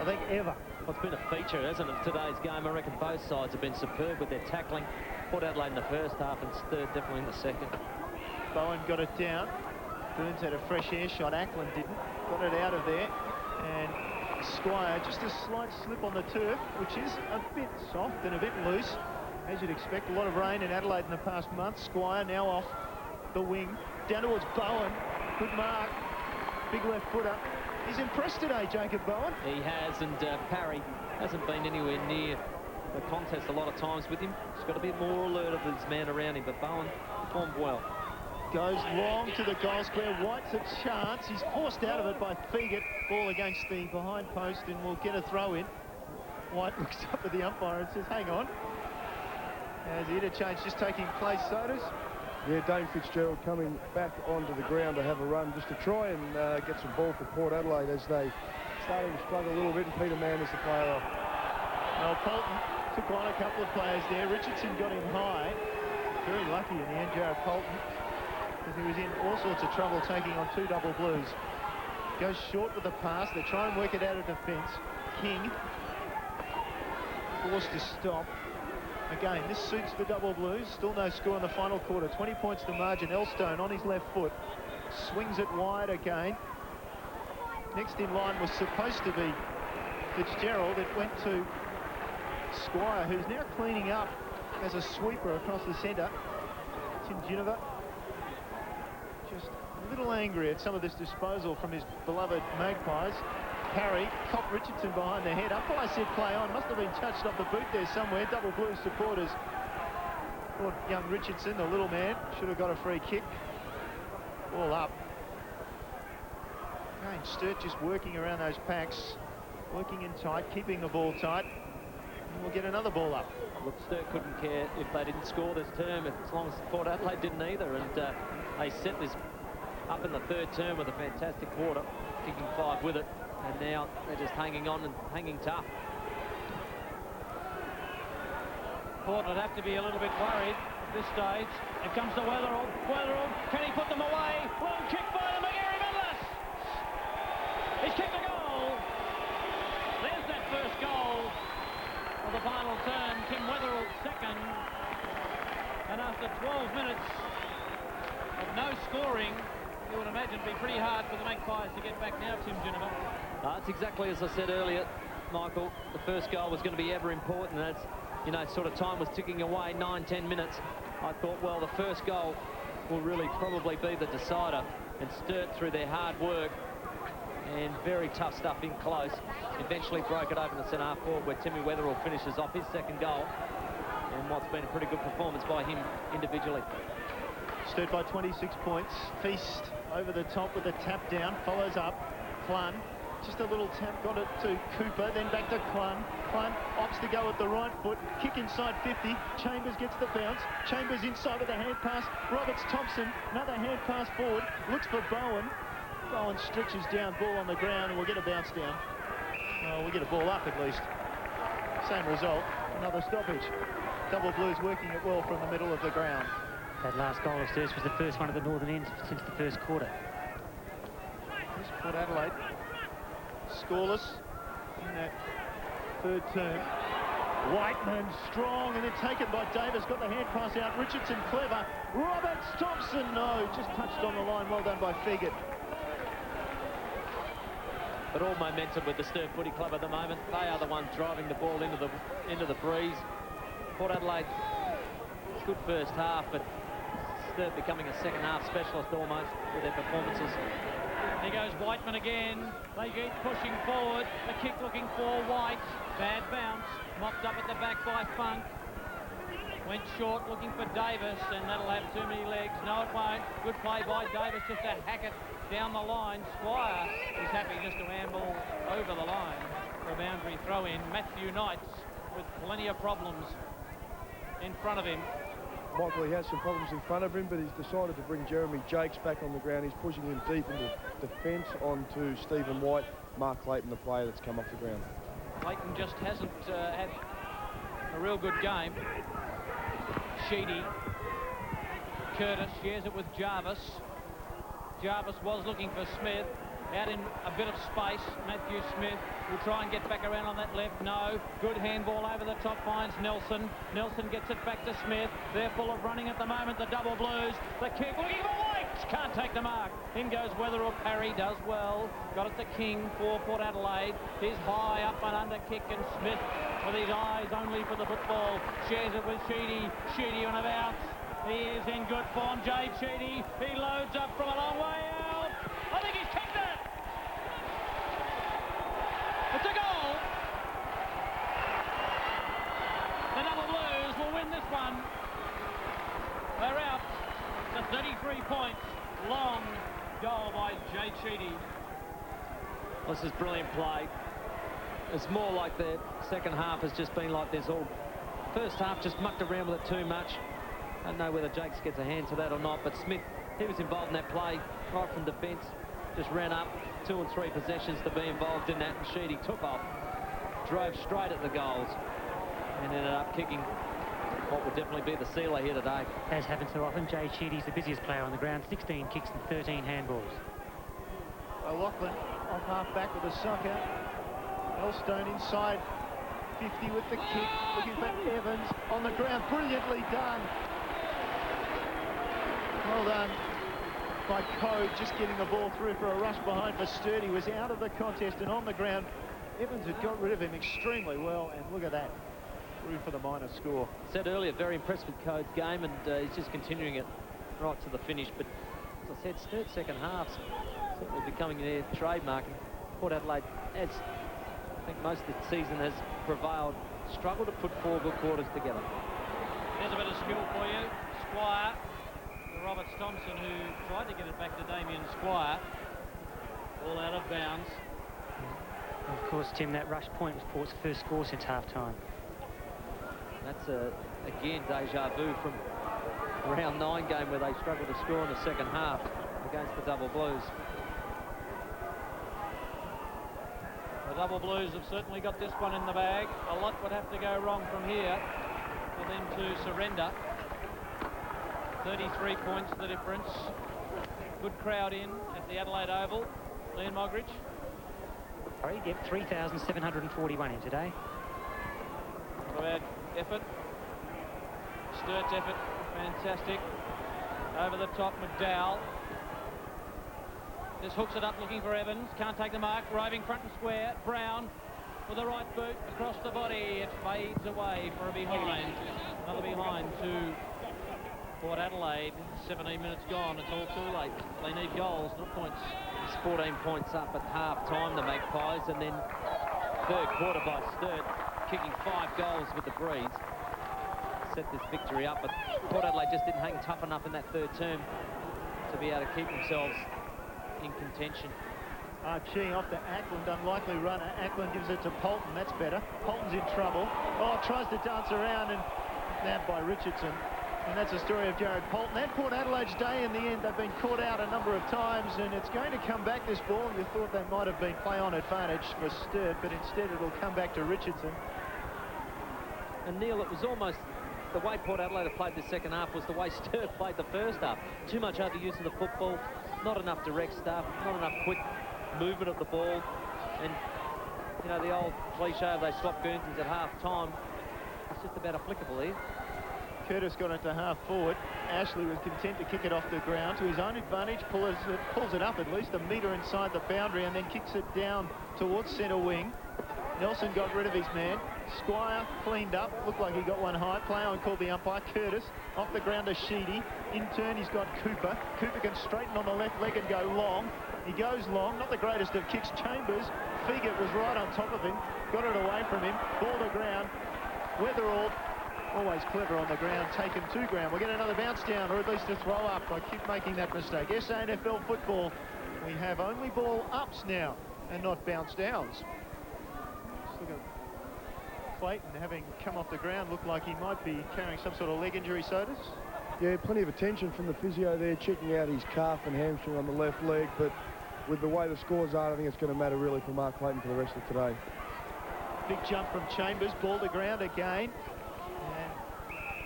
[SPEAKER 1] I think, ever.
[SPEAKER 2] Well, it's been a feature, hasn't it, of today's game? I reckon both sides have been superb with their tackling. Port Adelaide in the first half and Sturt definitely in the second.
[SPEAKER 1] Bowen got it down. Burns had a fresh air shot. Ackland didn't. Got it out of there. And Squire, just a slight slip on the turf, which is a bit soft and a bit loose. As you'd expect, a lot of rain in Adelaide in the past month. Squire now off the wing. Down towards Bowen. Good mark. Big left footer. He's impressed today, Jacob Bowen.
[SPEAKER 2] He has, and Parry hasn't been anywhere near the contest a lot of times with him. He's got to be more alert of his man around him, but Bowen performed well.
[SPEAKER 1] Goes long to the goal square. White's a chance. He's forced out of it by Fegert. Ball against the behind post and will get a throw in. White looks up at the umpire and says, hang on. As the interchange just taking place, Sodas.
[SPEAKER 3] Yeah, Dane Fitzgerald coming back onto the ground to have a run just to try and get some ball for Port Adelaide as they starting to struggle a little bit, and Peter Mann is the player off.
[SPEAKER 1] Well, Polton took on a couple of players there. Richardson got him high. Very lucky in the end, Jared Polton, because he was in all sorts of trouble taking on 2 Double Blues. Goes short with the pass. They try and work it out of defence. King forced to stop. Again, this suits the Double Blues. Still no score in the final quarter. 20 points to margin. Elstone on his left foot. Swings it wide again.
[SPEAKER 10] Next in line was supposed to be Fitzgerald. It went to Squire, who's now cleaning up as a sweeper across the centre. Tim Ginniver just a little angry at some of this disposal from his beloved Magpies. Parry, Cop Richardson behind the head. Umpire said play on. Must have been touched off the boot there somewhere. Double Blues supporters thought young Richardson, the little man, should have got a free kick. Ball up. Again, Sturt just working around those packs, working in tight, keeping the ball tight. And we'll get another ball up.
[SPEAKER 2] Look, Sturt couldn't care if they didn't score this term, as long as Port Adelaide didn't either. And they set this up in the third term with a fantastic quarter, kicking 5 with it. And now they're just hanging on and hanging tough.
[SPEAKER 6] Port would have to be a little bit worried at this stage. It comes to Weatherall. Weatherall, can he put them away? Long kick by the McGarry Medalist. He's kicked a goal. There's that first goal of the final term. Tim Weatherall second. And after 12 minutes of no scoring, you would imagine it'd be pretty hard for the Magpies to get back now, Tim Ginniver.
[SPEAKER 2] That's exactly as I said earlier, Michael. The first goal was going to be ever important. As you know, sort of time was ticking away, 9-10 minutes. I thought, well, the first goal will really probably be the decider. And Sturt, through their hard work and very tough stuff in close, eventually broke it open the centre-half forward, where Timmy Weatherall finishes off his second goal. And what's been a pretty good performance by him individually.
[SPEAKER 10] Sturt by 26 points. Feast over the top with a tap down, follows up. Clun, just a little tap, got it to Cooper, then back to Clun. Clun opts to go with the right foot, kick inside 50. Chambers gets the bounce. Chambers inside with a hand pass. Roberts Thompson, another hand pass forward, looks for Bowen. Bowen stretches down, ball on the ground, and we'll get a bounce down. Oh, we'll get a ball up at least. Same result, another stoppage. Double Blues working it well from the middle of the ground.
[SPEAKER 7] That last goal of Sturt's was the first one at the northern end since the first quarter.
[SPEAKER 10] This Port Adelaide scoreless in that third term. Whiteman strong and then taken by Davis, got the hand pass out. Richardson clever. Roberts Thompson, no, just touched on the line. Well done by Fegert.
[SPEAKER 2] But all momentum with the Sturt Footy Club at the moment. They are the ones driving the ball into the breeze. Port Adelaide, good first half, but Sturt becoming a second half specialist almost with their performances.
[SPEAKER 6] Here goes Whiteman again. They keep pushing forward. The kick looking for White. Bad bounce. Mopped up at the back by Funk. Went short looking for Davis, and that'll have too many legs. No, it won't. Good play by Davis just to hack it down the line. Squire is happy just to amble over the line for a boundary throw in. Matthew Knights with plenty of problems in front of him.
[SPEAKER 3] Michael, he has some problems in front of him, but he's decided to bring Jeremy Jakes back on the ground. He's pushing him deep into defence onto Stephen White. Mark Clayton, the player that's come off the ground.
[SPEAKER 6] Clayton just hasn't had a real good game. Sheedy. Curtis shares it with Jarvis. Jarvis was looking for Smith. Out in a bit of space. Matthew Smith will try and get back around on that left. No. Good handball over the top, finds Nelson. Nelson gets it back to Smith. They're full of running at the moment, the Double Blues. The kick looking for White. Can't take the mark. In goes Weatherall. Parry does well. Got it to King for Port Adelaide. His high up and under kick, and Smith with his eyes only for the football. Shares it with Sheedy. Sheedy on a bounce. He is in good form. Jade Sheedy. He loads up from a long way out. I think he's kicked it. It's a goal. The Double Blues will win this one. They're out to 33 points. Long goal by Jade Sheedy.
[SPEAKER 2] This is brilliant play. It's more like the second half has just been like this all. First half just mucked around with it too much. I don't know whether Jakes gets a hand to that or not, but Smith, he was involved in that play right from defence. Just ran up 2 or 3 possessions to be involved in that, and Sheedy took off, drove straight at the goals, and ended up kicking what would definitely be the sealer here today.
[SPEAKER 7] As happens so often, Jay Sheedy's the busiest player on the ground. 16 kicks and 13 handballs.
[SPEAKER 10] O'Loughlin off half-back with a sucker. Elstone inside 50 with the kick. Looking for Evans on the ground. Brilliantly done. Well done by Code, just getting the ball through for a rush behind for Sturt. He was out of the contest and on the ground. Evans had got rid of him extremely well, and look at that. Through for the minor score.
[SPEAKER 2] Said earlier, very impressed with Code's game, and he's just continuing it right to the finish. But as I said, Sturt's second half's certainly becoming their trademark. And Port Adelaide, as I think most of the season has prevailed, struggled to put 4 good quarters together.
[SPEAKER 6] There's a bit of skill for you. Squire to Roberts Thompson, who tried to get it back to Damien Squire. All out of bounds.
[SPEAKER 7] And of course, Tim, that rush point was Port's first score since half-time.
[SPEAKER 2] That's, again, deja vu from the round 9 game where they struggled to score in the second half against the Double Blues.
[SPEAKER 6] The Double Blues have certainly got this one in the bag. A lot would have to go wrong from here for them to surrender. 33 points the difference. Good crowd in at the Adelaide Oval. Ian Mogridge.
[SPEAKER 7] Sorry, yep, 3,741 in today.
[SPEAKER 6] Not a bad effort. Sturt's effort, fantastic. Over the top, McDowell. Just hooks it up, looking for Evans. Can't take the mark. Roving front and square. Brown with the right boot across the body. It fades away for a behind. Another behind to Port Adelaide. 17 minutes gone. It's all too late. They need goals, not points.
[SPEAKER 2] It's 14 points up at half-time, the Magpies, and then third quarter by Sturt, kicking 5 goals with the Breeds. Set this victory up, but Port Adelaide just didn't hang tough enough in that third term to be able to keep themselves in contention.
[SPEAKER 10] Archie off to Ackland, unlikely runner. Ackland gives it to Polton, that's better. Polton's in trouble. Oh, tries to dance around and nabbed by Richardson. And that's the story of Jared Polton. And Port Adelaide's day in the end. They've been caught out a number of times, and it's going to come back, this ball. You thought they might have been play-on advantage for Sturt, but instead it'll come back to Richardson.
[SPEAKER 2] And Neil, it was almost the way Port Adelaide played the second half was the way Sturt played the first half. Too much overuse of the football, not enough direct stuff, not enough quick movement of the ball. And, you know, the old cliche of they swap Guernseys at half-time, it's just about applicable here.
[SPEAKER 10] Curtis got it to half forward. Ashley was content to kick it off the ground to his own advantage, pulls it up at least a metre inside the boundary and then kicks it down towards centre wing. Nelson got rid of his man. Squire cleaned up, looked like he got one high. Play on called the umpire. Curtis off the ground to Sheedy. In turn he's got Cooper. Cooper can straighten on the left leg and go long. He goes long, not the greatest of kicks. Chambers, Fegert was right on top of him, got it away from him, ball to ground. Weatherall, always clever on the ground, taken to ground. We'll get another bounce down, or at least a throw up. I keep making that mistake. SANFL football, we have only ball ups now and not bounce downs. Just look at Clayton having come off the ground, looked like he might be carrying some sort of leg injury, Sodas.
[SPEAKER 3] Yeah, plenty of attention from the physio there, checking out his calf and hamstring on the left leg, but with the way the scores are, I think it's going to matter really for Mark Clayton for the rest of today.
[SPEAKER 10] Big jump from Chambers, ball to ground again.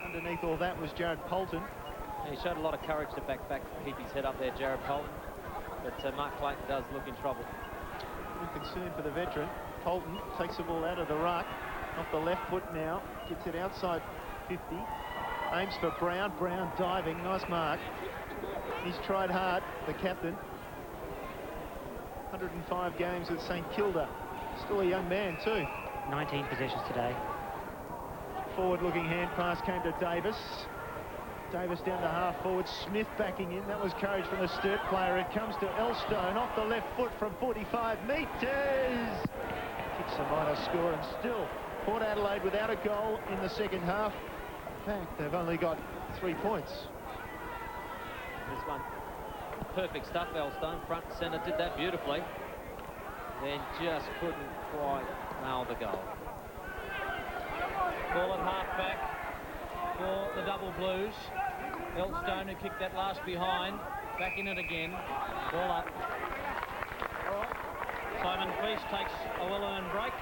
[SPEAKER 10] And underneath all that was Jared Polton.
[SPEAKER 2] He showed a lot of courage to back keep his head up there, Jared Polton. But Mark Clayton does look in trouble.
[SPEAKER 10] Good concern for the veteran. Polton takes the ball out of the ruck. Off the left foot now. Gets it outside 50. Aims for Brown. Brown diving. Nice mark. He's tried hard, the captain. 105 games with St Kilda. Still a young man too.
[SPEAKER 7] 19 possessions today.
[SPEAKER 10] Forward-looking hand pass came to Davis. Davis down to half forward. Smith backing in. That was courage from the Sturt player. It comes to Elstone off the left foot from 45 metres. Kicks a minor score, and still Port Adelaide without a goal in the second half. In fact, they've only got 3 points.
[SPEAKER 2] This one, perfect stuff, Elstone. Front and centre, did that beautifully. Then just couldn't quite nail the goal.
[SPEAKER 6] Ball at half-back for the Double Blues. Elstone, who kicked that last behind, back in it again. Ball up. Simon Feast takes a well-earned break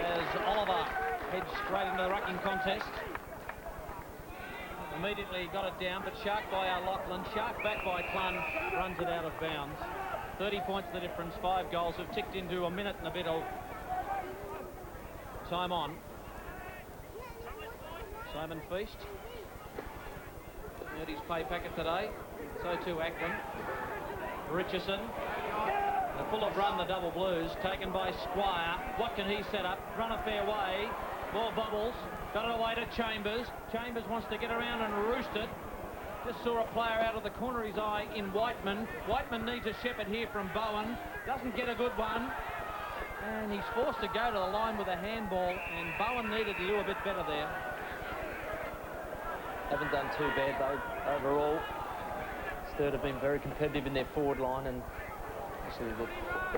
[SPEAKER 6] as Oliver heads straight into the rucking contest. Immediately got it down, but Shark by Lachlan. Shark back by Clun, runs it out of bounds. 30 points the difference, 5 goals have ticked into a minute and a bit of time on. Simon Feast earned his pay packet today. So too Ackland. Richardson. A full of run, the double blues, taken by Squire. What can he set up? Run a fair way. Ball bobbles. Got it away to Chambers. Chambers wants to get around and roost it. Just saw a player out of the corner of his eye in Whiteman. Whiteman needs a shepherd here from Bowen. Doesn't get a good one. And he's forced to go to the line with a handball, and Bowen needed to do a bit better there.
[SPEAKER 2] Haven't done too bad, though, overall. Sturt have been very competitive in their forward line, and actually the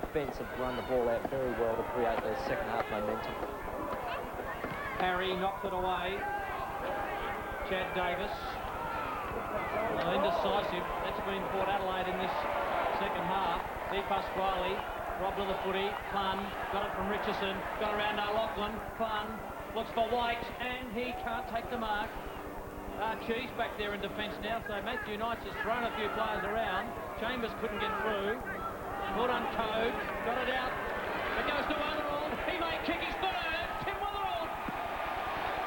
[SPEAKER 2] defence have run the ball out very well to create their second half momentum.
[SPEAKER 6] Harry knocks it away. Chad Davis. Well, indecisive. That's been Port Adelaide in this second half. De Pasquale robbed of the footy. Clun got it from Richardson. Got around O'Loughlin. Clun looks for White, and he can't take the mark. Archie's back there in defence now, so Matthew Knights has thrown a few players around. Chambers couldn't get through. Caught on Code. Got it out. It goes to Wetherald. He may kick his third. Tim Wetherald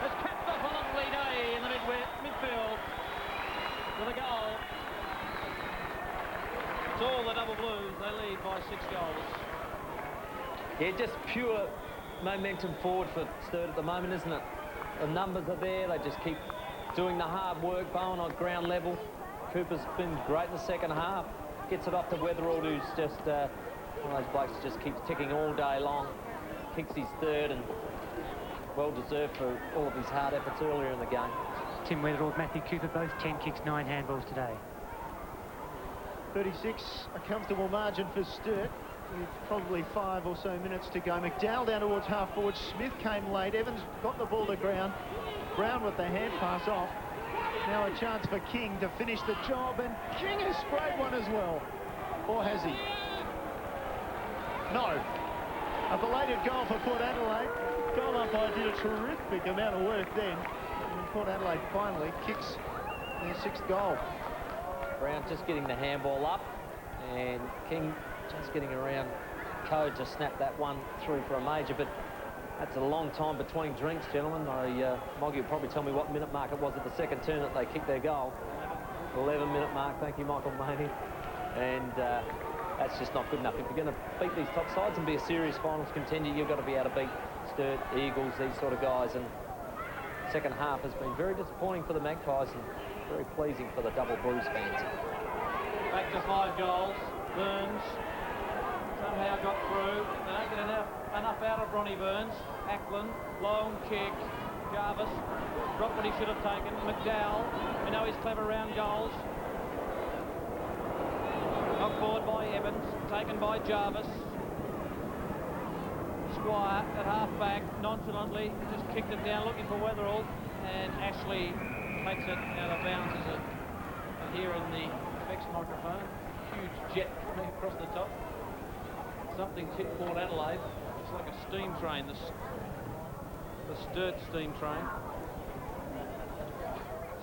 [SPEAKER 6] has capped off a lovely day in the midfield with a goal. It's all the double blues. They lead by 6 goals.
[SPEAKER 2] Yeah, just pure momentum forward for Sturt at the moment, isn't it? The numbers are there. They just keep doing the hard work. Bowen on ground level. Cooper's been great in the second half. Gets it off to Wetherald, who's just one of those blokes that just keeps ticking all day long. Kicks his third, and well deserved for all of his hard efforts earlier in the game.
[SPEAKER 7] Tim Wetherald, Matthew Cooper, both 10 kicks, 9 handballs today.
[SPEAKER 10] 36, a comfortable margin for Sturt, with probably 5 or so minutes to go. McDowell down towards half forward. Smith came late. Evans got the ball to ground. Brown with the hand pass off. Now a chance for King to finish the job, and King has sprayed one as well. Or has he? No. A belated goal for Port Adelaide. Goal umpire did a terrific amount of work then. And Port Adelaide finally kicks their 6th goal.
[SPEAKER 2] Brown just getting the handball up, and King just getting around Code to snap that one through for a major, but that's a long time between drinks, gentlemen. Moggy will probably tell me what minute mark it was at the second turn that they kicked their goal. 11-minute mark, thank you, Michael Maney. And that's just not good enough. If you're going to beat these top sides and be a serious finals contender, you've got to be able to beat Sturt, Eagles, these sort of guys. And second half has been very disappointing for the Magpies and very pleasing for the Double Blues fans.
[SPEAKER 6] Back to 5 goals. Burns somehow got through. They don't get enough out of Ronnie Burns. Ackland, long kick. Jarvis dropped what he should have taken. McDowell, we know he's clever around goals. Knocked forward by Evans, taken by Jarvis. Squire at half-back, nonchalantly, just kicked it down, looking for Wetherald, and Ashley takes it out of bounds. As I hear in the effects microphone, huge jet coming across the top. Something's hit Port Adelaide. It's like a steam train, the Sturt steam train.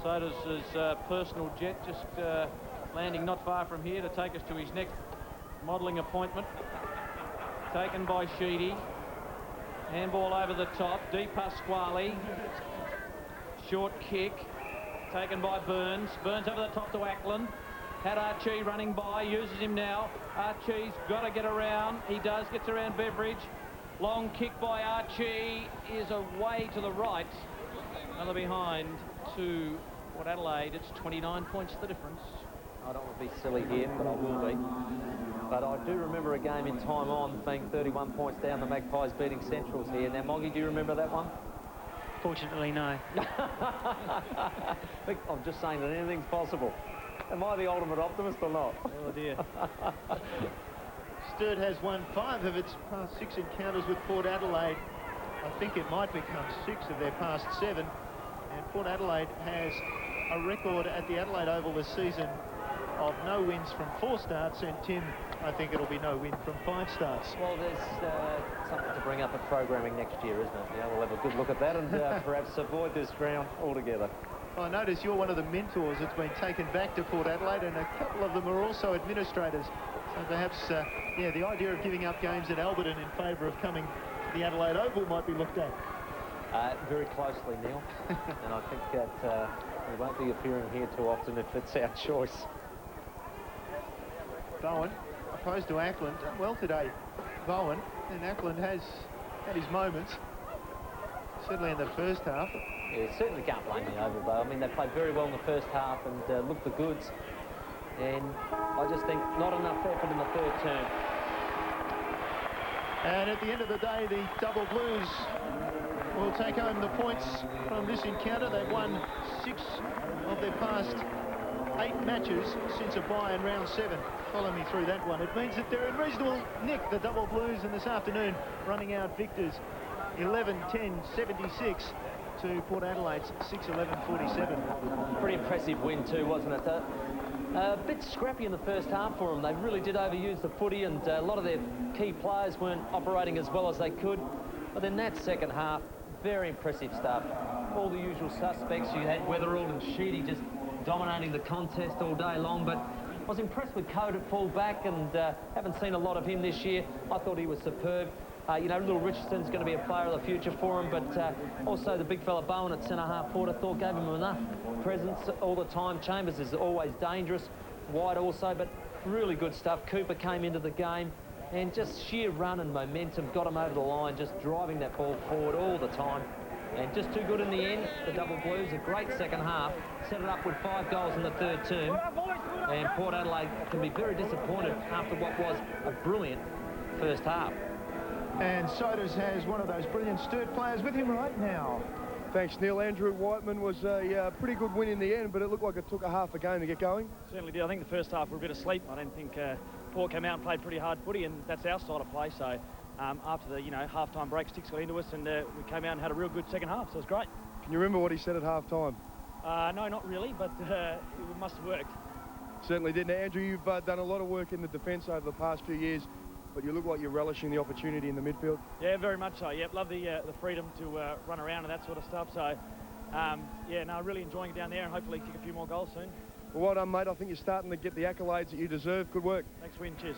[SPEAKER 6] So does his personal jet, just landing not far from here to take us to his next modelling appointment. Taken by Sheedy. Handball over the top. De Pasquale. Short kick. Taken by Burns. Burns over the top to Ackland. Had Archie running by. Uses him now. Archie's got to get around. He does. Gets around Beveridge. Long kick by Archie is away to the right. Another behind to Port Adelaide. It's 29 points the difference.
[SPEAKER 2] I don't want to be silly here, but I will be. But I do remember a game in time on being 31 points down, the Magpies beating Centrals here. Now, Moggy, do you remember that one?
[SPEAKER 7] Fortunately, no.
[SPEAKER 2] I'm just saying that anything's possible. Am I the ultimate optimist or not?
[SPEAKER 10] Oh, dear. Sturt has won 5 of its past 6 encounters with Port Adelaide. I think it might become 6 of their past 7. And Port Adelaide has a record at the Adelaide Oval this season of no wins from 4 starts, and Tim, I think it'll be no win from 5 starts.
[SPEAKER 2] Well, there's something to bring up at programming next year, isn't it? Yeah, we'll have a good look at that and perhaps avoid this round altogether.
[SPEAKER 10] I notice you're one of the mentors that's been taken back to Port Adelaide, and a couple of them are also administrators. So perhaps, yeah, the idea of giving up games at Alberton in favour of coming to the Adelaide Oval might be looked at.
[SPEAKER 2] Very closely, Neil. And I think that we won't be appearing here too often if it's our choice.
[SPEAKER 10] Bowen opposed to Ackland. Done well today, Bowen. And Ackland has had his moments, certainly in the first half.
[SPEAKER 2] Yeah, certainly can't blame the Oval, though. I mean, they played very well in the first half and looked the goods. And I just think not enough effort in the third term.
[SPEAKER 10] And at the end of the day, the Double Blues will take home the points from this encounter. They've won 6 of their past 8 matches since a bye in round 7. Follow me through that one. It means that they're in reasonable nick, the Double Blues, and this afternoon running out victors 11-10-76 to Port Adelaide's 6-11-47.
[SPEAKER 2] Pretty impressive win too, wasn't it? A bit scrappy in the first half for them. They really did overuse the footy, and a lot of their key players weren't operating as well as they could. But in that second half, very impressive stuff. All the usual suspects. You had Weatherall and Sheedy just dominating the contest all day long, but I was impressed with Code at full back, and haven't seen a lot of him this year. I thought he was superb. You know, little Richardson's going to be a player of the future for him, but also the big fella Bowen at centre-half forward, I thought gave him enough presence all the time. Chambers is always dangerous, wide also, but really good stuff. Cooper came into the game, and just sheer run and momentum got him over the line, just driving that ball forward all the time. And just too good in the end. The Double Blues, a great second half, set it up with 5 goals in the third term. And Port Adelaide can be very disappointed after what was a brilliant first half.
[SPEAKER 10] And Sodas has one of those brilliant Sturt players with him right now.
[SPEAKER 3] Thanks, Neil. Andrew Whiteman was a pretty good win in the end, but it looked like it took a half a game to get going.
[SPEAKER 11] Certainly did. I think the first half were a bit asleep. I don't think Port came out and played pretty hard footy, and that's our style of play. So after the half-time break, sticks got into us, and we came out and had a real good second half, so it was great.
[SPEAKER 3] Can you remember what he said at half-time?
[SPEAKER 11] No, not really, but it must have worked.
[SPEAKER 3] Certainly did. Now, Andrew, you've done a lot of work in the defence over the past few years, but you look like you're relishing the opportunity in the midfield.
[SPEAKER 11] Yeah, very much so. Yep, love the freedom to run around and that sort of stuff. So, yeah, no, really enjoying it down there, and hopefully kick a few more goals soon.
[SPEAKER 3] Well done, mate. I think you're starting to get the accolades that you deserve. Good work.
[SPEAKER 11] Thanks, Win. Cheers.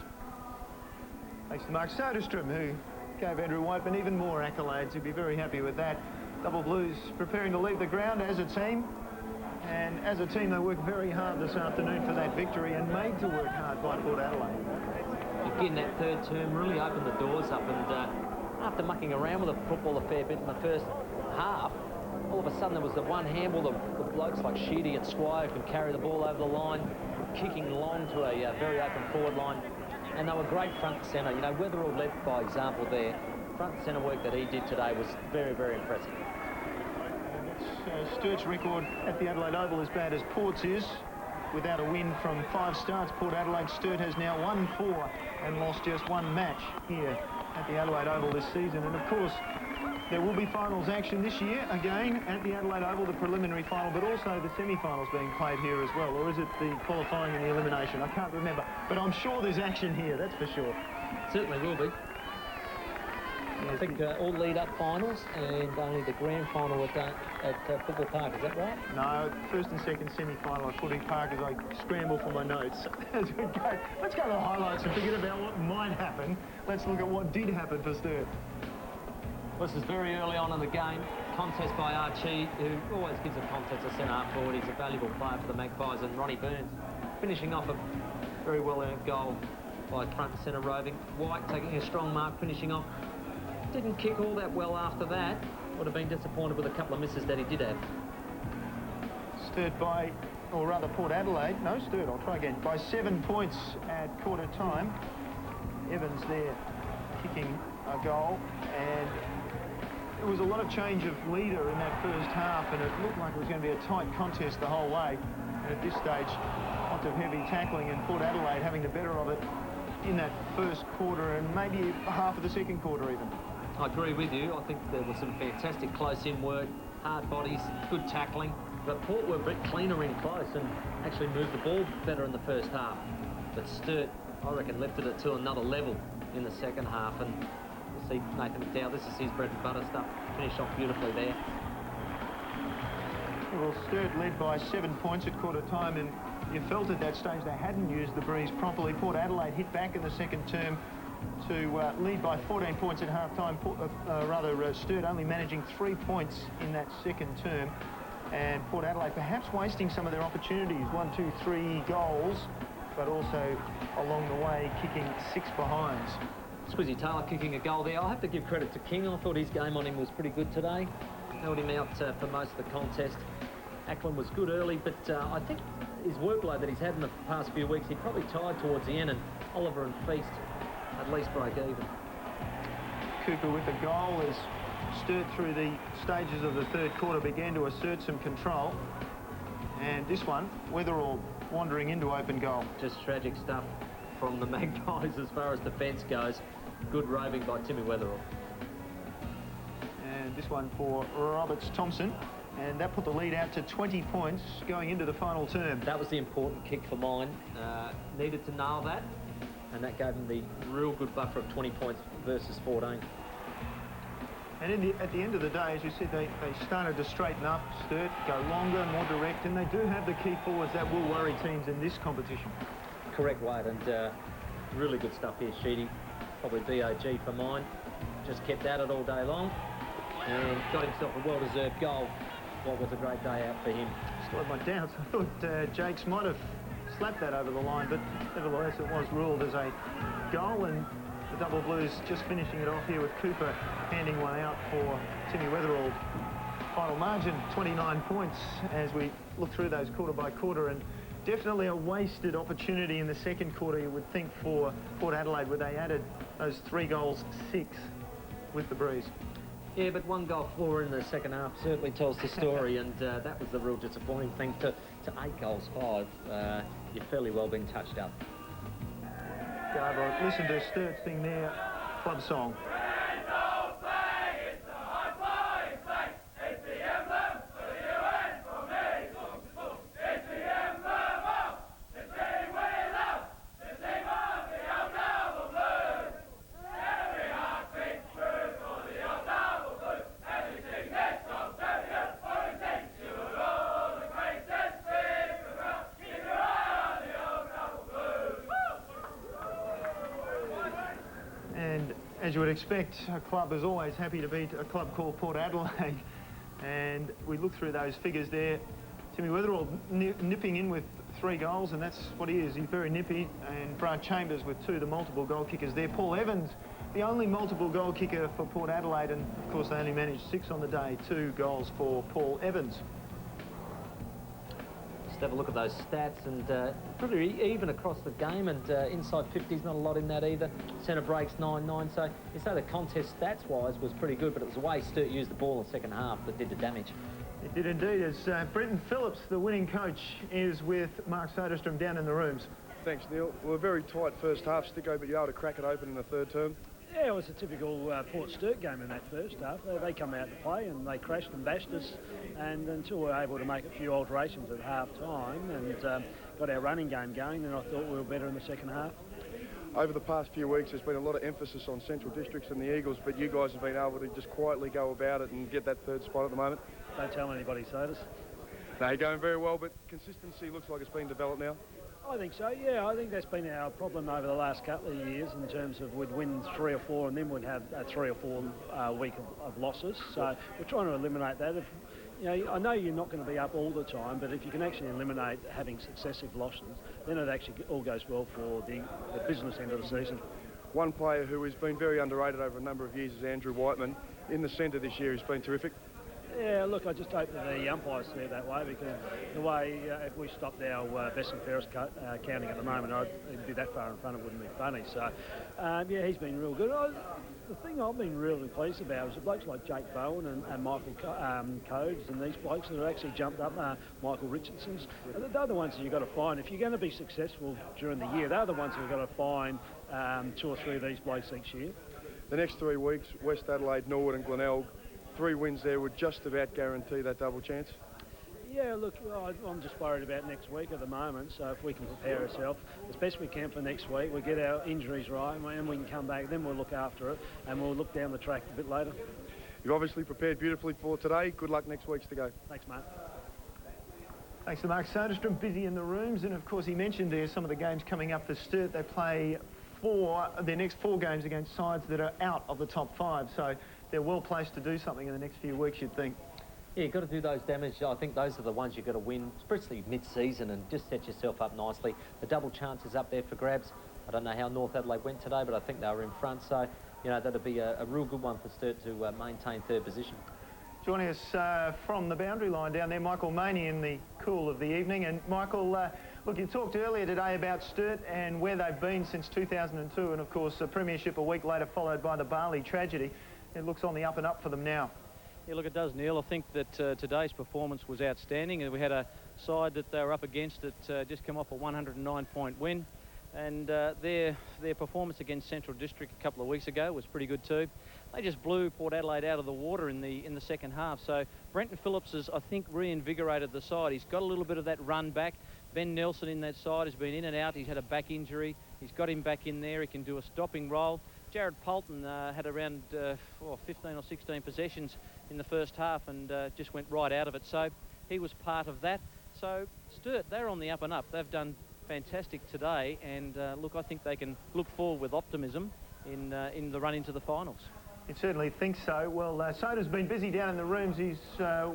[SPEAKER 10] Thanks to Mark Soderstrom, who gave Andrew Whiteman even more accolades. He'd be very happy with that. Double Blues preparing to leave the ground as a team. And as a team, they worked very hard this afternoon for that victory, and made to work hard by Port Adelaide.
[SPEAKER 2] Again, that third term really opened the doors up, and after mucking around with the football a fair bit in the first half, all of a sudden there was the one handball, the blokes like Sheedy and Squire can carry the ball over the line, kicking long to a very open forward line, and they were great front and centre. You know, Weatherall led by example there. Front and centre work that he did today was very, very impressive.
[SPEAKER 10] Sturt's record at the Adelaide Oval as bad as Port's is. Without a win from 5 starts, Port Adelaide, Sturt has now won 4 and lost just 1 match here at the Adelaide Oval this season. And of course, there will be finals action this year, again at the Adelaide Oval, the preliminary final, but also the semi-finals being played here as well. Or is it the qualifying and the elimination? I can't remember, but I'm sure there's action here, that's for sure.
[SPEAKER 2] Certainly will be. I think all lead-up finals, and only the grand final at Football Park, is that right?
[SPEAKER 10] No, first and second semi-final at Footy Park as I scramble for my notes. As we go. Let's go to the highlights and forget about what might happen. Let's look at what did happen for Sturt.
[SPEAKER 2] Well, this is very early on in the game. Contest by Archie, who always gives a contest to centre-half forward. He's a valuable player for the Magpies, and Ronnie Burns finishing off a very well-earned goal by front and centre Roving. White taking a strong mark, finishing off. Didn't kick all that well after that. Would have been disappointed with a couple of misses that he did have.
[SPEAKER 10] Sturt by, or rather Port Adelaide, no Sturt, I'll try again, by 7 points at quarter time. Evans there kicking a goal, and there was a lot of change of leader in that first half, and it looked like it was going to be a tight contest the whole way. And at this stage, lots of heavy tackling, and Port Adelaide having the better of it in that first quarter and maybe half of the second quarter even.
[SPEAKER 2] I agree with you. I think there was some fantastic close-in work, hard bodies, good tackling. But Port were a bit cleaner in close and actually moved the ball better in the first half. But Sturt, I reckon, lifted it to another level in the second half. And you see Nathan McDowell, this is his bread and butter stuff. Finished off beautifully there.
[SPEAKER 10] Well, Sturt led by 7 points at quarter time, and you felt at that stage they hadn't used the breeze properly. Port Adelaide hit back in the second term to lead by 14 points at half-time. Sturt only managing 3 points in that second term. And Port Adelaide perhaps wasting some of their opportunities. 1, 2, 3 goals
[SPEAKER 1] but also along the way kicking 6 behinds.
[SPEAKER 2] Squizzy Taylor kicking a goal there. I have to give credit to King. I thought his game on him was pretty good today. Held him out for most of the contest. Ackland was good early, but I think his workload that he's had in the past few weeks, he probably tired towards the end, and Oliver and Feast at least break even.
[SPEAKER 1] Cooper with the goal as Sturt through the stages of the third quarter began to assert some control. And this one, Weatherall wandering into open goal.
[SPEAKER 2] Just tragic stuff from the Magpies as far as defence goes. Good roving by Timmy Weatherall.
[SPEAKER 1] And this one for Roberts-Thompson. And that put the lead out to 20 points going into the final term.
[SPEAKER 2] That was the important kick for mine. Needed to nail that, and that gave him the real good buffer of 20 points versus 14.
[SPEAKER 1] And at the end of the day, as you said, they started to straighten up, Sturt, go longer, more direct, and they do have the key forwards that will worry teams in this competition.
[SPEAKER 2] Correct, Wade, and really good stuff here, Sheedy. Probably BOG for mine. Just kept at it all day long and got himself a well-deserved goal. What was a great day out for him.
[SPEAKER 1] Still had my doubts. I thought Jakes might have slapped that over the line, but nevertheless it was ruled as a goal, and the Double Blues just finishing it off here with Cooper handing one out for Timmy Weatherall. Final margin, 29 points as we look through those quarter by quarter, and definitely a wasted opportunity in the second quarter, you would think, for Port Adelaide, where they added those 3 goals, 6 with the breeze.
[SPEAKER 2] Yeah, but 1 goal 4 in the second half certainly tells the story, and that was the real disappointing thing. To 8 goals 5, you're fairly well being touched up.
[SPEAKER 1] Go over, listen to Sturt's thing there, club song. As you would expect, a club is always happy to beat a club called Port Adelaide. And we look through those figures there. Timmy Weatherall nipping in with 3 goals, and that's what he is. He's very nippy. And Brad Chambers with 2, the multiple goal kickers there. Paul Evans, the only multiple goal kicker for Port Adelaide, and of course they only managed 6 on the day. 2 goals for Paul Evans.
[SPEAKER 2] Have a look at those stats, and pretty even across the game, and inside 50s, not a lot in that either. Centre breaks 9-9, so you say the contest stats wise was pretty good, but it was the way Sturt used the ball in the second half that did the damage.
[SPEAKER 1] It did indeed, as Brenton Phillips, the winning coach, is with Mark Soderstrom down in the rooms.
[SPEAKER 3] Thanks, Neil. Well, a very tight first half, Sticko, but you're able to crack it open in the third term.
[SPEAKER 11] Yeah, it was a typical Port Sturt game in that first half. They come out to play and they crashed and bashed us, and until we were able to make a few alterations at half-time and got our running game going, then I thought we were better in the second half.
[SPEAKER 3] Over the past few weeks, there's been a lot of emphasis on Central Districts and the Eagles, but you guys have been able to just quietly go about it and get that third spot at the moment.
[SPEAKER 11] Don't tell anybody, Sodas.
[SPEAKER 3] No, you're going very well, but consistency looks like it's been developed now.
[SPEAKER 11] I think so, yeah. I think that's been our problem over the last couple of years in terms of we'd win 3 or 4 and then we'd have a 3 or 4 week of losses. So we're trying to eliminate that. If, you know, I know you're not going to be up all the time, but if you can actually eliminate having successive losses, then it actually all goes well for the business end of the season.
[SPEAKER 3] One player who has been very underrated over a number of years is Andrew Whiteman. In the centre this year, he's been terrific.
[SPEAKER 11] Yeah, look, I just hope that the umpires see it that way, because the way if we stopped our best and fairest counting at the moment, it'd be that far in front, it wouldn't be funny. So, yeah, he's been real good. The thing I've been really pleased about is the blokes like Jake Bowen and Michael Codes and these blokes that have actually jumped up, Michael Richardson's. They're the ones that you've got to find. If you're going to be successful during the year, they're the ones who've got to find 2 or 3 of these blokes each year.
[SPEAKER 3] The next 3 weeks, West Adelaide, Norwood and Glenelg. 3 wins there would just about guarantee that double chance.
[SPEAKER 11] Yeah, look, I'm just worried about next week at the moment, so if we can prepare ourselves as best we can for next week, we get our injuries right and we can come back, then we'll look after it and we'll look down the track a bit later.
[SPEAKER 3] You've obviously prepared beautifully for today. Good luck next week to go.
[SPEAKER 11] Thanks, mate.
[SPEAKER 1] Thanks to Mark Soderstrom, busy in the rooms, and of course he mentioned there some of the games coming up for Sturt. They play their next 4 games against sides that are out of the top 5, so they're well placed to do something in the next few weeks, you'd think.
[SPEAKER 2] Yeah, you've got to do those damage. I think those are the ones you've got to win, especially mid-season, and just set yourself up nicely. The double chance is up there for grabs. I don't know how North Adelaide went today, but I think they were in front. So, you know, that'll be a real good one for Sturt to maintain third position.
[SPEAKER 1] Joining us from the boundary line down there, Michael Maney in the cool of the evening. And Michael, look, you talked earlier today about Sturt and where they've been since 2002, and of course the premiership a week later followed by the Barley tragedy. It looks on the up and up for them now.
[SPEAKER 6] Yeah, look, it does, Neil. I think that today's performance was outstanding, and we had a side that they were up against that just come off a 109-point win, and their performance against Central District a couple of weeks ago was pretty good too. They just blew Port Adelaide out of the water in the second half. So Brenton Phillips has, I think, reinvigorated the side. He's got a little bit of that run back. Ben Nelson in that side has been in and out. He's had a back injury. He's got him back in there. He can do a stopping role. Jared Polton had around 15 or 16 possessions in the first half and just went right out of it. So he was part of that. So Sturt, they're on the up and up. They've done fantastic today, and look, I think they can look forward with optimism in the run into the finals.
[SPEAKER 1] You certainly think so. Well, Soda's been busy down in the rooms. He's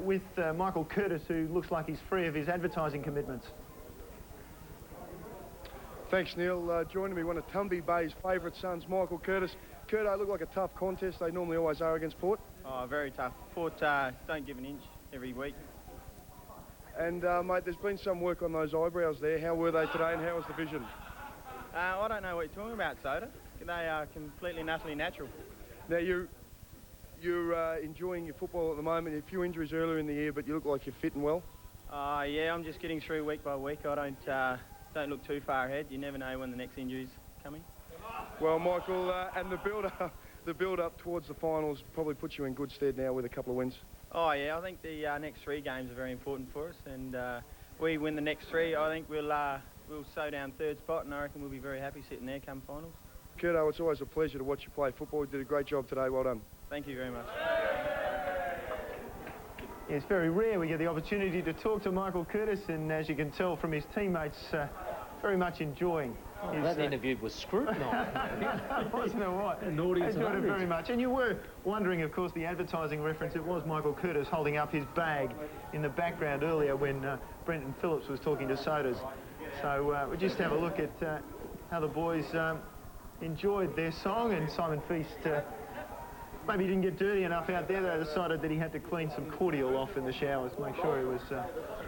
[SPEAKER 1] with Michael Curtis, who looks like he's free of his advertising commitments.
[SPEAKER 3] Thanks, Neil. Joining me, one of Tumby Bay's favourite sons, Michael Curtis. Curto, look like a tough contest. They normally always are against Port.
[SPEAKER 12] Oh, very tough. Port don't give an inch every week.
[SPEAKER 3] And, mate, there's been some work on those eyebrows there. How were they today and how was the vision?
[SPEAKER 12] I don't know what you're talking about, Soda. They are completely and utterly natural.
[SPEAKER 3] Now, you're enjoying your football at the moment. A few injuries earlier in the year, but you look like you're fit and well.
[SPEAKER 12] Yeah, I'm just getting through week by week. I don't look too far ahead. You never know when the next injury's coming.
[SPEAKER 3] Well, Michael, and the build-up towards the finals probably puts you in good stead now with a couple of wins.
[SPEAKER 12] Oh, yeah, I think the next 3 games are very important for us, and we win the next 3, I think we'll sew down 3rd spot, and I reckon we'll be very happy sitting there come finals.
[SPEAKER 3] Curto, it's always a pleasure to watch you play football. You did a great job today. Well done.
[SPEAKER 12] Thank you very much.
[SPEAKER 1] It's very rare we get the opportunity to talk to Michael Curtis, and as you can tell from his teammates, very much enjoying.
[SPEAKER 2] That interview was scrutinised.
[SPEAKER 1] Wasn't it what?
[SPEAKER 2] An audience
[SPEAKER 1] enjoyed it very much. And you were wondering, of course, the advertising reference. It was Michael Curtis holding up his bag in the background earlier when Brenton Phillips was talking to Sodas. So we'll just have a look at how the boys enjoyed their song, and Simon Feast maybe he didn't get dirty enough out there. They decided that he had to clean some cordial off in the showers, make sure he was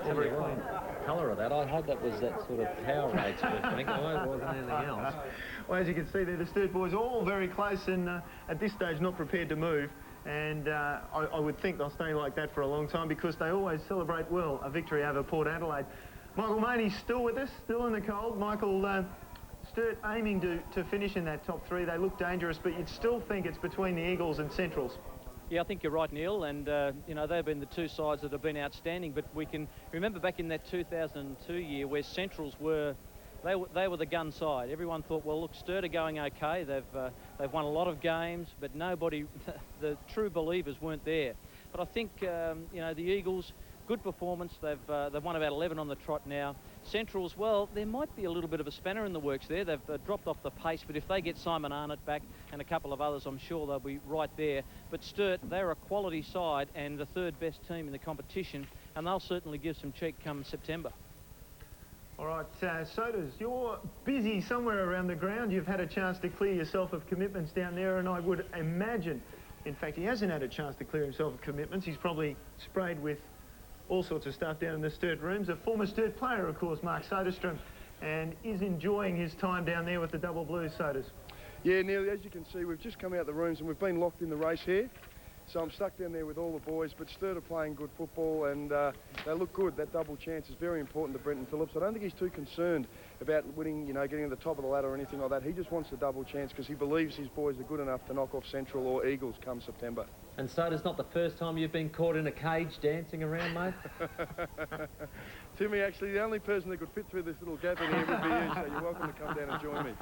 [SPEAKER 1] all very clean.
[SPEAKER 2] Colour of that, I hope that was that sort of Powerade sort of thing. I hope it wasn't anything else.
[SPEAKER 1] Well, as you can see there, the Sturt boys all very close and at this stage not prepared to move. And I would think they'll stay like that for a long time because they always celebrate well a victory over Port Adelaide. Michael Maney's still with us, still in the cold. Michael, Sturt aiming to finish in that top 3. They look dangerous, but you'd still think it's between the Eagles and Centrals.
[SPEAKER 6] Yeah, I think you're right, Neil, and you know, they've been the 2 sides that have been outstanding, but we can remember back in that 2002 year where Centrals were, they were the gun side. Everyone thought, well, look, Sturt are going okay. They've won a lot of games, but nobody, the true believers weren't there. But I think, you know, the Eagles, good performance. They've won about 11 on the trot now. Centrals, well, there might be a little bit of a spanner in the works there. They've dropped off the pace, but if they get Simon Arnott back and a couple of others, I'm sure they'll be right there. But Sturt, they're a quality side and the 3rd best team in the competition, and they'll certainly give some cheek come September.
[SPEAKER 1] All right, Sodas, you're busy somewhere around the ground. You've had a chance to clear yourself of commitments down there, and I would imagine, in fact, he hasn't had a chance to clear himself of commitments. He's probably sprayed with all sorts of stuff down in the Sturt rooms. A former Sturt player, of course, Mark Soderstrom, and is enjoying his time down there with the Double Blues. Sodas.
[SPEAKER 3] Yeah, Neil, as you can see, we've just come out the rooms and we've been locked in the race here. So I'm stuck down there with all the boys, but Sturt are playing good football and they look good. That double chance is very important to Brenton Phillips. I don't think he's too concerned about winning, you know, getting to the top of the ladder or anything like that. He just wants the double chance because he believes his boys are good enough to knock off Central or Eagles come September.
[SPEAKER 2] And Soda's not the first time you've been caught in a cage dancing around, mate?
[SPEAKER 3] Timmy, actually, the only person that could fit through this little gap in here would be you, so you're welcome to come down and join me.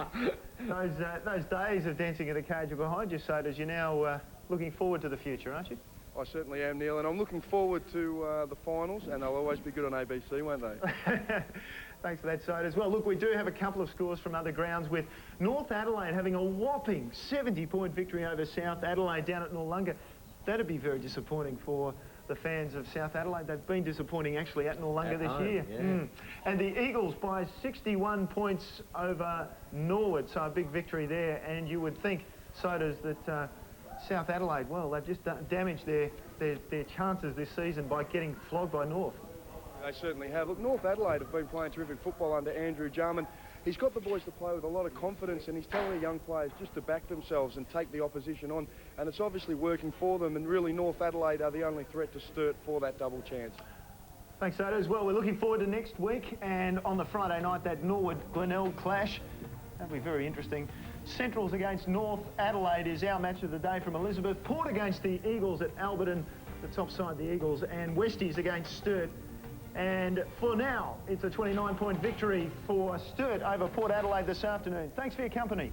[SPEAKER 1] Those days of dancing in a cage are behind you, Sodas. You're now looking forward to the future, aren't you?
[SPEAKER 3] I certainly am, Neil, and I'm looking forward to the finals, and they'll always be good on ABC, won't they?
[SPEAKER 1] Thanks for that, Sodas. Well, look, we do have a couple of scores from other grounds, with North Adelaide having a whopping 70-point victory over South Adelaide down at Noarlunga. That'd be very disappointing for the fans of South Adelaide. They've been disappointing actually at Noarlunga this
[SPEAKER 2] home,
[SPEAKER 1] year.
[SPEAKER 2] yeah.
[SPEAKER 1] And the Eagles by 61 points over Norwood, so a big victory there. And you would think, so does that South Adelaide, well, they've just damaged their chances this season by getting flogged by North.
[SPEAKER 3] They certainly have. Look, North Adelaide have been playing terrific football under Andrew Jarman. He's got the boys to play with a lot of confidence, and he's telling the young players just to back themselves and take the opposition on, and it's obviously working for them, and really North Adelaide are the only threat to Sturt for that double chance.
[SPEAKER 1] Thanks, Soto. As well, we're looking forward to next week, and on the Friday night, that Norwood-Glenelg clash. That'll be very interesting. Centrals against North Adelaide is our match of the day from Elizabeth. Port against the Eagles at Alberton, the top side, the Eagles, and Westies against Sturt. And for now, it's a 29-point victory for Sturt over Port Adelaide this afternoon. Thanks for your company.